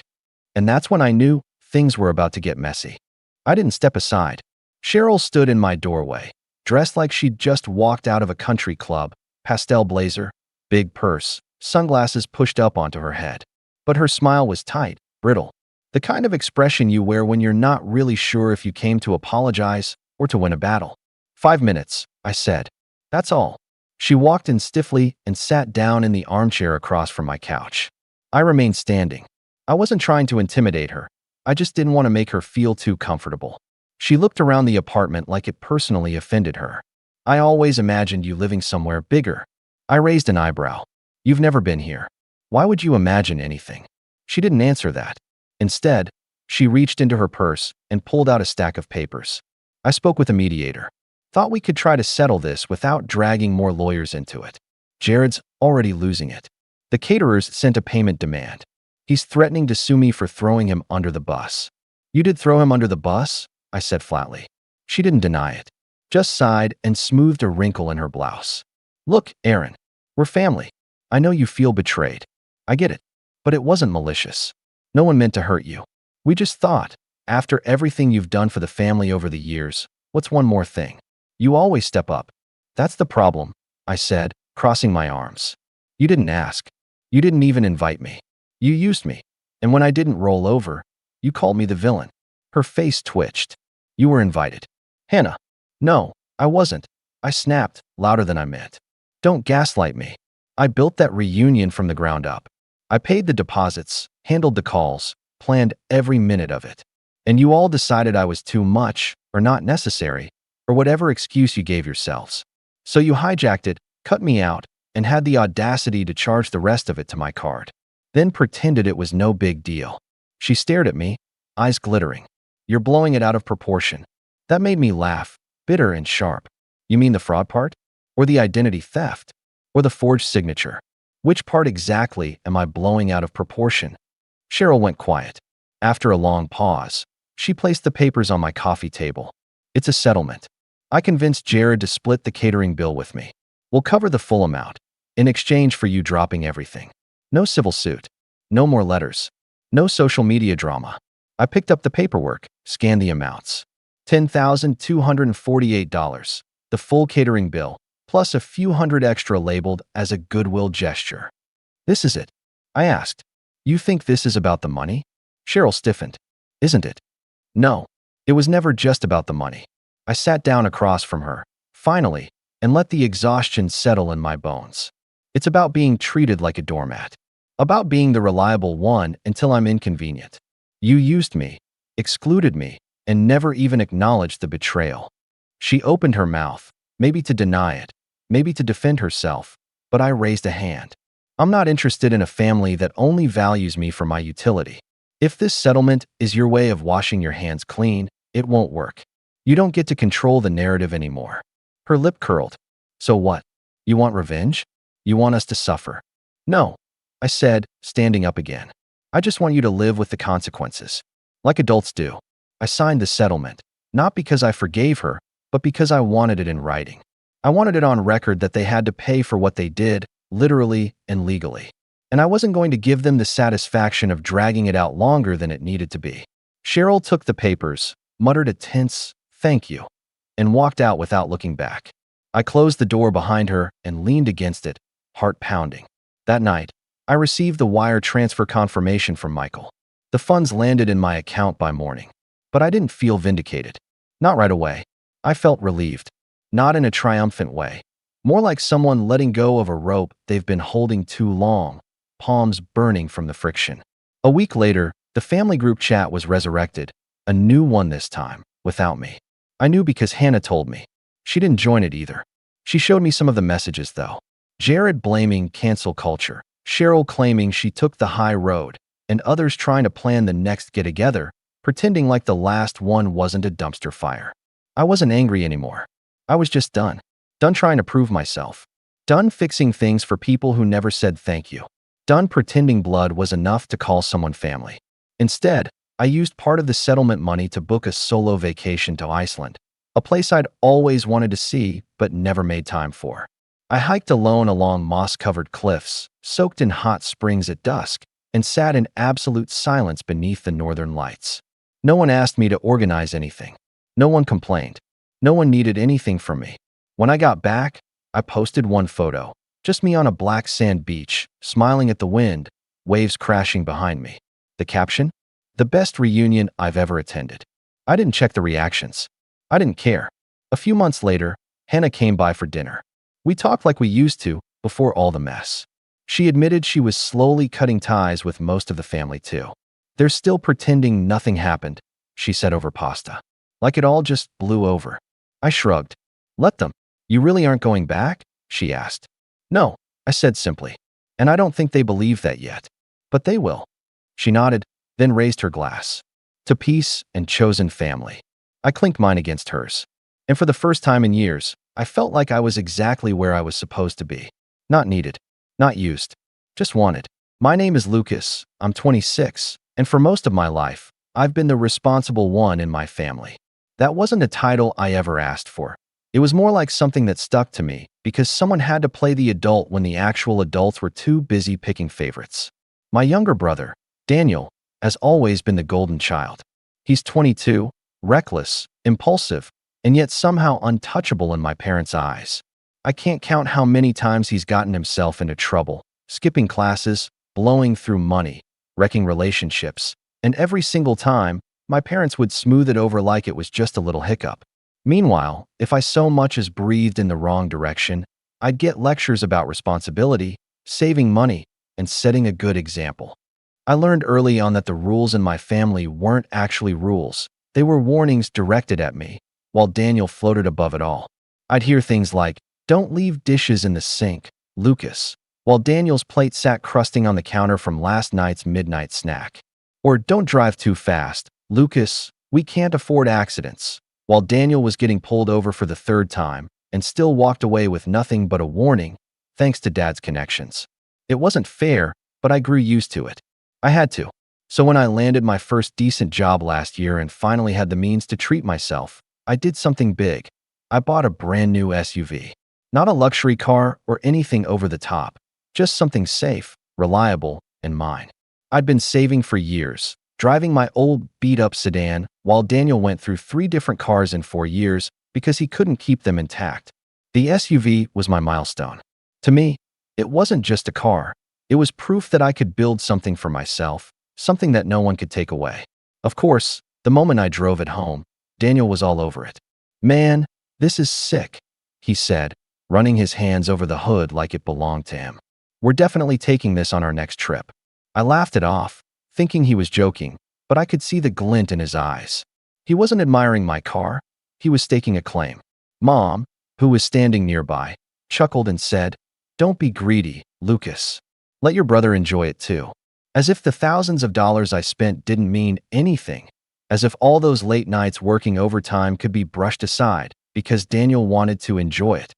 And that's when I knew things were about to get messy. I didn't step aside. Cheryl stood in my doorway, dressed like she'd just walked out of a country club, pastel blazer, big purse, sunglasses pushed up onto her head. But her smile was tight, brittle, the kind of expression you wear when you're not really sure if you came to apologize or to win a battle. 5 minutes, I said. That's all. She walked in stiffly and sat down in the armchair across from my couch. I remained standing. I wasn't trying to intimidate her. I just didn't want to make her feel too comfortable. She looked around the apartment like it personally offended her. I always imagined you living somewhere bigger. I raised an eyebrow. You've never been here. Why would you imagine anything? She didn't answer that. Instead, she reached into her purse and pulled out a stack of papers. I spoke with a mediator. Thought we could try to settle this without dragging more lawyers into it. Jared's already losing it. The caterers sent a payment demand. He's threatening to sue me for throwing him under the bus. You did throw him under the bus? I said flatly. She didn't deny it, just sighed and smoothed a wrinkle in her blouse. Look, Aaron, we're family. I know you feel betrayed. I get it, but it wasn't malicious. No one meant to hurt you. We just thought, after everything you've done for the family over the years, what's one more thing? You always step up. That's the problem, I said, crossing my arms. You didn't ask. You didn't even invite me. You used me. And when I didn't roll over, you called me the villain. Her face twitched. You were invited. Hannah. No, I wasn't. I snapped, louder than I meant. Don't gaslight me. I built that reunion from the ground up. I paid the deposits, handled the calls, planned every minute of it. And you all decided I was too much, or not necessary, or whatever excuse you gave yourselves. So you hijacked it, cut me out, and had the audacity to charge the rest of it to my card. Then pretended it was no big deal. She stared at me, eyes glittering. You're blowing it out of proportion. That made me laugh, bitter and sharp. You mean the fraud part? Or the identity theft? Or the forged signature? Which part exactly am I blowing out of proportion? Cheryl went quiet. After a long pause, she placed the papers on my coffee table. It's a settlement. I convinced Jared to split the catering bill with me. We'll cover the full amount, in exchange for you dropping everything. No civil suit. No more letters. No social media drama. I picked up the paperwork, scanned the amounts. $10,248, the full catering bill, plus a few hundred extra labeled as a goodwill gesture. This is it? I asked. You think this is about the money? Cheryl stiffened. Isn't it? No, it was never just about the money. I sat down across from her, finally, and let the exhaustion settle in my bones. It's about being treated like a doormat. About being the reliable one until I'm inconvenient. You used me, excluded me, and never even acknowledged the betrayal. She opened her mouth, maybe to deny it, maybe to defend herself, but I raised a hand. I'm not interested in a family that only values me for my utility. If this settlement is your way of washing your hands clean, it won't work. You don't get to control the narrative anymore. Her lip curled. So what? You want revenge? You want us to suffer? No, I said, standing up again. I just want you to live with the consequences. Like adults do. I signed the settlement, not because I forgave her, but because I wanted it in writing. I wanted it on record that they had to pay for what they did, literally and legally. And I wasn't going to give them the satisfaction of dragging it out longer than it needed to be. Cheryl took the papers, muttered a tense "thank you," and walked out without looking back. I closed the door behind her and leaned against it, heart pounding. That night, I received the wire transfer confirmation from Michael. The funds landed in my account by morning. But I didn't feel vindicated. Not right away. I felt relieved. Not in a triumphant way. More like someone letting go of a rope they've been holding too long, palms burning from the friction. A week later, the family group chat was resurrected, a new one this time, without me. I knew because Hannah told me. She didn't join it either. She showed me some of the messages, though. Jared blaming cancel culture, Cheryl claiming she took the high road, and others trying to plan the next get-together, pretending like the last one wasn't a dumpster fire. I wasn't angry anymore. I was just done. Done trying to prove myself. Done fixing things for people who never said thank you. Done pretending blood was enough to call someone family. Instead, I used part of the settlement money to book a solo vacation to Iceland, a place I'd always wanted to see but never made time for. I hiked alone along moss-covered cliffs, soaked in hot springs at dusk, and sat in absolute silence beneath the northern lights. No one asked me to organize anything. No one complained. No one needed anything from me. When I got back, I posted one photo, just me on a black sand beach, smiling at the wind, waves crashing behind me. The caption? The best reunion I've ever attended. I didn't check the reactions. I didn't care. A few months later, Hannah came by for dinner. We talked like we used to, before all the mess. She admitted she was slowly cutting ties with most of the family too. They're still pretending nothing happened, she said over pasta. Like it all just blew over. I shrugged. Let them. You really aren't going back? She asked. No, I said simply. And I don't think they believe that yet. But they will. She nodded, then raised her glass. To peace and chosen family. I clinked mine against hers. And for the first time in years, I felt like I was exactly where I was supposed to be. Not needed. Not used. Just wanted. My name is Lucas. I'm 26. And for most of my life, I've been the responsible one in my family. That wasn't a title I ever asked for. It was more like something that stuck to me because someone had to play the adult when the actual adults were too busy picking favorites. My younger brother, Daniel, has always been the golden child. He's 22, reckless, impulsive, and yet somehow untouchable in my parents' eyes. I can't count how many times he's gotten himself into trouble, skipping classes, blowing through money, wrecking relationships, and every single time, my parents would smooth it over like it was just a little hiccup. Meanwhile, if I so much as breathed in the wrong direction, I'd get lectures about responsibility, saving money, and setting a good example. I learned early on that the rules in my family weren't actually rules. They were warnings directed at me, while Daniel floated above it all. I'd hear things like, "Don't leave dishes in the sink, Lucas," while Daniel's plate sat crusting on the counter from last night's midnight snack. Or, "Don't drive too fast, Lucas, we can't afford accidents," while Daniel was getting pulled over for the third time and still walked away with nothing but a warning, thanks to Dad's connections. It wasn't fair, but I grew used to it. I had to. So when I landed my first decent job last year and finally had the means to treat myself, I did something big. I bought a brand new SUV. Not a luxury car or anything over the top, just something safe, reliable, and mine. I'd been saving for years, driving my old beat-up sedan while Daniel went through 3 different cars in 4 years because he couldn't keep them intact. The SUV was my milestone. To me, it wasn't just a car. It was proof that I could build something for myself, something that no one could take away. Of course, the moment I drove it home, Daniel was all over it. "Man, this is sick," he said, running his hands over the hood like it belonged to him. "We're definitely taking this on our next trip." I laughed it off, thinking he was joking, but I could see the glint in his eyes. He wasn't admiring my car. He was staking a claim. Mom, who was standing nearby, chuckled and said, "Don't be greedy, Lucas. Let your brother enjoy it too." As if the thousands of dollars I spent didn't mean anything. As if all those late nights working overtime could be brushed aside because Daniel wanted to enjoy it.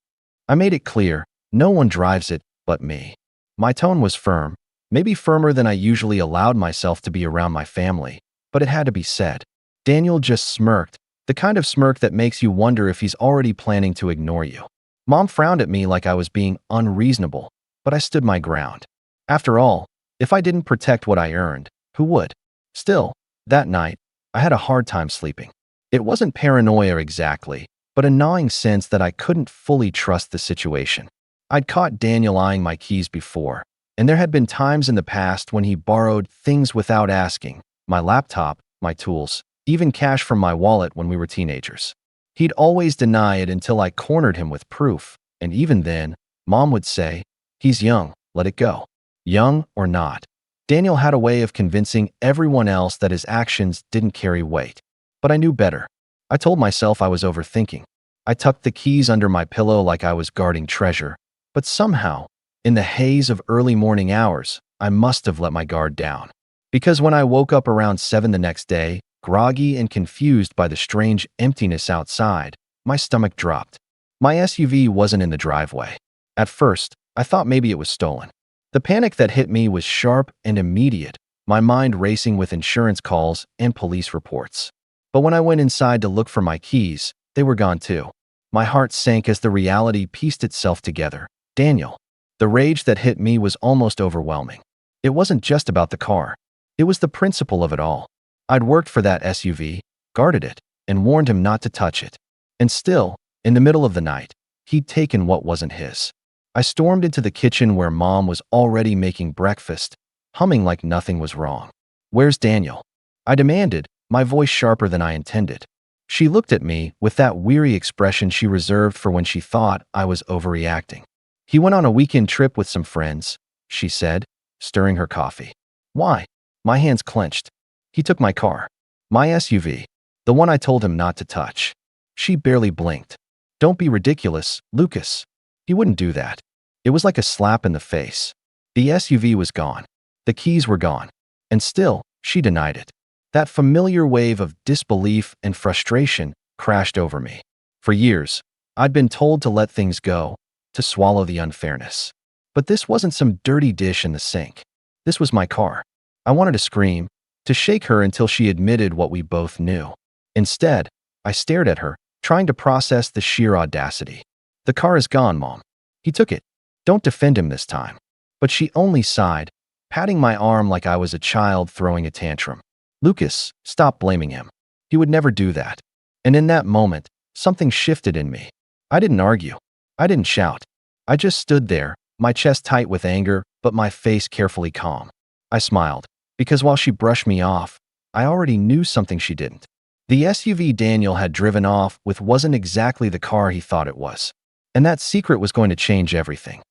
I made it clear, no one drives it but me. My tone was firm, maybe firmer than I usually allowed myself to be around my family, but it had to be said. Daniel just smirked, the kind of smirk that makes you wonder if he's already planning to ignore you. Mom frowned at me like I was being unreasonable, but I stood my ground. After all, if I didn't protect what I earned, who would? Still, that night, I had a hard time sleeping. It wasn't paranoia exactly, but a gnawing sense that I couldn't fully trust the situation. I'd caught Daniel eyeing my keys before, and there had been times in the past when he borrowed things without asking: my laptop, my tools, even cash from my wallet when we were teenagers. He'd always deny it until I cornered him with proof, and even then, Mom would say, "He's young, let it go." Young or not, Daniel had a way of convincing everyone else that his actions didn't carry weight. But I knew better. I told myself I was overthinking. I tucked the keys under my pillow like I was guarding treasure, but somehow, in the haze of early morning hours, I must have let my guard down. Because when I woke up around 7 the next day, groggy and confused by the strange emptiness outside, my stomach dropped. My SUV wasn't in the driveway. At first, I thought maybe it was stolen. The panic that hit me was sharp and immediate, my mind racing with insurance calls and police reports. But when I went inside to look for my keys, they were gone too. My heart sank as the reality pieced itself together. Daniel. The rage that hit me was almost overwhelming. It wasn't just about the car. It was the principle of it all. I'd worked for that SUV, guarded it, and warned him not to touch it. And still, in the middle of the night, he'd taken what wasn't his. I stormed into the kitchen where Mom was already making breakfast, humming like nothing was wrong. "Where's Daniel?" I demanded, my voice sharper than I intended. She looked at me with that weary expression she reserved for when she thought I was overreacting. "He went on a weekend trip with some friends," she said, stirring her coffee. "Why?" My hands clenched. "He took my car. My SUV. The one I told him not to touch." She barely blinked. "Don't be ridiculous, Lucas. He wouldn't do that." It was like a slap in the face. The SUV was gone. The keys were gone. And still, she denied it. That familiar wave of disbelief and frustration crashed over me. For years, I'd been told to let things go, to swallow the unfairness. But this wasn't some dirty dish in the sink. This was my car. I wanted to scream, to shake her until she admitted what we both knew. Instead, I stared at her, trying to process the sheer audacity. "The car is gone, Mom. He took it. Don't defend him this time." But she only sighed, patting my arm like I was a child throwing a tantrum. "Lucas, stop blaming him. He would never do that." And in that moment, something shifted in me. I didn't argue. I didn't shout. I just stood there, my chest tight with anger, but my face carefully calm. I smiled, because while she brushed me off, I already knew something she didn't. The SUV Daniel had driven off with wasn't exactly the car he thought it was. And that secret was going to change everything.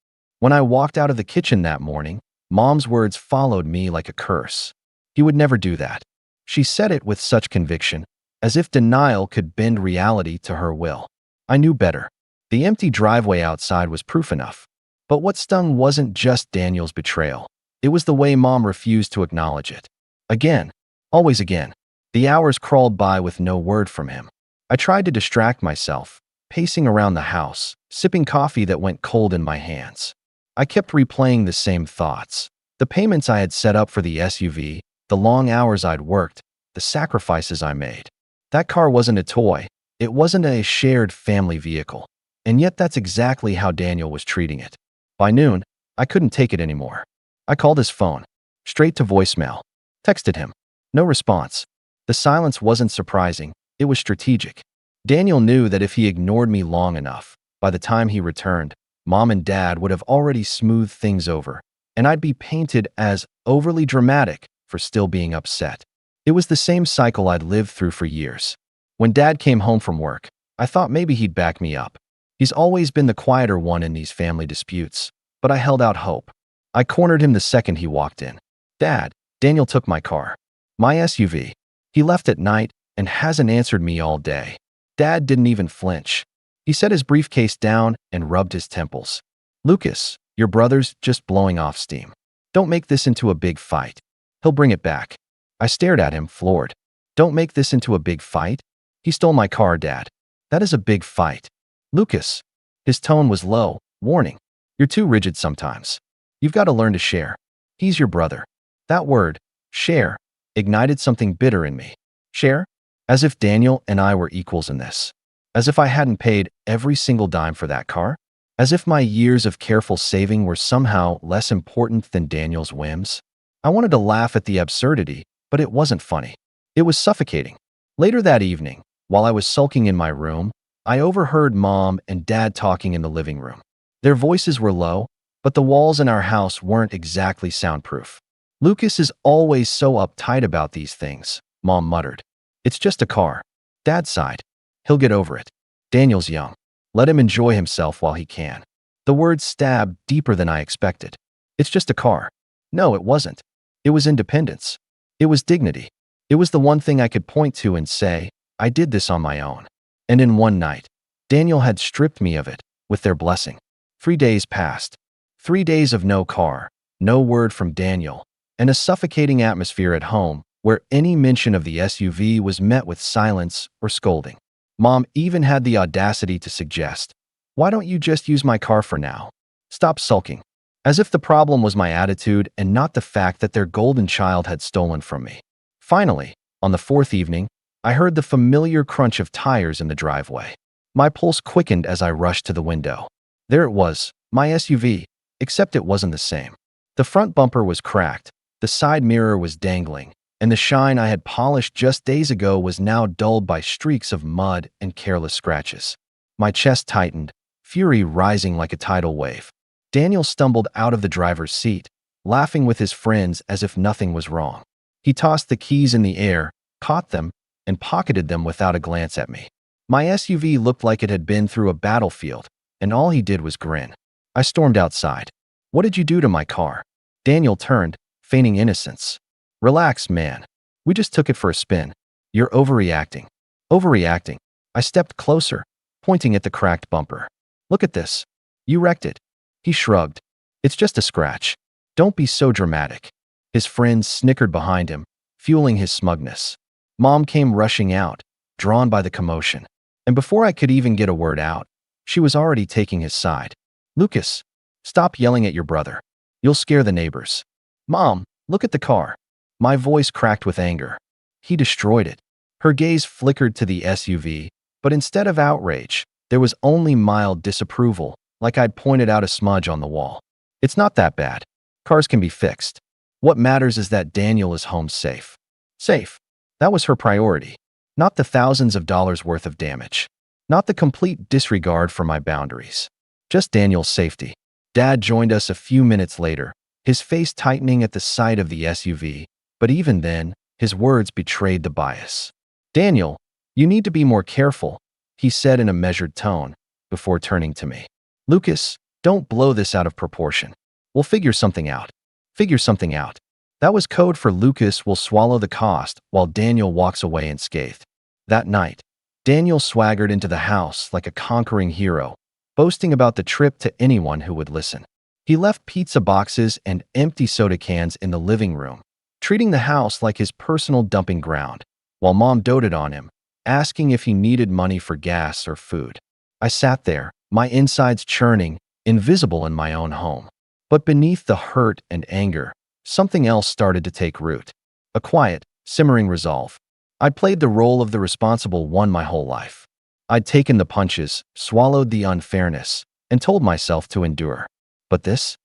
When I walked out of the kitchen that morning, Mom's words followed me like a curse. "He would never do that." She said it with such conviction, as if denial could bend reality to her will. I knew better. The empty driveway outside was proof enough. But what stung wasn't just Daniel's betrayal. It was the way Mom refused to acknowledge it. Again, always again. The hours crawled by with no word from him. I tried to distract myself, pacing around the house, sipping coffee that went cold in my hands. I kept replaying the same thoughts. The payments I had set up for the SUV, the long hours I'd worked, the sacrifices I made. That car wasn't a toy. It wasn't a shared family vehicle. And yet that's exactly how Daniel was treating it. By noon, I couldn't take it anymore. I called his phone, straight to voicemail. Texted him. No response. The silence wasn't surprising. It was strategic. Daniel knew that if he ignored me long enough, by the time he returned, Mom and Dad would have already smoothed things over, and I'd be painted as overly dramatic for still being upset. It was the same cycle I'd lived through for years. When Dad came home from work, I thought maybe he'd back me up. He's always been the quieter one in these family disputes, but I held out hope. I cornered him the second he walked in. "Dad, Daniel took my car. My SUV. He left at night, and hasn't answered me all day. Dad didn't even flinch. He set his briefcase down and rubbed his temples. Lucas, your brother's just blowing off steam. Don't make this into a big fight. He'll bring it back. I stared at him, floored. Don't make this into a big fight? He stole my car, Dad. That is a big fight. Lucas. His tone was low, warning. You're too rigid sometimes. You've got to learn to share. He's your brother. That word, share, ignited something bitter in me. Share? As if Daniel and I were equals in this. As if I hadn't paid every single dime for that car. As if my years of careful saving were somehow less important than Daniel's whims. I wanted to laugh at the absurdity, but it wasn't funny. It was suffocating. Later that evening, while I was sulking in my room, I overheard Mom and Dad talking in the living room. Their voices were low, but the walls in our house weren't exactly soundproof. Lucas is always so uptight about these things, Mom muttered. It's just a car. Dad sighed. He'll get over it. Daniel's young. Let him enjoy himself while he can. The words stabbed deeper than I expected. It's just a car. No, it wasn't. It was independence. It was dignity. It was the one thing I could point to and say, I did this on my own. And in one night, Daniel had stripped me of it, with their blessing. 3 days passed. 3 days of no car, no word from Daniel, and a suffocating atmosphere at home where any mention of the SUV was met with silence or scolding. Mom even had the audacity to suggest, why don't you just use my car for now? Stop sulking. As if the problem was my attitude and not the fact that their golden child had stolen from me. Finally, on the 4th evening, I heard the familiar crunch of tires in the driveway. My pulse quickened as I rushed to the window. There it was, my SUV, except it wasn't the same. The front bumper was cracked, the side mirror was dangling, and the shine I had polished just days ago was now dulled by streaks of mud and careless scratches. My chest tightened, fury rising like a tidal wave. Daniel stumbled out of the driver's seat, laughing with his friends as if nothing was wrong. He tossed the keys in the air, caught them, and pocketed them without a glance at me. My SUV looked like it had been through a battlefield, and all he did was grin. I stormed outside. What did you do to my car? Daniel turned, feigning innocence. Relax, man. We just took it for a spin. You're overreacting. Overreacting. I stepped closer, pointing at the cracked bumper. Look at this. You wrecked it. He shrugged. It's just a scratch. Don't be so dramatic. His friends snickered behind him, fueling his smugness. Mom came rushing out, drawn by the commotion. And before I could even get a word out, she was already taking his side. Lucas, stop yelling at your brother. You'll scare the neighbors. Mom, look at the car. My voice cracked with anger. He destroyed it. Her gaze flickered to the SUV, but instead of outrage, there was only mild disapproval, like I'd pointed out a smudge on the wall. It's not that bad. Cars can be fixed. What matters is that Daniel is home safe. Safe. That was her priority. Not the thousands of dollars worth of damage. Not the complete disregard for my boundaries. Just Daniel's safety. Dad joined us a few minutes later, his face tightening at the sight of the SUV, but even then, his words betrayed the bias. Daniel, you need to be more careful, he said in a measured tone, before turning to me. Lucas, don't blow this out of proportion. We'll figure something out. Figure something out. That was code for Lucas will swallow the cost while Daniel walks away unscathed. That night, Daniel swaggered into the house like a conquering hero, boasting about the trip to anyone who would listen. He left pizza boxes and empty soda cans in the living room, treating the house like his personal dumping ground, while Mom doted on him, asking if he needed money for gas or food. I sat there, my insides churning, invisible in my own home. But beneath the hurt and anger, something else started to take root. A quiet, simmering resolve. I'd played the role of the responsible one my whole life. I'd taken the punches, swallowed the unfairness, and told myself to endure. But this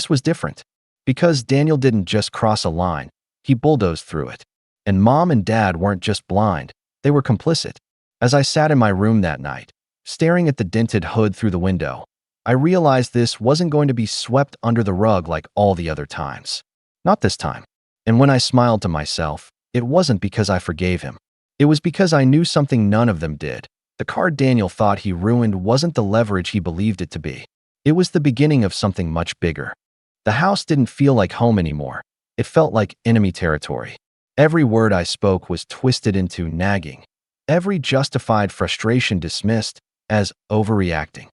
was different. Because Daniel didn't just cross a line, he bulldozed through it. And Mom and Dad weren't just blind, they were complicit. As I sat in my room that night, staring at the dented hood through the window, I realized this wasn't going to be swept under the rug like all the other times. Not this time. And when I smiled to myself, it wasn't because I forgave him. It was because I knew something none of them did. The car Daniel thought he ruined wasn't the leverage he believed it to be. It was the beginning of something much bigger. The house didn't feel like home anymore. It felt like enemy territory. Every word I spoke was twisted into nagging. Every justified frustration dismissed as overreacting.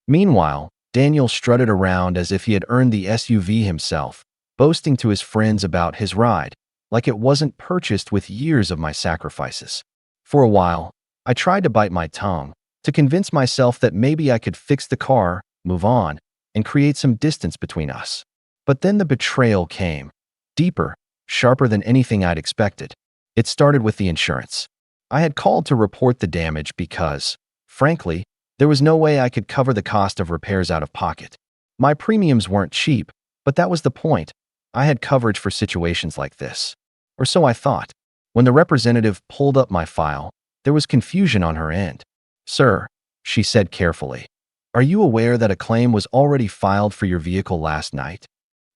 Meanwhile, Daniel strutted around as if he had earned the SUV himself, boasting to his friends about his ride, like it wasn't purchased with years of my sacrifices. For a while, I tried to bite my tongue, to convince myself that maybe I could fix the car, move on, and create some distance between us. But then the betrayal came, deeper, sharper than anything I'd expected. It started with the insurance. I had called to report the damage because, frankly, there was no way I could cover the cost of repairs out of pocket. My premiums weren't cheap, but that was the point. I had coverage for situations like this. Or so I thought. When the representative pulled up my file, there was confusion on her end. "Sir," she said carefully, "are you aware that a claim was already filed for your vehicle last night?"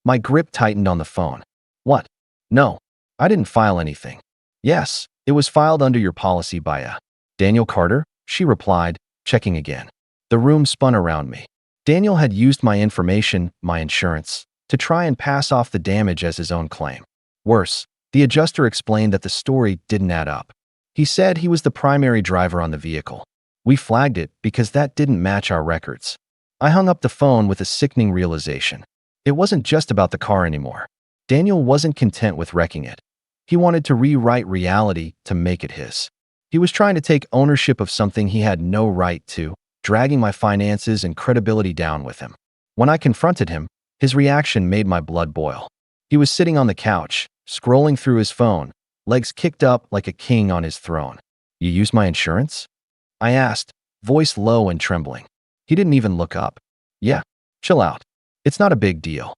My grip tightened on the phone. "What? No, I didn't file anything." "Yes, it was filed under your policy by a Daniel Carter," she replied, checking again. The room spun around me. Daniel had used my information, my insurance, to try and pass off the damage as his own claim. Worse, the adjuster explained that the story didn't add up. He said he was the primary driver on the vehicle. We flagged it because that didn't match our records. I hung up the phone with a sickening realization. It wasn't just about the car anymore. Daniel wasn't content with wrecking it. He wanted to rewrite reality to make it his. He was trying to take ownership of something he had no right to, dragging my finances and credibility down with him. When I confronted him, his reaction made my blood boil. He was sitting on the couch, scrolling through his phone, legs kicked up like a king on his throne. "You used my insurance?" I asked, voice low and trembling. He didn't even look up. "Yeah, chill out. It's not a big deal."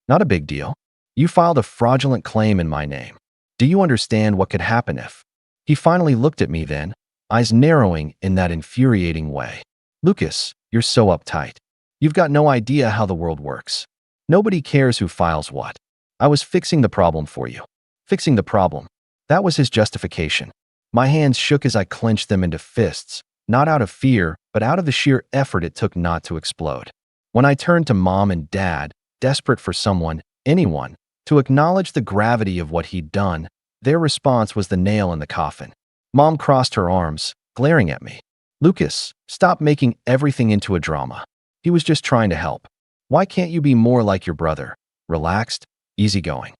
"Not a big deal? You filed a fraudulent claim in my name. Do you understand what could happen if—" He finally looked at me then, eyes narrowing in that infuriating way. "Lucas, you're so uptight. You've got no idea how the world works. Nobody cares who files what. I was fixing the problem for you." Fixing the problem. That was his justification. My hands shook as I clenched them into fists, not out of fear, but out of the sheer effort it took not to explode. When I turned to Mom and Dad, desperate for someone, anyone, to acknowledge the gravity of what he'd done, their response was the nail in the coffin. Mom crossed her arms, glaring at me. "Lucas, stop making everything into a drama. He was just trying to help. Why can't you be more like your brother? Relaxed, easygoing?"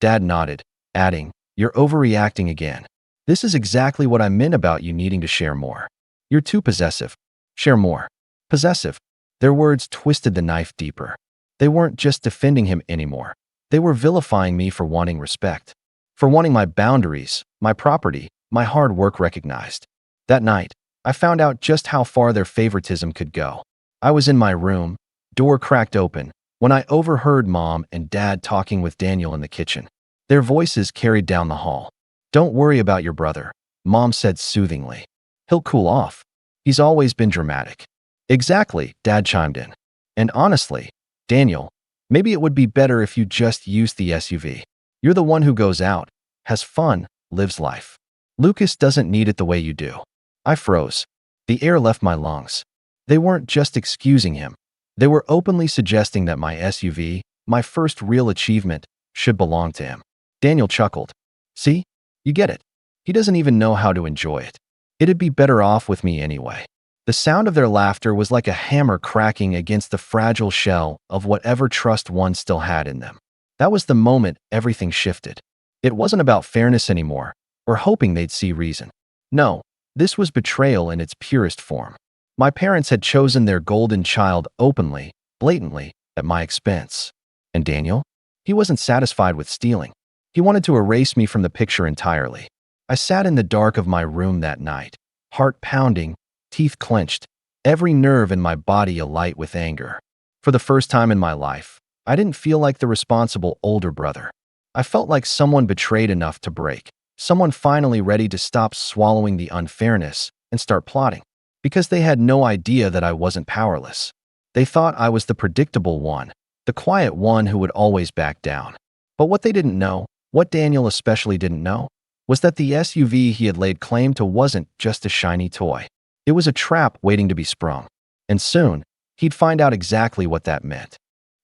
Dad nodded, adding, "You're overreacting again. This is exactly what I meant about you needing to share more. You're too possessive. Share more." Possessive. Their words twisted the knife deeper. They weren't just defending him anymore. They were vilifying me for wanting respect. For wanting my boundaries, my property, my hard work recognized. That night, I found out just how far their favoritism could go. I was in my room, door cracked open, when I overheard Mom and Dad talking with Daniel in the kitchen. Their voices carried down the hall. "Don't worry about your brother," Mom said soothingly. "He'll cool off. He's always been dramatic." "Exactly," Dad chimed in. "And honestly, Daniel, maybe it would be better if you just used the SUV. You're the one who goes out, has fun, lives life. Lucas doesn't need it the way you do." I froze. The air left my lungs. They weren't just excusing him. They were openly suggesting that my SUV, my first real achievement, should belong to him. Daniel chuckled. "See? You get it. He doesn't even know how to enjoy it. It'd be better off with me anyway." The sound of their laughter was like a hammer cracking against the fragile shell of whatever trust one still had in them. That was the moment everything shifted. It wasn't about fairness anymore, or hoping they'd see reason. No, this was betrayal in its purest form. My parents had chosen their golden child openly, blatantly, at my expense. And Daniel? He wasn't satisfied with stealing. He wanted to erase me from the picture entirely. I sat in the dark of my room that night, heart pounding, teeth clenched, every nerve in my body alight with anger. For the first time in my life, I didn't feel like the responsible older brother. I felt like someone betrayed enough to break, someone finally ready to stop swallowing the unfairness and start plotting. Because they had no idea that I wasn't powerless. They thought I was the predictable one, the quiet one who would always back down. But what they didn't know, what Daniel especially didn't know, was that the SUV he had laid claim to wasn't just a shiny toy. It was a trap waiting to be sprung. And soon, he'd find out exactly what that meant.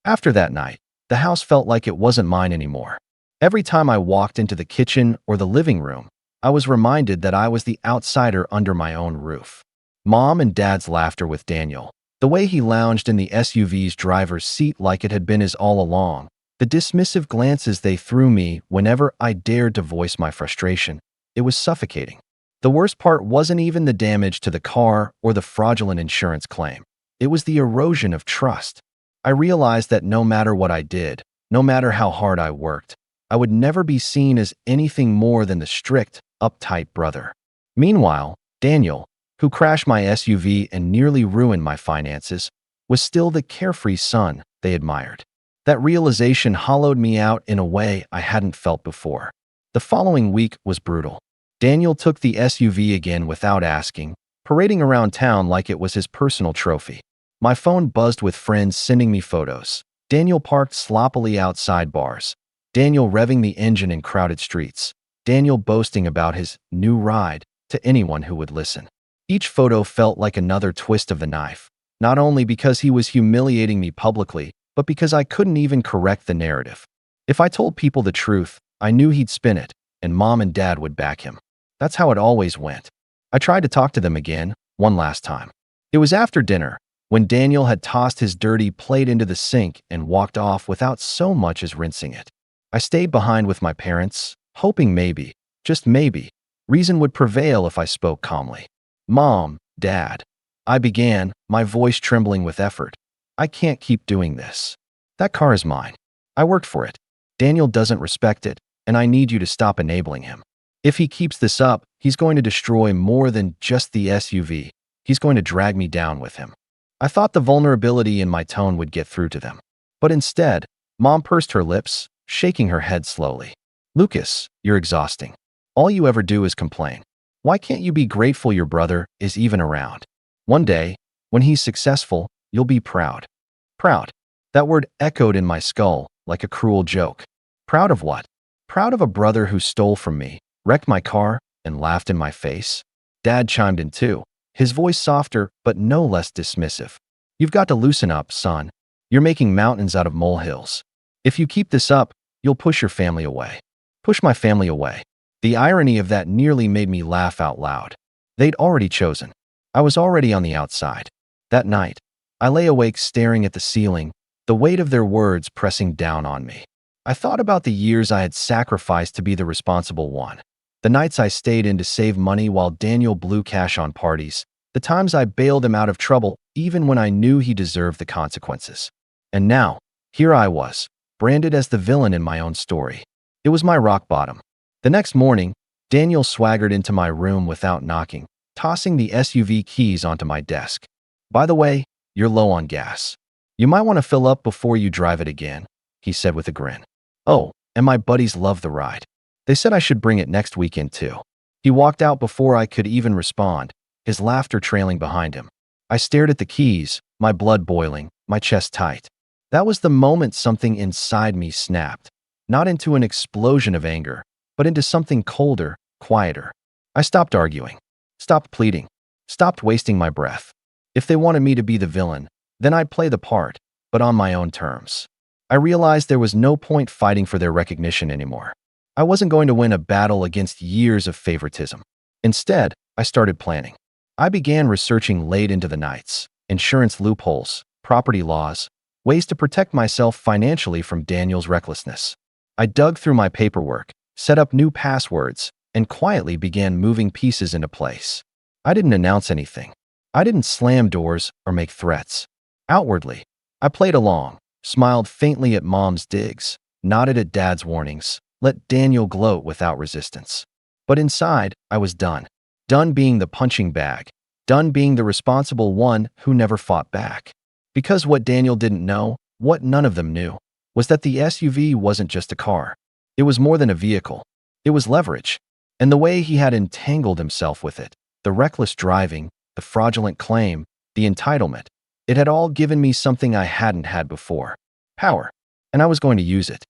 After that night, the house felt like it wasn't mine anymore. Every time I walked into the kitchen or the living room, I was reminded that I was the outsider under my own roof. Mom and Dad's laughter with Daniel, the way he lounged in the SUV's driver's seat like it had been his all along, the dismissive glances they threw me whenever I dared to voice my frustration, it was suffocating. The worst part wasn't even the damage to the car or the fraudulent insurance claim. It was the erosion of trust. I realized that no matter what I did, no matter how hard I worked, I would never be seen as anything more than the strict, uptight brother. Meanwhile, Daniel, who crashed my SUV and nearly ruined my finances, was still the carefree son they admired. That realization hollowed me out in a way I hadn't felt before. The following week was brutal. Daniel took the SUV again without asking, parading around town like it was his personal trophy. My phone buzzed with friends sending me photos. Daniel parked sloppily outside bars. Daniel revving the engine in crowded streets. Daniel boasting about his new ride to anyone who would listen. Each photo felt like another twist of the knife, not only because he was humiliating me publicly, but because I couldn't even correct the narrative. If I told people the truth, I knew he'd spin it, and Mom and Dad would back him. That's how it always went. I tried to talk to them again, one last time. It was after dinner, when Daniel had tossed his dirty plate into the sink and walked off without so much as rinsing it. I stayed behind with my parents, hoping maybe, just maybe, reason would prevail if I spoke calmly. Mom, Dad, I began, my voice trembling with effort. I can't keep doing this. That car is mine. I worked for it. Daniel doesn't respect it, and I need you to stop enabling him. If he keeps this up, he's going to destroy more than just the SUV. He's going to drag me down with him. I thought the vulnerability in my tone would get through to them. But instead, Mom pursed her lips, shaking her head slowly. Lucas, you're exhausting. All you ever do is complain. Why can't you be grateful your brother is even around? One day, when he's successful, you'll be proud. Proud. That word echoed in my skull like a cruel joke. Proud of what? Proud of a brother who stole from me, wrecked my car, and laughed in my face? Dad chimed in too, his voice softer but no less dismissive. You've got to loosen up, son. You're making mountains out of molehills. If you keep this up, you'll push your family away. Push my family away. The irony of that nearly made me laugh out loud. They'd already chosen. I was already on the outside. That night, I lay awake staring at the ceiling, the weight of their words pressing down on me. I thought about the years I had sacrificed to be the responsible one. The nights I stayed in to save money while Daniel blew cash on parties. The times I bailed him out of trouble even when I knew he deserved the consequences. And now, here I was, branded as the villain in my own story. It was my rock bottom. The next morning, Daniel swaggered into my room without knocking, tossing the SUV keys onto my desk. By the way, you're low on gas. You might want to fill up before you drive it again, he said with a grin. Oh, and my buddies love the ride. They said I should bring it next weekend too. He walked out before I could even respond, his laughter trailing behind him. I stared at the keys, my blood boiling, my chest tight. That was the moment something inside me snapped, not into an explosion of anger, but into something colder, quieter. I stopped arguing, stopped pleading, stopped wasting my breath. If they wanted me to be the villain, then I'd play the part, but on my own terms. I realized there was no point fighting for their recognition anymore. I wasn't going to win a battle against years of favoritism. Instead, I started planning. I began researching late into the nights, insurance loopholes, property laws, ways to protect myself financially from Daniel's recklessness. I dug through my paperwork, set up new passwords, and quietly began moving pieces into place. I didn't announce anything. I didn't slam doors or make threats. Outwardly, I played along, smiled faintly at Mom's digs, nodded at Dad's warnings, let Daniel gloat without resistance. But inside, I was done. Done being the punching bag. Done being the responsible one who never fought back. Because what Daniel didn't know, what none of them knew, was that the SUV wasn't just a car. It was more than a vehicle. It was leverage. And the way he had entangled himself with it, the reckless driving, the fraudulent claim, the entitlement, it had all given me something I hadn't had before. Power. And I was going to use it.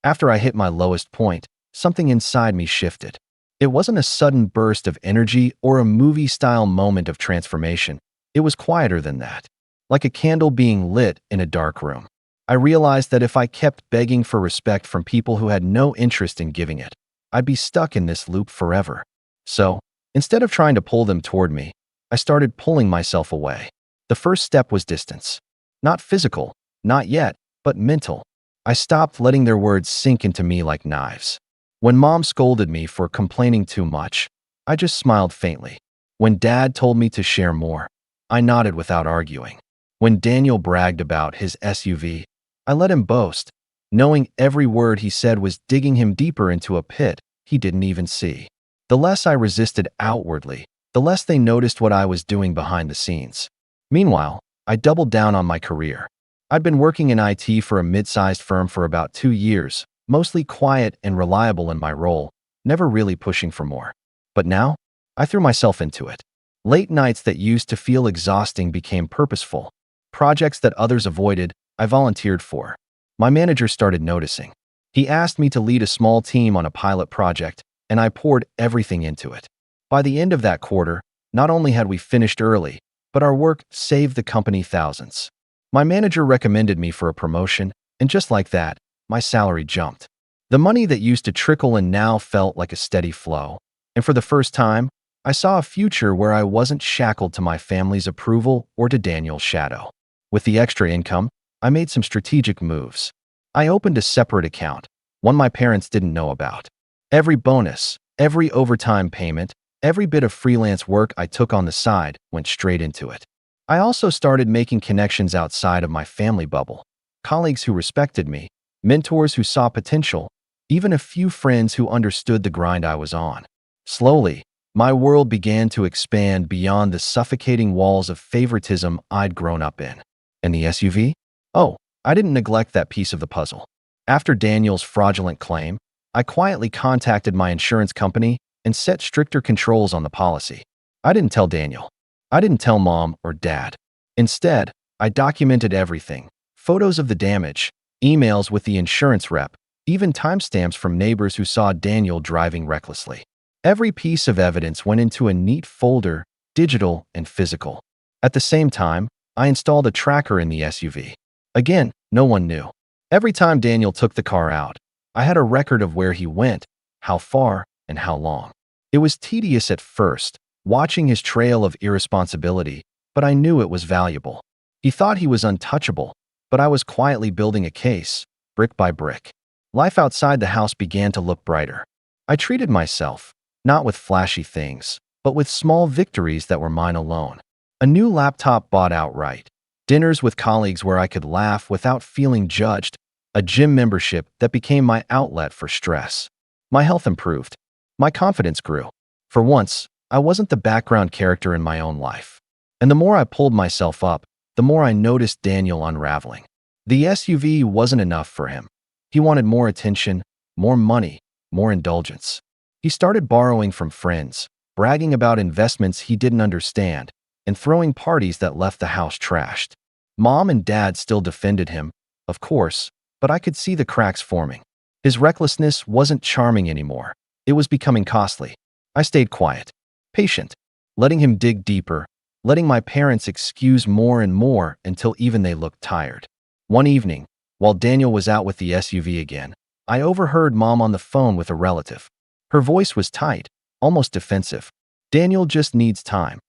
After I hit my lowest point, something inside me shifted. It wasn't a sudden burst of energy or a movie-style moment of transformation. It was quieter than that. Like a candle being lit in a dark room. I realized that if I kept begging for respect from people who had no interest in giving it, I'd be stuck in this loop forever. So, instead of trying to pull them toward me, I started pulling myself away. The first step was distance. Not physical, not yet, but mental. I stopped letting their words sink into me like knives. When Mom scolded me for complaining too much, I just smiled faintly. When Dad told me to share more, I nodded without arguing. When Daniel bragged about his SUV, I let him boast, knowing every word he said was digging him deeper into a pit he didn't even see. The less I resisted outwardly, the less they noticed what I was doing behind the scenes. Meanwhile, I doubled down on my career. I'd been working in IT for a mid-sized firm for about 2 years, mostly quiet and reliable in my role, never really pushing for more. But now, I threw myself into it. Late nights that used to feel exhausting became purposeful. Projects that others avoided, I volunteered for. My manager started noticing. He asked me to lead a small team on a pilot project, and I poured everything into it. By the end of that quarter, not only had we finished early, but our work saved the company thousands. My manager recommended me for a promotion, and just like that, my salary jumped. The money that used to trickle in now felt like a steady flow, and for the first time, I saw a future where I wasn't shackled to my family's approval or to Daniel's shadow. With the extra income, I made some strategic moves. I opened a separate account, one my parents didn't know about. Every bonus, every overtime payment, every bit of freelance work I took on the side went straight into it. I also started making connections outside of my family bubble. Colleagues who respected me, mentors who saw potential, even a few friends who understood the grind I was on. Slowly, my world began to expand beyond the suffocating walls of favoritism I'd grown up in. And the SUV? Oh, I didn't neglect that piece of the puzzle. After Daniel's fraudulent claim, I quietly contacted my insurance company and set stricter controls on the policy. I didn't tell Daniel. I didn't tell Mom or Dad. Instead, I documented everything. Photos of the damage, emails with the insurance rep, even timestamps from neighbors who saw Daniel driving recklessly. Every piece of evidence went into a neat folder, digital and physical. At the same time, I installed a tracker in the SUV. Again, no one knew. Every time Daniel took the car out, I had a record of where he went, how far, and how long. It was tedious at first, watching his trail of irresponsibility, but I knew it was valuable. He thought he was untouchable, but I was quietly building a case, brick by brick. Life outside the house began to look brighter. I treated myself, not with flashy things, but with small victories that were mine alone. A new laptop bought outright, dinners with colleagues where I could laugh without feeling judged, a gym membership that became my outlet for stress. My health improved. My confidence grew. For once, I wasn't the background character in my own life. And the more I pulled myself up, the more I noticed Daniel unraveling. The SUV wasn't enough for him. He wanted more attention, more money, more indulgence. He started borrowing from friends, bragging about investments he didn't understand, and throwing parties that left the house trashed. Mom and Dad still defended him, of course, but I could see the cracks forming. His recklessness wasn't charming anymore. It was becoming costly. I stayed quiet, patient, letting him dig deeper, letting my parents excuse more and more until even they looked tired. One evening, while Daniel was out with the SUV again, I overheard Mom on the phone with a relative. Her voice was tight, almost defensive. Daniel just needs time.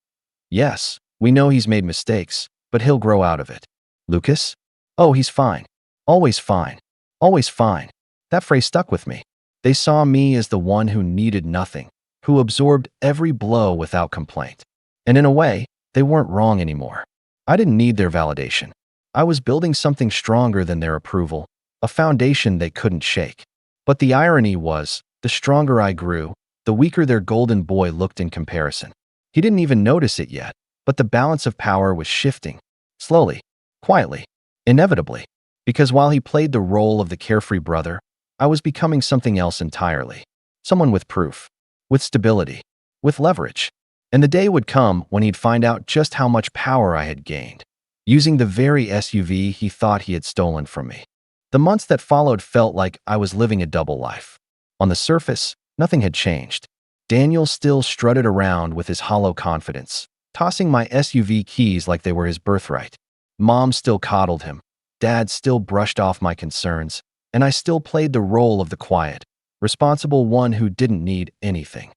Yes, we know he's made mistakes, but he'll grow out of it. Lucas? Oh, he's fine. Always fine. Always fine. That phrase stuck with me. They saw me as the one who needed nothing, who absorbed every blow without complaint. And in a way, they weren't wrong anymore. I didn't need their validation. I was building something stronger than their approval, a foundation they couldn't shake. But the irony was, the stronger I grew, the weaker their golden boy looked in comparison. He didn't even notice it yet, but the balance of power was shifting. Slowly, quietly, inevitably. Because while he played the role of the carefree brother, I was becoming something else entirely. Someone with proof, with stability, with leverage. And the day would come when he'd find out just how much power I had gained, using the very SUV he thought he had stolen from me. The months that followed felt like I was living a double life. On the surface, nothing had changed. Daniel still strutted around with his hollow confidence, tossing my SUV keys like they were his birthright. Mom still coddled him, Dad still brushed off my concerns, and I still played the role of the quiet, responsible one who didn't need anything.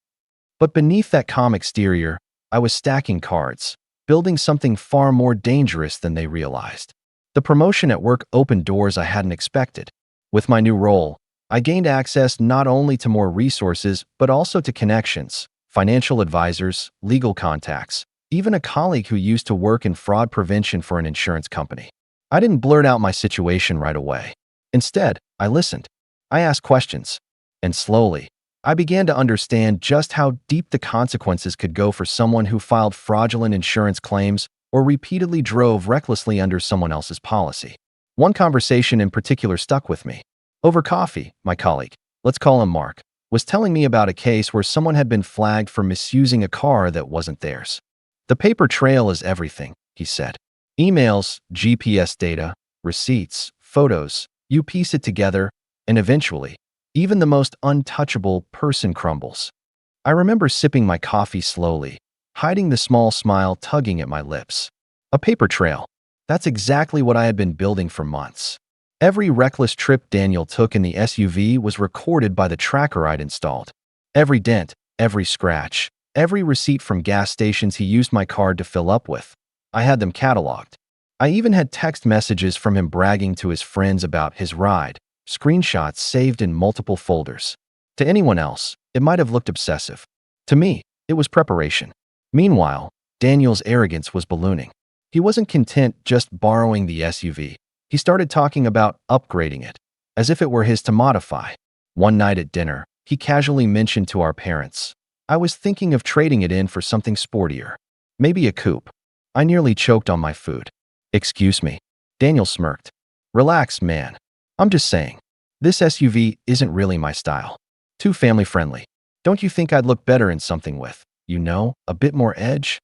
But beneath that calm exterior, I was stacking cards, building something far more dangerous than they realized. The promotion at work opened doors I hadn't expected. With my new role, I gained access not only to more resources, but also to connections, financial advisors, legal contacts, even a colleague who used to work in fraud prevention for an insurance company. I didn't blurt out my situation right away. Instead, I listened. I asked questions. And slowly, I began to understand just how deep the consequences could go for someone who filed fraudulent insurance claims or repeatedly drove recklessly under someone else's policy. One conversation in particular stuck with me. Over coffee, my colleague, let's call him Mark, was telling me about a case where someone had been flagged for misusing a car that wasn't theirs. The paper trail is everything, he said. Emails, GPS data, receipts, photos, you piece it together, and eventually, even the most untouchable person crumbles. I remember sipping my coffee slowly, hiding the small smile tugging at my lips. A paper trail. That's exactly what I had been building for months. Every reckless trip Daniel took in the SUV was recorded by the tracker I'd installed. Every dent, every scratch, every receipt from gas stations he used my card to fill up with. I had them cataloged. I even had text messages from him bragging to his friends about his ride, screenshots saved in multiple folders. To anyone else, it might have looked obsessive. To me, it was preparation. Meanwhile, Daniel's arrogance was ballooning. He wasn't content just borrowing the SUV. He started talking about upgrading it, as if it were his to modify. One night at dinner, he casually mentioned to our parents, "I was thinking of trading it in for something sportier. Maybe a coupe." I nearly choked on my food. "Excuse me." Daniel smirked. "Relax, man. I'm just saying. This SUV isn't really my style. Too family-friendly. Don't you think I'd look better in something with, a bit more edge?"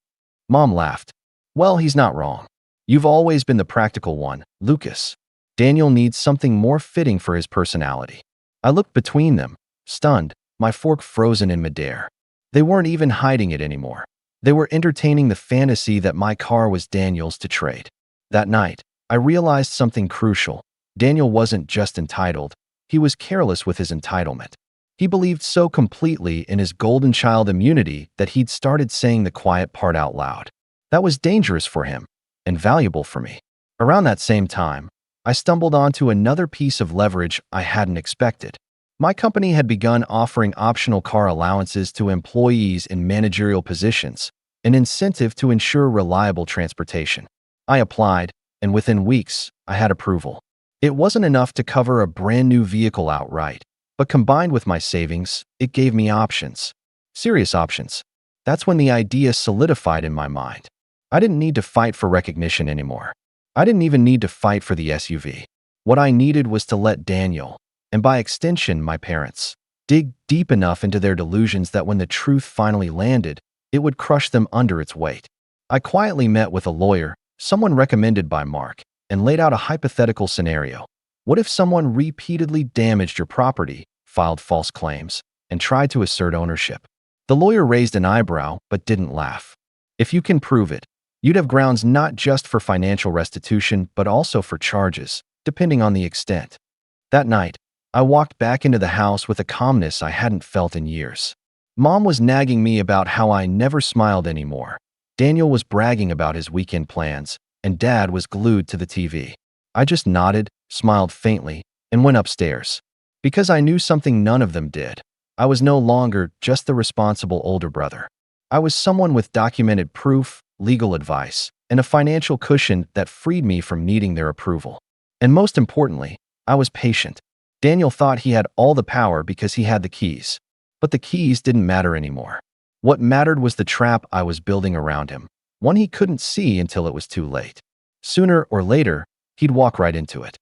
Mom laughed. "Well, he's not wrong. You've always been the practical one, Lucas. Daniel needs something more fitting for his personality." I looked between them, stunned, my fork frozen in midair. They weren't even hiding it anymore. They were entertaining the fantasy that my car was Daniel's to trade. That night, I realized something crucial. Daniel wasn't just entitled, he was careless with his entitlement. He believed so completely in his golden child immunity that he'd started saying the quiet part out loud. That was dangerous for him, and valuable for me. Around that same time, I stumbled onto another piece of leverage I hadn't expected. My company had begun offering optional car allowances to employees in managerial positions, an incentive to ensure reliable transportation. I applied, and within weeks, I had approval. It wasn't enough to cover a brand new vehicle outright, but combined with my savings, it gave me options. Serious options. That's when the idea solidified in my mind. I didn't need to fight for recognition anymore. I didn't even need to fight for the SUV. What I needed was to let Daniel, and by extension my parents, dig deep enough into their delusions that when the truth finally landed, it would crush them under its weight. I quietly met with a lawyer, someone recommended by Mark, and laid out a hypothetical scenario. What if someone repeatedly damaged your property, filed false claims, and tried to assert ownership? The lawyer raised an eyebrow but didn't laugh. If you can prove it, you'd have grounds not just for financial restitution but also for charges, depending on the extent. That night, I walked back into the house with a calmness I hadn't felt in years. Mom was nagging me about how I never smiled anymore. Daniel was bragging about his weekend plans, and Dad was glued to the TV. I just nodded, smiled faintly, and went upstairs. Because I knew something none of them did. I was no longer just the responsible older brother. I was someone with documented proof, legal advice, and a financial cushion that freed me from needing their approval. And most importantly, I was patient. Daniel thought he had all the power because he had the keys. But the keys didn't matter anymore. What mattered was the trap I was building around him, one he couldn't see until it was too late. Sooner or later, he'd walk right into it.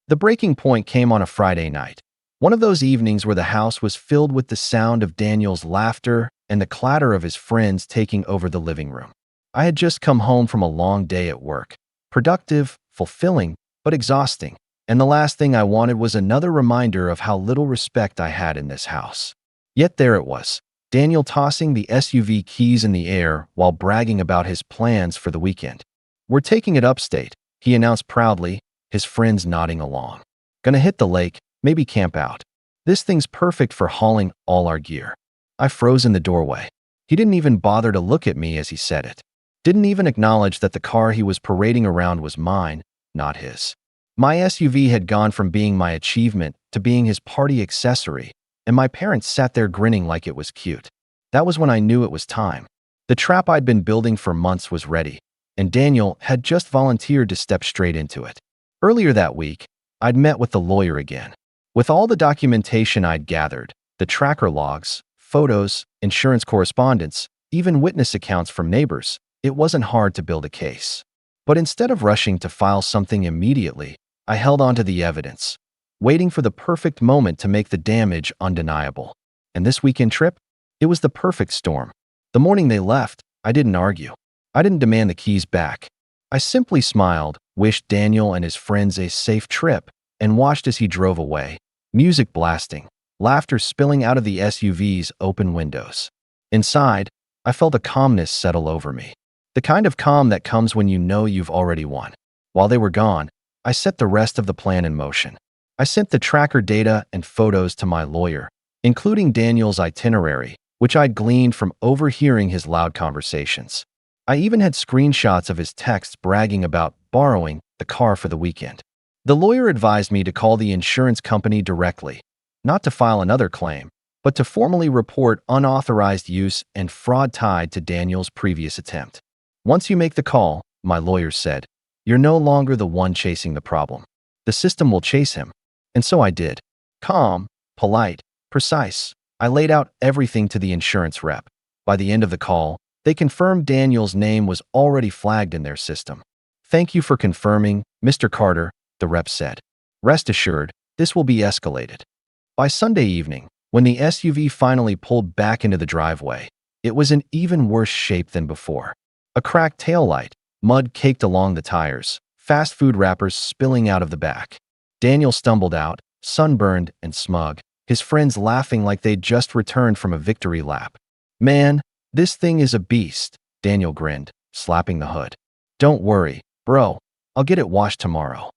The breaking point came on a Friday night, one of those evenings where the house was filled with the sound of Daniel's laughter and the clatter of his friends taking over the living room. I had just come home from a long day at work, productive, fulfilling, but exhausting, and the last thing I wanted was another reminder of how little respect I had in this house. Yet there it was, Daniel tossing the SUV keys in the air while bragging about his plans for the weekend. "We're taking it upstate," he announced proudly, his friends nodding along. Gonna hit the lake, maybe camp out. This thing's perfect for hauling all our gear. I froze in the doorway. He didn't even bother to look at me as he said it. Didn't even acknowledge that the car he was parading around was mine, not his. My SUV had gone from being my achievement to being his party accessory, and my parents sat there grinning like it was cute. That was when I knew it was time. The trap I'd been building for months was ready, and Daniel had just volunteered to step straight into it. Earlier that week, I'd met with the lawyer again. With all the documentation I'd gathered, the tracker logs, photos, insurance correspondence, even witness accounts from neighbors, it wasn't hard to build a case. But instead of rushing to file something immediately, I held on to the evidence, waiting for the perfect moment to make the damage undeniable. And this weekend trip? It was the perfect storm. The morning they left, I didn't argue. I didn't demand the keys back. I simply smiled, wished Daniel and his friends a safe trip, and watched as he drove away, music blasting, laughter spilling out of the SUV's open windows. Inside, I felt a calmness settle over me. The kind of calm that comes when you know you've already won. While they were gone, I set the rest of the plan in motion. I sent the tracker data and photos to my lawyer, including Daniel's itinerary, which I'd gleaned from overhearing his loud conversations. I even had screenshots of his texts bragging about borrowing the car for the weekend. The lawyer advised me to call the insurance company directly, not to file another claim, but to formally report unauthorized use and fraud tied to Daniel's previous attempt. Once you make the call, my lawyer said, you're no longer the one chasing the problem. The system will chase him. And so I did. Calm, polite, precise. I laid out everything to the insurance rep. By the end of the call, they confirmed Daniel's name was already flagged in their system. Thank you for confirming, Mr. Carter, the rep said. Rest assured, this will be escalated. By Sunday evening, when the SUV finally pulled back into the driveway, it was in even worse shape than before. A cracked taillight, mud caked along the tires, fast food wrappers spilling out of the back. Daniel stumbled out, sunburned and smug, his friends laughing like they'd just returned from a victory lap. Man, this thing is a beast, Daniel grinned, slapping the hood. Don't worry, bro, I'll get it washed tomorrow.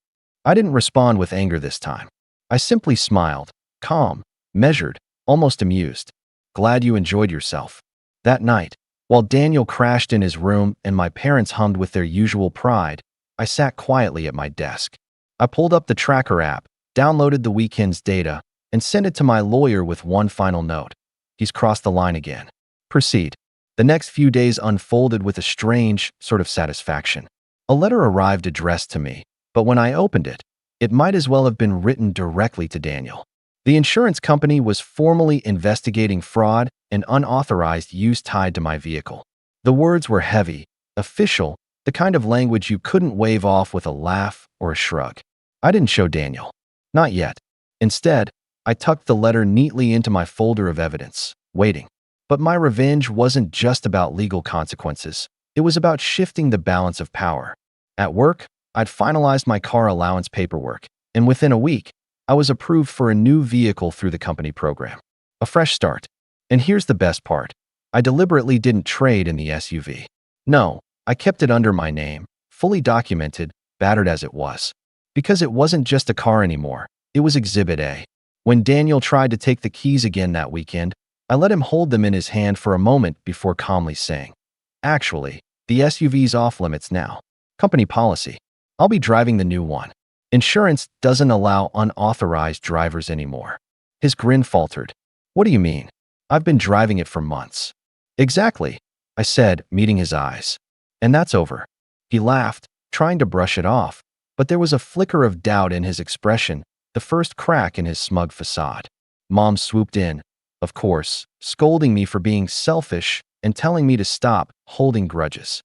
I didn't respond with anger this time. I simply smiled, calm, measured, almost amused. Glad you enjoyed yourself. That night, while Daniel crashed in his room and my parents hummed with their usual pride, I sat quietly at my desk. I pulled up the tracker app, downloaded the weekend's data, and sent it to my lawyer with one final note. He's crossed the line again. Proceed. The next few days unfolded with a strange sort of satisfaction. A letter arrived addressed to me, but when I opened it, it might as well have been written directly to Daniel. The insurance company was formally investigating fraud and unauthorized use tied to my vehicle. The words were heavy, official, the kind of language you couldn't wave off with a laugh or a shrug. I didn't show Daniel. Not yet. Instead, I tucked the letter neatly into my folder of evidence, waiting. But my revenge wasn't just about legal consequences. It was about shifting the balance of power. At work, I'd finalized my car allowance paperwork, and within a week, I was approved for a new vehicle through the company program. A fresh start. And here's the best part. I deliberately didn't trade in the SUV. No, I kept it under my name, fully documented, battered as it was. Because it wasn't just a car anymore, it was Exhibit A. When Daniel tried to take the keys again that weekend, I let him hold them in his hand for a moment before calmly saying, actually, the SUV's off limits now. Company policy. I'll be driving the new one. Insurance doesn't allow unauthorized drivers anymore. His grin faltered. What do you mean? I've been driving it for months. Exactly, I said, meeting his eyes. And that's over. He laughed, trying to brush it off, but there was a flicker of doubt in his expression, the first crack in his smug facade. Mom swooped in, of course, scolding me for being selfish and telling me to stop holding grudges.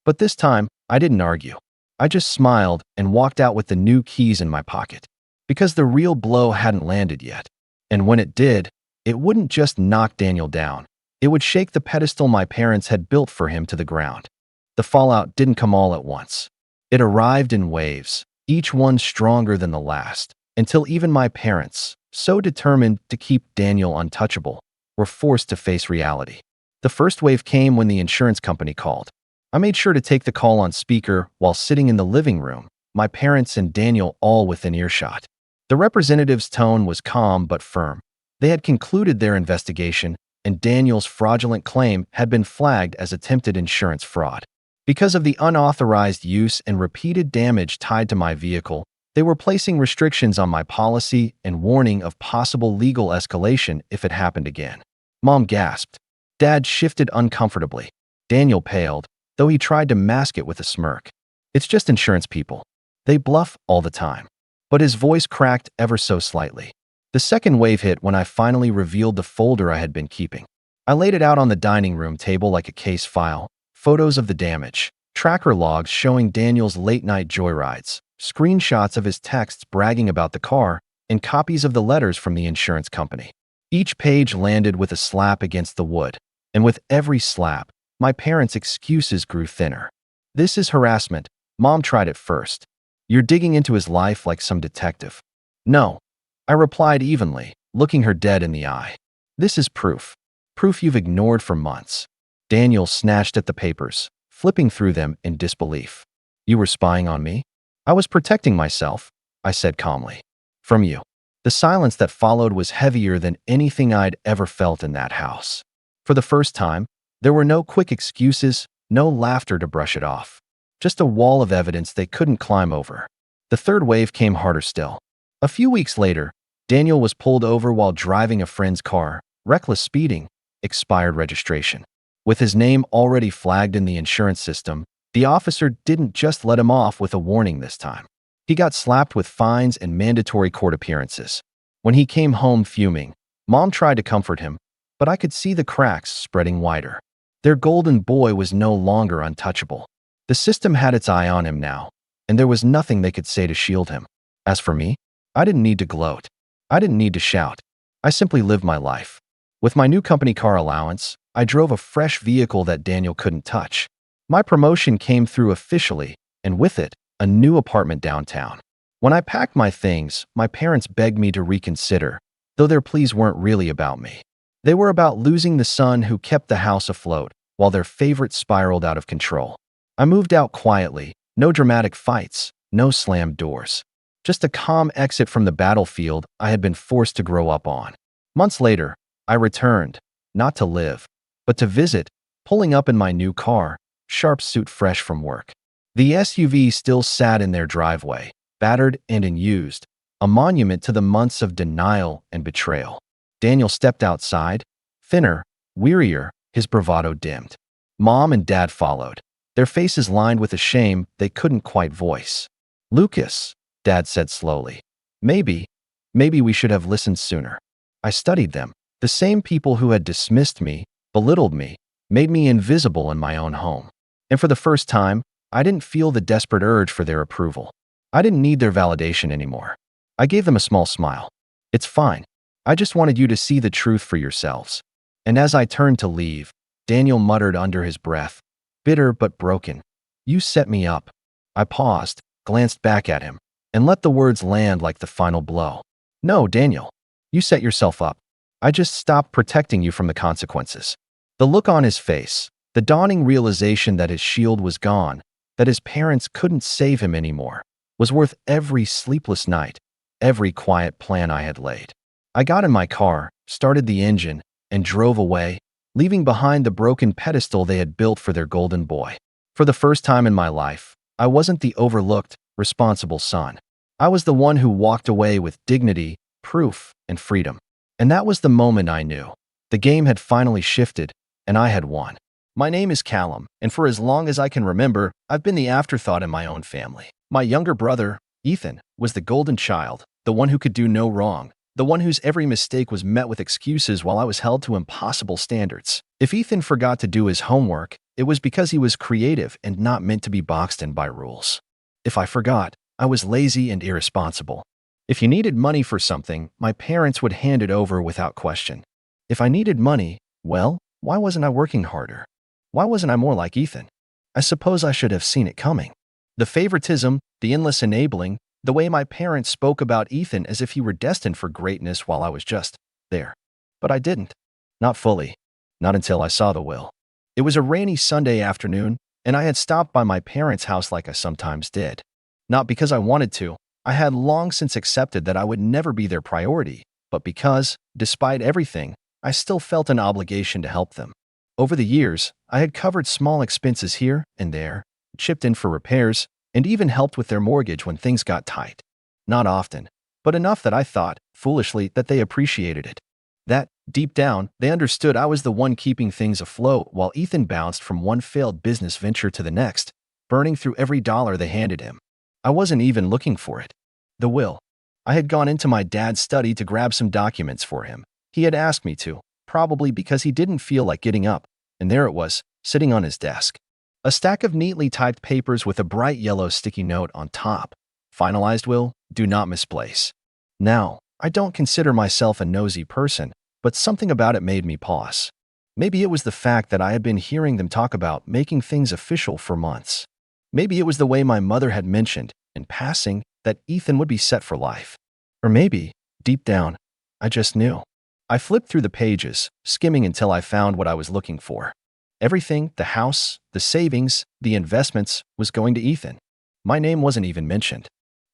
But this time, I didn't argue. I just smiled and walked out with the new keys in my pocket. Because the real blow hadn't landed yet. And when it did, it wouldn't just knock Daniel down. It would shake the pedestal my parents had built for him to the ground. The fallout didn't come all at once. It arrived in waves, each one stronger than the last, until even my parents, so determined to keep Daniel untouchable, were forced to face reality. The first wave came when the insurance company called. I made sure to take the call on speaker while sitting in the living room, my parents and Daniel all within earshot. The representative's tone was calm but firm. They had concluded their investigation, and Daniel's fraudulent claim had been flagged as attempted insurance fraud. Because of the unauthorized use and repeated damage tied to my vehicle, they were placing restrictions on my policy and warning of possible legal escalation if it happened again. Mom gasped. Dad shifted uncomfortably. Daniel paled, though he tried to mask it with a smirk. It's just insurance people. They bluff all the time. But his voice cracked ever so slightly. The second wave hit when I finally revealed the folder I had been keeping. I laid it out on the dining room table like a case file, photos of the damage, tracker logs showing Daniel's late-night joyrides, screenshots of his texts bragging about the car, and copies of the letters from the insurance company. Each page landed with a slap against the wood, and with every slap, my parents' excuses grew thinner. This is harassment. Mom tried it first. You're digging into his life like some detective. No, I replied evenly, looking her dead in the eye. This is proof. Proof you've ignored for months. Daniel snatched at the papers, flipping through them in disbelief. You were spying on me? I was protecting myself, I said calmly. From you. The silence that followed was heavier than anything I'd ever felt in that house. For the first time, there were no quick excuses, no laughter to brush it off. Just a wall of evidence they couldn't climb over. The third wave came harder still. A few weeks later, Daniel was pulled over while driving a friend's car, reckless speeding, expired registration. With his name already flagged in the insurance system, the officer didn't just let him off with a warning this time. He got slapped with fines and mandatory court appearances. When he came home fuming, Mom tried to comfort him, but I could see the cracks spreading wider. Their golden boy was no longer untouchable. The system had its eye on him now, and there was nothing they could say to shield him. As for me, I didn't need to gloat. I didn't need to shout. I simply lived my life. With my new company car allowance, I drove a fresh vehicle that Daniel couldn't touch. My promotion came through officially, and with it, a new apartment downtown. When I packed my things, my parents begged me to reconsider, though their pleas weren't really about me. They were about losing the son who kept the house afloat, while their favorite spiraled out of control. I moved out quietly, no dramatic fights, no slammed doors. Just a calm exit from the battlefield I had been forced to grow up on. Months later, I returned, not to live, but to visit, pulling up in my new car, sharp suit fresh from work. The SUV still sat in their driveway, battered and unused, a monument to the months of denial and betrayal. Daniel stepped outside, thinner, wearier, his bravado dimmed. Mom and Dad followed, their faces lined with a shame they couldn't quite voice. Lucas, Dad said slowly, maybe we should have listened sooner. I studied them, the same people who had dismissed me, belittled me, made me invisible in my own home. And for the first time, I didn't feel the desperate urge for their approval. I didn't need their validation anymore. I gave them a small smile. It's fine. I just wanted you to see the truth for yourselves. And as I turned to leave, Daniel muttered under his breath, bitter but broken, you set me up. I paused, glanced back at him, and let the words land like the final blow. No, Daniel, you set yourself up. I just stopped protecting you from the consequences. The look on his face, the dawning realization that his shield was gone, that his parents couldn't save him anymore, was worth every sleepless night, every quiet plan I had laid. I got in my car, started the engine, and drove away, leaving behind the broken pedestal they had built for their golden boy. For the first time in my life, I wasn't the overlooked, responsible son. I was the one who walked away with dignity, proof, and freedom. And that was the moment I knew. The game had finally shifted, and I had won. My name is Callum, and for as long as I can remember, I've been the afterthought in my own family. My younger brother, Ethan, was the golden child, the one who could do no wrong, the one whose every mistake was met with excuses while I was held to impossible standards. If Ethan forgot to do his homework, it was because he was creative and not meant to be boxed in by rules. If I forgot, I was lazy and irresponsible. If you needed money for something, my parents would hand it over without question. If I needed money, well, why wasn't I working harder? Why wasn't I more like Ethan? I suppose I should have seen it coming. The favoritism, the endless enabling, the way my parents spoke about Ethan as if he were destined for greatness while I was just there. But I didn't. Not fully. Not until I saw the will. It was a rainy Sunday afternoon, and I had stopped by my parents' house like I sometimes did. Not because I wanted to. I had long since accepted that I would never be their priority, but because, despite everything, I still felt an obligation to help them. Over the years, I had covered small expenses here and there, chipped in for repairs, and even helped with their mortgage when things got tight. Not often, but enough that I thought, foolishly, that they appreciated it. That, deep down, they understood I was the one keeping things afloat while Ethan bounced from one failed business venture to the next, burning through every dollar they handed him. I wasn't even looking for it. The will. I had gone into my dad's study to grab some documents for him. He had asked me to, probably because he didn't feel like getting up, and there it was, sitting on his desk. A stack of neatly typed papers with a bright yellow sticky note on top. Finalized will, do not misplace. Now, I don't consider myself a nosy person, but something about it made me pause. Maybe it was the fact that I had been hearing them talk about making things official for months. Maybe it was the way my mother had mentioned, in passing, that Ethan would be set for life. Or maybe, deep down, I just knew. I flipped through the pages, skimming until I found what I was looking for. Everything, the house, the savings, the investments, was going to Ethan. My name wasn't even mentioned.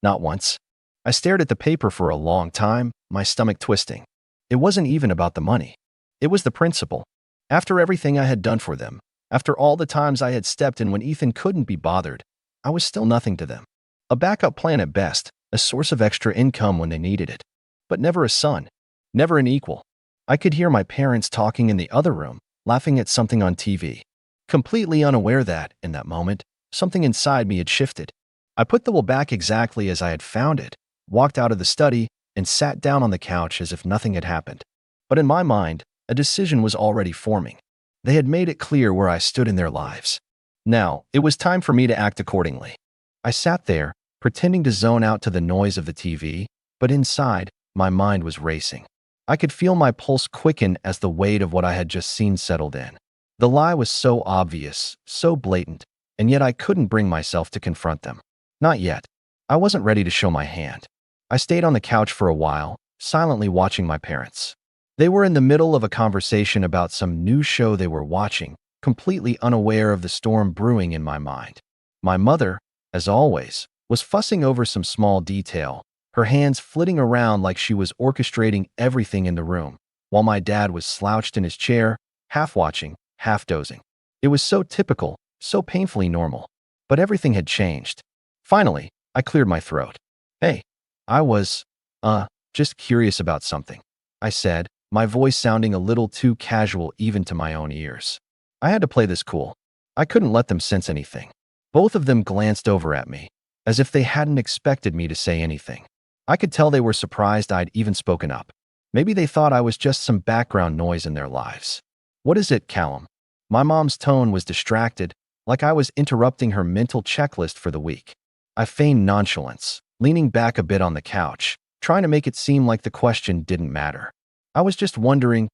Not once. I stared at the paper for a long time, my stomach twisting. It wasn't even about the money. It was the principle. After everything I had done for them, after all the times I had stepped in when Ethan couldn't be bothered, I was still nothing to them. A backup plan at best, a source of extra income when they needed it. But never a son, never an equal. I could hear my parents talking in the other room, laughing at something on TV. Completely unaware that, in that moment, something inside me had shifted. I put the will back exactly as I had found it, walked out of the study, and sat down on the couch as if nothing had happened. But in my mind, a decision was already forming. They had made it clear where I stood in their lives. Now, it was time for me to act accordingly. I sat there, pretending to zone out to the noise of the TV, but inside, my mind was racing. I could feel my pulse quicken as the weight of what I had just seen settled in. The lie was so obvious, so blatant, and yet I couldn't bring myself to confront them. Not yet. I wasn't ready to show my hand. I stayed on the couch for a while, silently watching my parents. They were in the middle of a conversation about some new show they were watching, completely unaware of the storm brewing in my mind. My mother, as always, was fussing over some small detail, her hands flitting around like she was orchestrating everything in the room, while my dad was slouched in his chair, half watching, half dozing. It was so typical, so painfully normal. But everything had changed. Finally, I cleared my throat. Hey, I was, just curious about something, I said, my voice sounding a little too casual even to my own ears. I had to play this cool. I couldn't let them sense anything. Both of them glanced over at me, as if they hadn't expected me to say anything. I could tell they were surprised I'd even spoken up. Maybe they thought I was just some background noise in their lives. What is it, Callum? My mom's tone was distracted, like I was interrupting her mental checklist for the week. I feigned nonchalance, leaning back a bit on the couch, trying to make it seem like the question didn't matter. I was just wondering,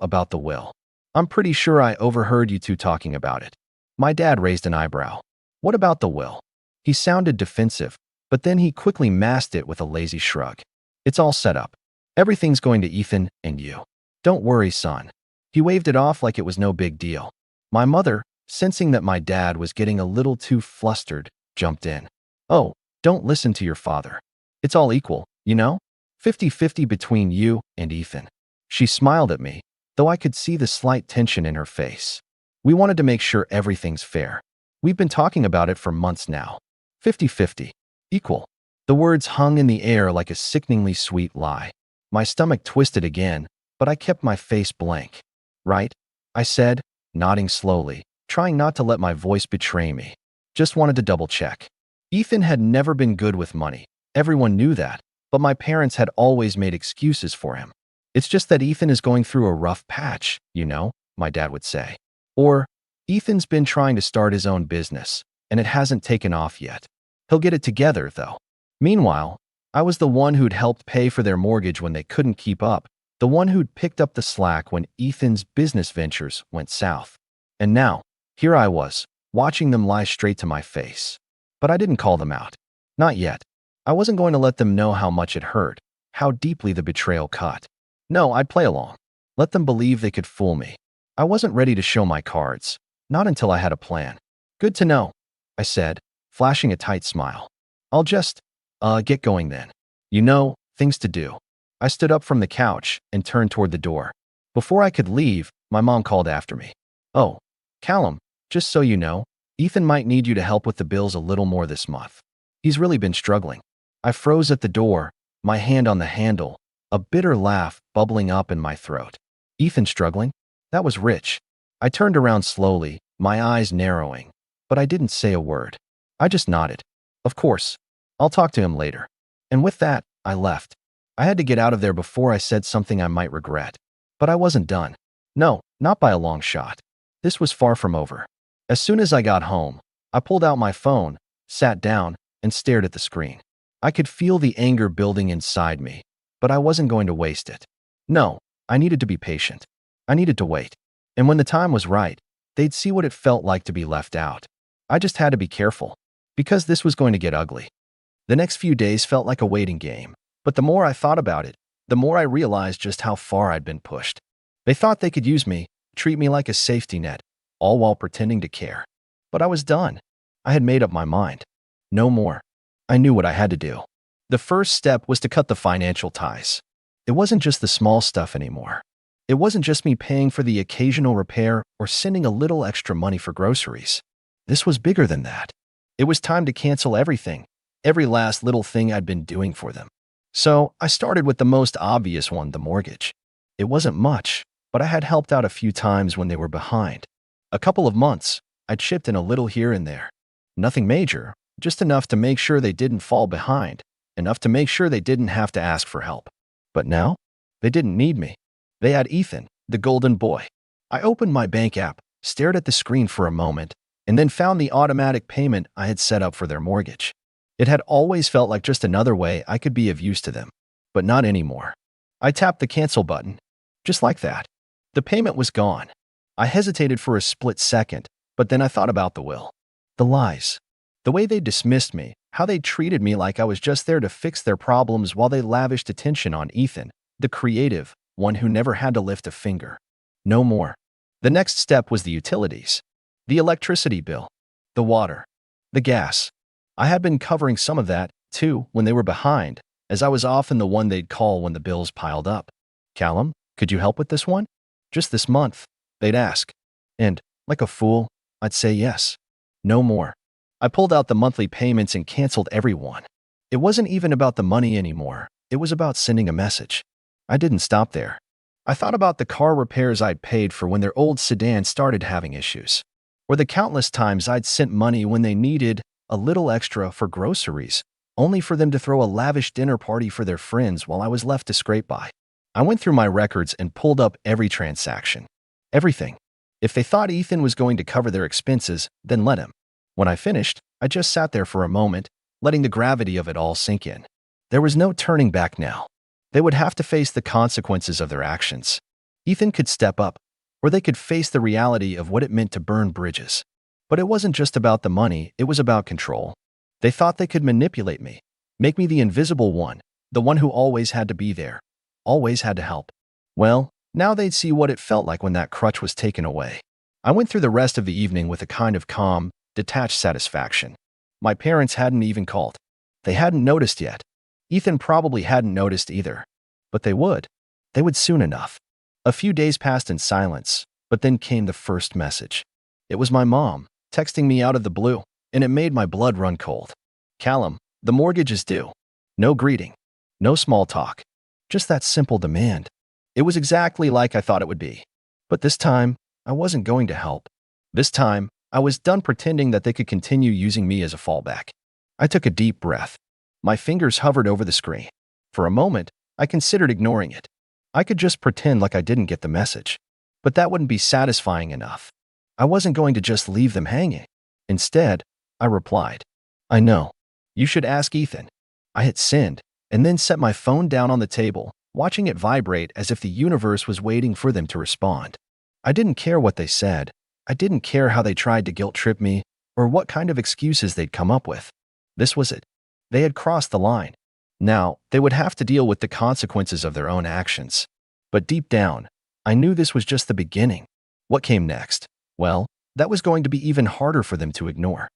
about the will. I'm pretty sure I overheard you two talking about it. My dad raised an eyebrow. What about the will? He sounded defensive, but then he quickly masked it with a lazy shrug. It's all set up. Everything's going to Ethan and you. Don't worry, son. He waved it off like it was no big deal. My mother, sensing that my dad was getting a little too flustered, jumped in. Oh, don't listen to your father. It's all equal, 50-50 between you and Ethan. She smiled at me, though I could see the slight tension in her face. We wanted to make sure everything's fair. We've been talking about it for months now. 50-50. Equal. The words hung in the air like a sickeningly sweet lie. My stomach twisted again, but I kept my face blank. Right? I said, nodding slowly, trying not to let my voice betray me. Just wanted to double check. Ethan had never been good with money. Everyone knew that, but my parents had always made excuses for him. It's just that Ethan is going through a rough patch, my dad would say. Or, Ethan's been trying to start his own business, and it hasn't taken off yet. He'll get it together, though. Meanwhile, I was the one who'd helped pay for their mortgage when they couldn't keep up, the one who'd picked up the slack when Ethan's business ventures went south. And now, here I was, watching them lie straight to my face. But I didn't call them out. Not yet. I wasn't going to let them know how much it hurt, how deeply the betrayal cut. No, I'd play along. Let them believe they could fool me. I wasn't ready to show my cards, not until I had a plan. Good to know, I said, flashing a tight smile. I'll just, get going then. Things to do. I stood up from the couch and turned toward the door. Before I could leave, my mom called after me. Oh, Callum, just so you know, Ethan might need you to help with the bills a little more this month. He's really been struggling. I froze at the door, my hand on the handle, a bitter laugh bubbling up in my throat. Ethan struggling? That was rich. I turned around slowly, my eyes narrowing, but I didn't say a word. I just nodded. Of course. I'll talk to him later. And with that, I left. I had to get out of there before I said something I might regret. But I wasn't done. No, not by a long shot. This was far from over. As soon as I got home, I pulled out my phone, sat down, and stared at the screen. I could feel the anger building inside me, but I wasn't going to waste it. No, I needed to be patient. I needed to wait. And when the time was right, they'd see what it felt like to be left out. I just had to be careful, because this was going to get ugly. The next few days felt like a waiting game, but the more I thought about it, the more I realized just how far I'd been pushed. They thought they could use me, treat me like a safety net, all while pretending to care. But I was done. I had made up my mind. No more. I knew what I had to do. The first step was to cut the financial ties. It wasn't just the small stuff anymore. It wasn't just me paying for the occasional repair or sending a little extra money for groceries. This was bigger than that. It was time to cancel everything, every last little thing I'd been doing for them. So I started with the most obvious one, the mortgage. It wasn't much, but I had helped out a few times when they were behind. A couple of months, I chipped in a little here and there. Nothing major, just enough to make sure they didn't fall behind, enough to make sure they didn't have to ask for help. But now, they didn't need me. They had Ethan, the golden boy. I opened my bank app, stared at the screen for a moment, and then found the automatic payment I had set up for their mortgage. It had always felt like just another way I could be of use to them, but not anymore. I tapped the cancel button, just like that. The payment was gone. I hesitated for a split second, but then I thought about the will. The lies. The way they dismissed me, how they treated me like I was just there to fix their problems while they lavished attention on Ethan, the creative, one who never had to lift a finger. No more. The next step was the utilities. The electricity bill. The water. The gas. I had been covering some of that, too, when they were behind, as I was often the one they'd call when the bills piled up. Callum, could you help with this one? Just this month, they'd ask. And, like a fool, I'd say yes. No more. I pulled out the monthly payments and canceled everyone. It wasn't even about the money anymore. It was about sending a message. I didn't stop there. I thought about the car repairs I'd paid for when their old sedan started having issues, or the countless times I'd sent money when they needed a little extra for groceries, only for them to throw a lavish dinner party for their friends while I was left to scrape by. I went through my records and pulled up every transaction. Everything. If they thought Ethan was going to cover their expenses, then let him. When I finished, I just sat there for a moment, letting the gravity of it all sink in. There was no turning back now. They would have to face the consequences of their actions. Ethan could step up, or they could face the reality of what it meant to burn bridges. But it wasn't just about the money, it was about control. They thought they could manipulate me, make me the invisible one, the one who always had to be there, always had to help. Well, now they'd see what it felt like when that crutch was taken away. I went through the rest of the evening with a kind of calm, detached satisfaction. My parents hadn't even called. They hadn't noticed yet. Ethan probably hadn't noticed either. But they would. They would soon enough. A few days passed in silence, but then came the first message. It was my mom, texting me out of the blue, and it made my blood run cold. Callum, the mortgage is due. No greeting. No small talk. Just that simple demand. It was exactly like I thought it would be. But this time, I wasn't going to help. This time, I was done pretending that they could continue using me as a fallback. I took a deep breath. My fingers hovered over the screen. For a moment, I considered ignoring it. I could just pretend like I didn't get the message. But that wouldn't be satisfying enough. I wasn't going to just leave them hanging. Instead, I replied, I know. You should ask Ethan. I hit send, and then set my phone down on the table, watching it vibrate as if the universe was waiting for them to respond. I didn't care what they said. I didn't care how they tried to guilt-trip me or what kind of excuses they'd come up with. This was it. They had crossed the line. Now, they would have to deal with the consequences of their own actions. But deep down, I knew this was just the beginning. What came next? Well, that was going to be even harder for them to ignore.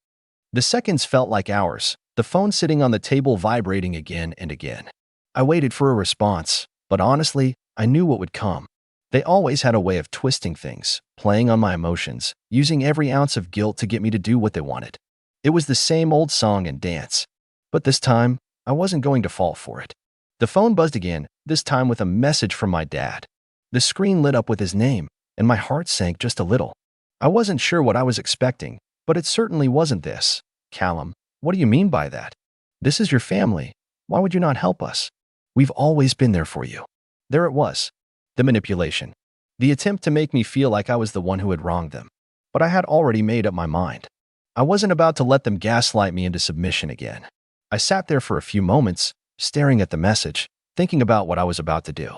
The seconds felt like hours, the phone sitting on the table vibrating again and again. I waited for a response, but honestly, I knew what would come. They always had a way of twisting things, playing on my emotions, using every ounce of guilt to get me to do what they wanted. It was the same old song and dance. But this time, I wasn't going to fall for it. The phone buzzed again, this time with a message from my dad. The screen lit up with his name, and my heart sank just a little. I wasn't sure what I was expecting, but it certainly wasn't this. Callum, what do you mean by that? This is your family. Why would you not help us? We've always been there for you. There it was. The manipulation. The attempt to make me feel like I was the one who had wronged them. But I had already made up my mind. I wasn't about to let them gaslight me into submission again. I sat there for a few moments, staring at the message, thinking about what I was about to do.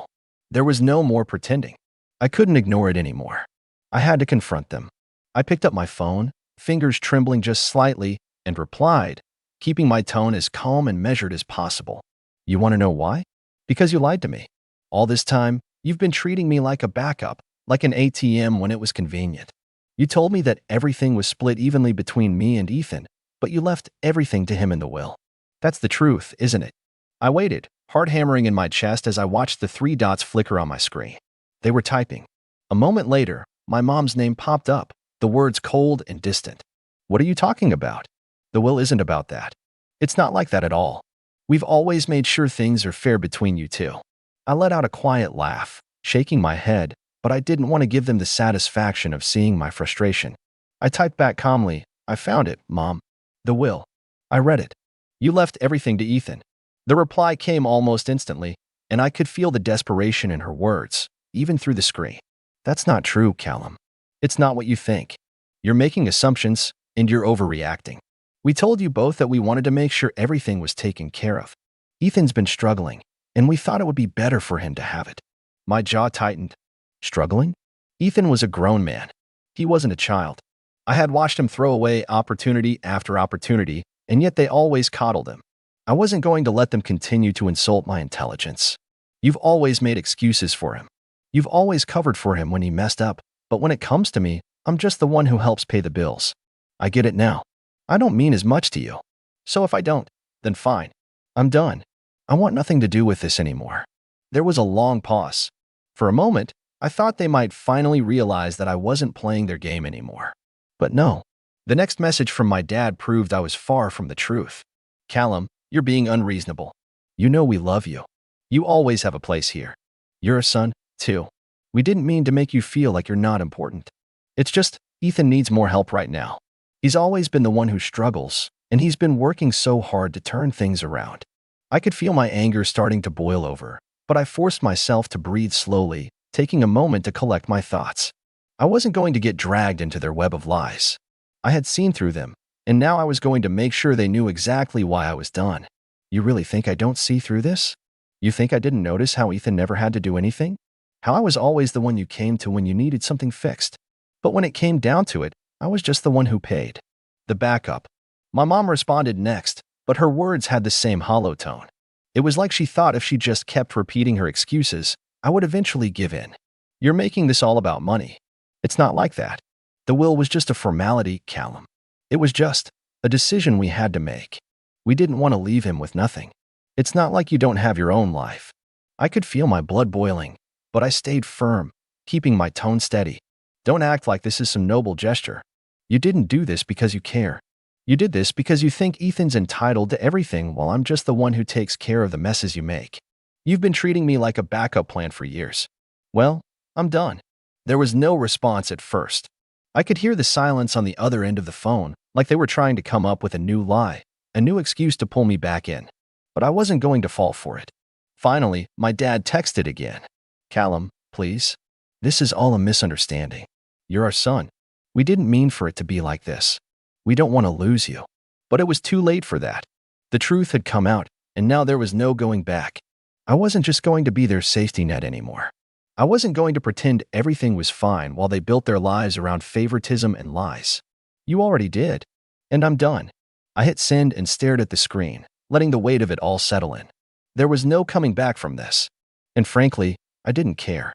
There was no more pretending. I couldn't ignore it anymore. I had to confront them. I picked up my phone, fingers trembling just slightly, and replied, keeping my tone as calm and measured as possible. You want to know why? Because you lied to me. All this time, you've been treating me like a backup, like an ATM when it was convenient. You told me that everything was split evenly between me and Ethan, but you left everything to him in the will. That's the truth, isn't it? I waited, heart hammering in my chest as I watched the 3 dots flicker on my screen. They were typing. A moment later, my mom's name popped up, the words cold and distant. What are you talking about? The will isn't about that. It's not like that at all. We've always made sure things are fair between you two. I let out a quiet laugh, shaking my head, but I didn't want to give them the satisfaction of seeing my frustration. I typed back calmly, I found it, Mom. The will. I read it. You left everything to Ethan. The reply came almost instantly, and I could feel the desperation in her words, even through the screen. That's not true, Callum. It's not what you think. You're making assumptions, and you're overreacting. We told you both that we wanted to make sure everything was taken care of. Ethan's been struggling, and we thought it would be better for him to have it. My jaw tightened. Struggling? Ethan was a grown man. He wasn't a child. I had watched him throw away opportunity after opportunity, and yet they always coddled him. I wasn't going to let them continue to insult my intelligence. You've always made excuses for him. You've always covered for him when he messed up, but when it comes to me, I'm just the one who helps pay the bills. I get it now. I don't mean as much to you. So if I don't, then fine. I'm done. I want nothing to do with this anymore. There was a long pause. For a moment, I thought they might finally realize that I wasn't playing their game anymore. But no. The next message from my dad proved I was far from the truth. Callum, you're being unreasonable. You know we love you. You always have a place here. You're a son, too. We didn't mean to make you feel like you're not important. It's just, Ethan needs more help right now. He's always been the one who struggles, and he's been working so hard to turn things around. I could feel my anger starting to boil over, but I forced myself to breathe slowly, taking a moment to collect my thoughts. I wasn't going to get dragged into their web of lies. I had seen through them, and now I was going to make sure they knew exactly why I was done. You really think I don't see through this? You think I didn't notice how Ethan never had to do anything? How I was always the one you came to when you needed something fixed? But when it came down to it, I was just the one who paid. The backup. My mom responded next, but her words had the same hollow tone. It was like she thought if she just kept repeating her excuses, I would eventually give in. You're making this all about money. It's not like that. The will was just a formality, Callum. It was just a decision we had to make. We didn't want to leave him with nothing. It's not like you don't have your own life. I could feel my blood boiling, but I stayed firm, keeping my tone steady. Don't act like this is some noble gesture. You didn't do this because you care. You did this because you think Ethan's entitled to everything while I'm just the one who takes care of the messes you make. You've been treating me like a backup plan for years. Well, I'm done. There was no response at first. I could hear the silence on the other end of the phone, like they were trying to come up with a new lie, a new excuse to pull me back in. But I wasn't going to fall for it. Finally, my dad texted again. Callum, please. This is all a misunderstanding. You're our son. We didn't mean for it to be like this. We don't want to lose you. But it was too late for that. The truth had come out, and now there was no going back. I wasn't just going to be their safety net anymore. I wasn't going to pretend everything was fine while they built their lives around favoritism and lies. You already did. And I'm done. I hit send and stared at the screen, letting the weight of it all settle in. There was no coming back from this. And frankly, I didn't care.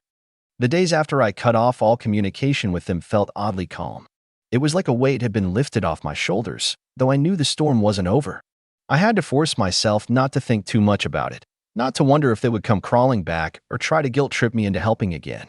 The days after I cut off all communication with them felt oddly calm. It was like a weight had been lifted off my shoulders, though I knew the storm wasn't over. I had to force myself not to think too much about it, not to wonder if they would come crawling back or try to guilt trip me into helping again.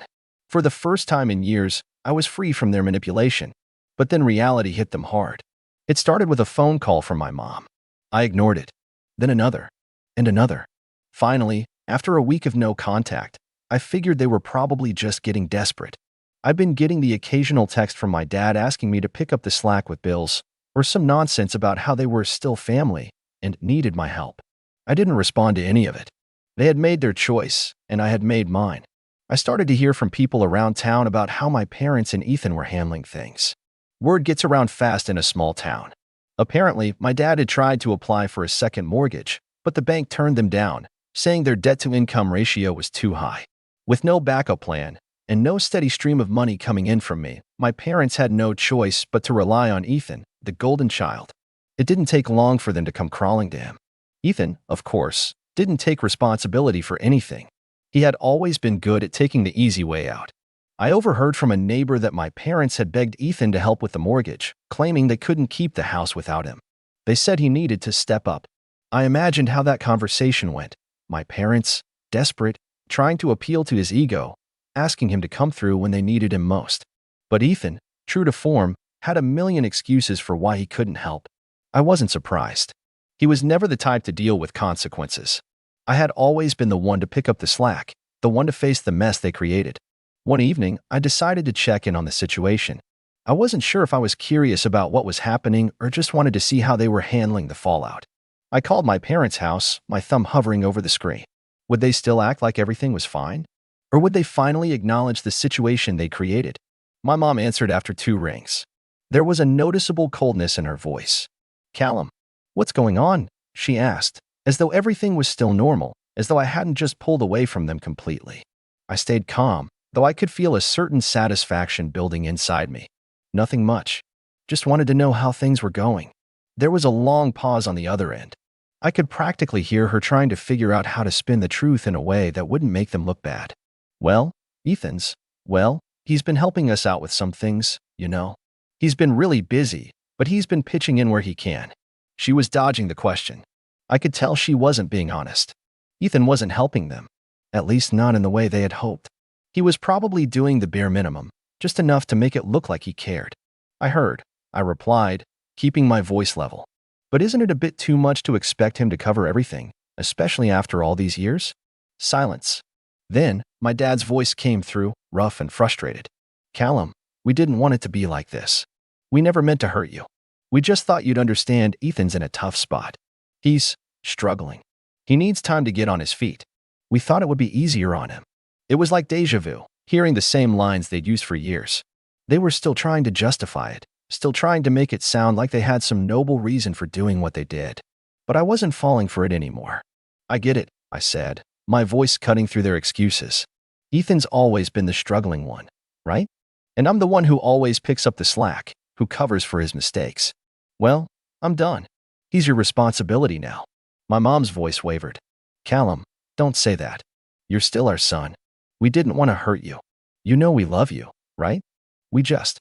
For the first time in years, I was free from their manipulation. But then reality hit them hard. It started with a phone call from my mom. I ignored it. Then another. And another. Finally, after a week of no contact, I figured they were probably just getting desperate. I'd been getting the occasional text from my dad asking me to pick up the slack with bills, or some nonsense about how they were still family and needed my help. I didn't respond to any of it. They had made their choice, and I had made mine. I started to hear from people around town about how my parents and Ethan were handling things. Word gets around fast in a small town. Apparently, my dad had tried to apply for a second mortgage, but the bank turned them down, saying their debt-to-income ratio was too high. With no backup plan and no steady stream of money coming in from me, my parents had no choice but to rely on Ethan, the golden child. It didn't take long for them to come crawling to him. Ethan, of course, didn't take responsibility for anything. He had always been good at taking the easy way out. I overheard from a neighbor that my parents had begged Ethan to help with the mortgage, claiming they couldn't keep the house without him. They said he needed to step up. I imagined how that conversation went. My parents, desperate, trying to appeal to his ego, asking him to come through when they needed him most. But Ethan, true to form, had a million excuses for why he couldn't help. I wasn't surprised. He was never the type to deal with consequences. I had always been the one to pick up the slack, the one to face the mess they created. One evening, I decided to check in on the situation. I wasn't sure if I was curious about what was happening or just wanted to see how they were handling the fallout. I called my parents' house, my thumb hovering over the screen. Would they still act like everything was fine? Or would they finally acknowledge the situation they created? My mom answered after 2 rings. There was a noticeable coldness in her voice. "Callum, what's going on?" she asked, as though everything was still normal, as though I hadn't just pulled away from them completely. I stayed calm, though I could feel a certain satisfaction building inside me. Nothing much. Just wanted to know how things were going. There was a long pause on the other end. I could practically hear her trying to figure out how to spin the truth in a way that wouldn't make them look bad. "Well, he's been helping us out with some things, you know. He's been really busy, but he's been pitching in where he can." She was dodging the question. I could tell she wasn't being honest. Ethan wasn't helping them, at least not in the way they had hoped. He was probably doing the bare minimum, just enough to make it look like he cared. "I heard," I replied, keeping my voice level. "But isn't it a bit too much to expect him to cover everything, especially after all these years?" Silence. Then, my dad's voice came through, rough and frustrated. "Callum, we didn't want it to be like this. We never meant to hurt you. We just thought you'd understand Ethan's in a tough spot. He's struggling. He needs time to get on his feet. We thought it would be easier on him." It was like déjà vu, hearing the same lines they'd used for years. They were still trying to justify it, still trying to make it sound like they had some noble reason for doing what they did. But I wasn't falling for it anymore. "I get it," I said, my voice cutting through their excuses. "Ethan's always been the struggling one, right? And I'm the one who always picks up the slack, who covers for his mistakes. Well, I'm done. He's your responsibility now." My mom's voice wavered. "Callum, don't say that. You're still our son. We didn't want to hurt you. You know we love you, right? We just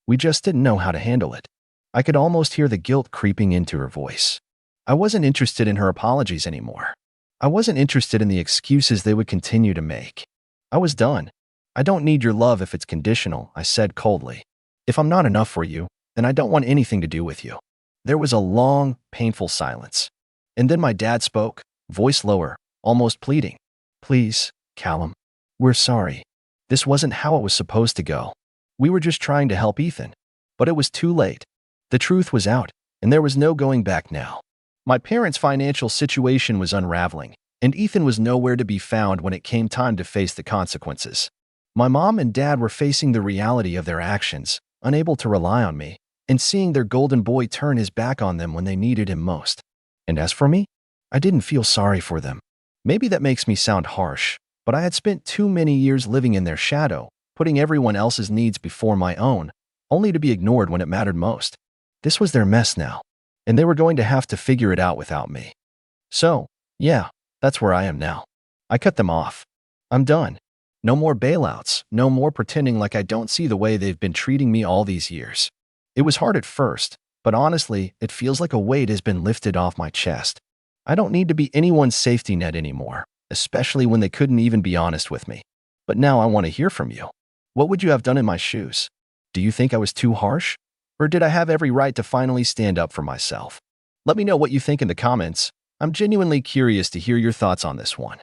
didn't know how to handle it." I could almost hear the guilt creeping into her voice. I wasn't interested in her apologies anymore. I wasn't interested in the excuses they would continue to make. I was done. "I don't need your love if it's conditional," I said coldly. "If I'm not enough for you, then I don't want anything to do with you." There was a long, painful silence. And then my dad spoke, voice lower, almost pleading. "Please, Callum, we're sorry. This wasn't how it was supposed to go. We were just trying to help Ethan." But it was too late. The truth was out, and there was no going back now. My parents' financial situation was unraveling, and Ethan was nowhere to be found when it came time to face the consequences. My mom and dad were facing the reality of their actions, unable to rely on me, and seeing their golden boy turn his back on them when they needed him most. And as for me, I didn't feel sorry for them. Maybe that makes me sound harsh, but I had spent too many years living in their shadow, putting everyone else's needs before my own, only to be ignored when it mattered most. This was their mess now, and they were going to have to figure it out without me. So, yeah, that's where I am now. I cut them off. I'm done. No more bailouts, no more pretending like I don't see the way they've been treating me all these years. It was hard at first, But honestly, it feels like a weight has been lifted off my chest. I don't need to be anyone's safety net anymore, especially when they couldn't even be honest with me. But now I want to hear from you. What would you have done in my shoes? Do you think I was too harsh? Or did I have every right to finally stand up for myself? Let me know what you think in the comments. I'm genuinely curious to hear your thoughts on this one.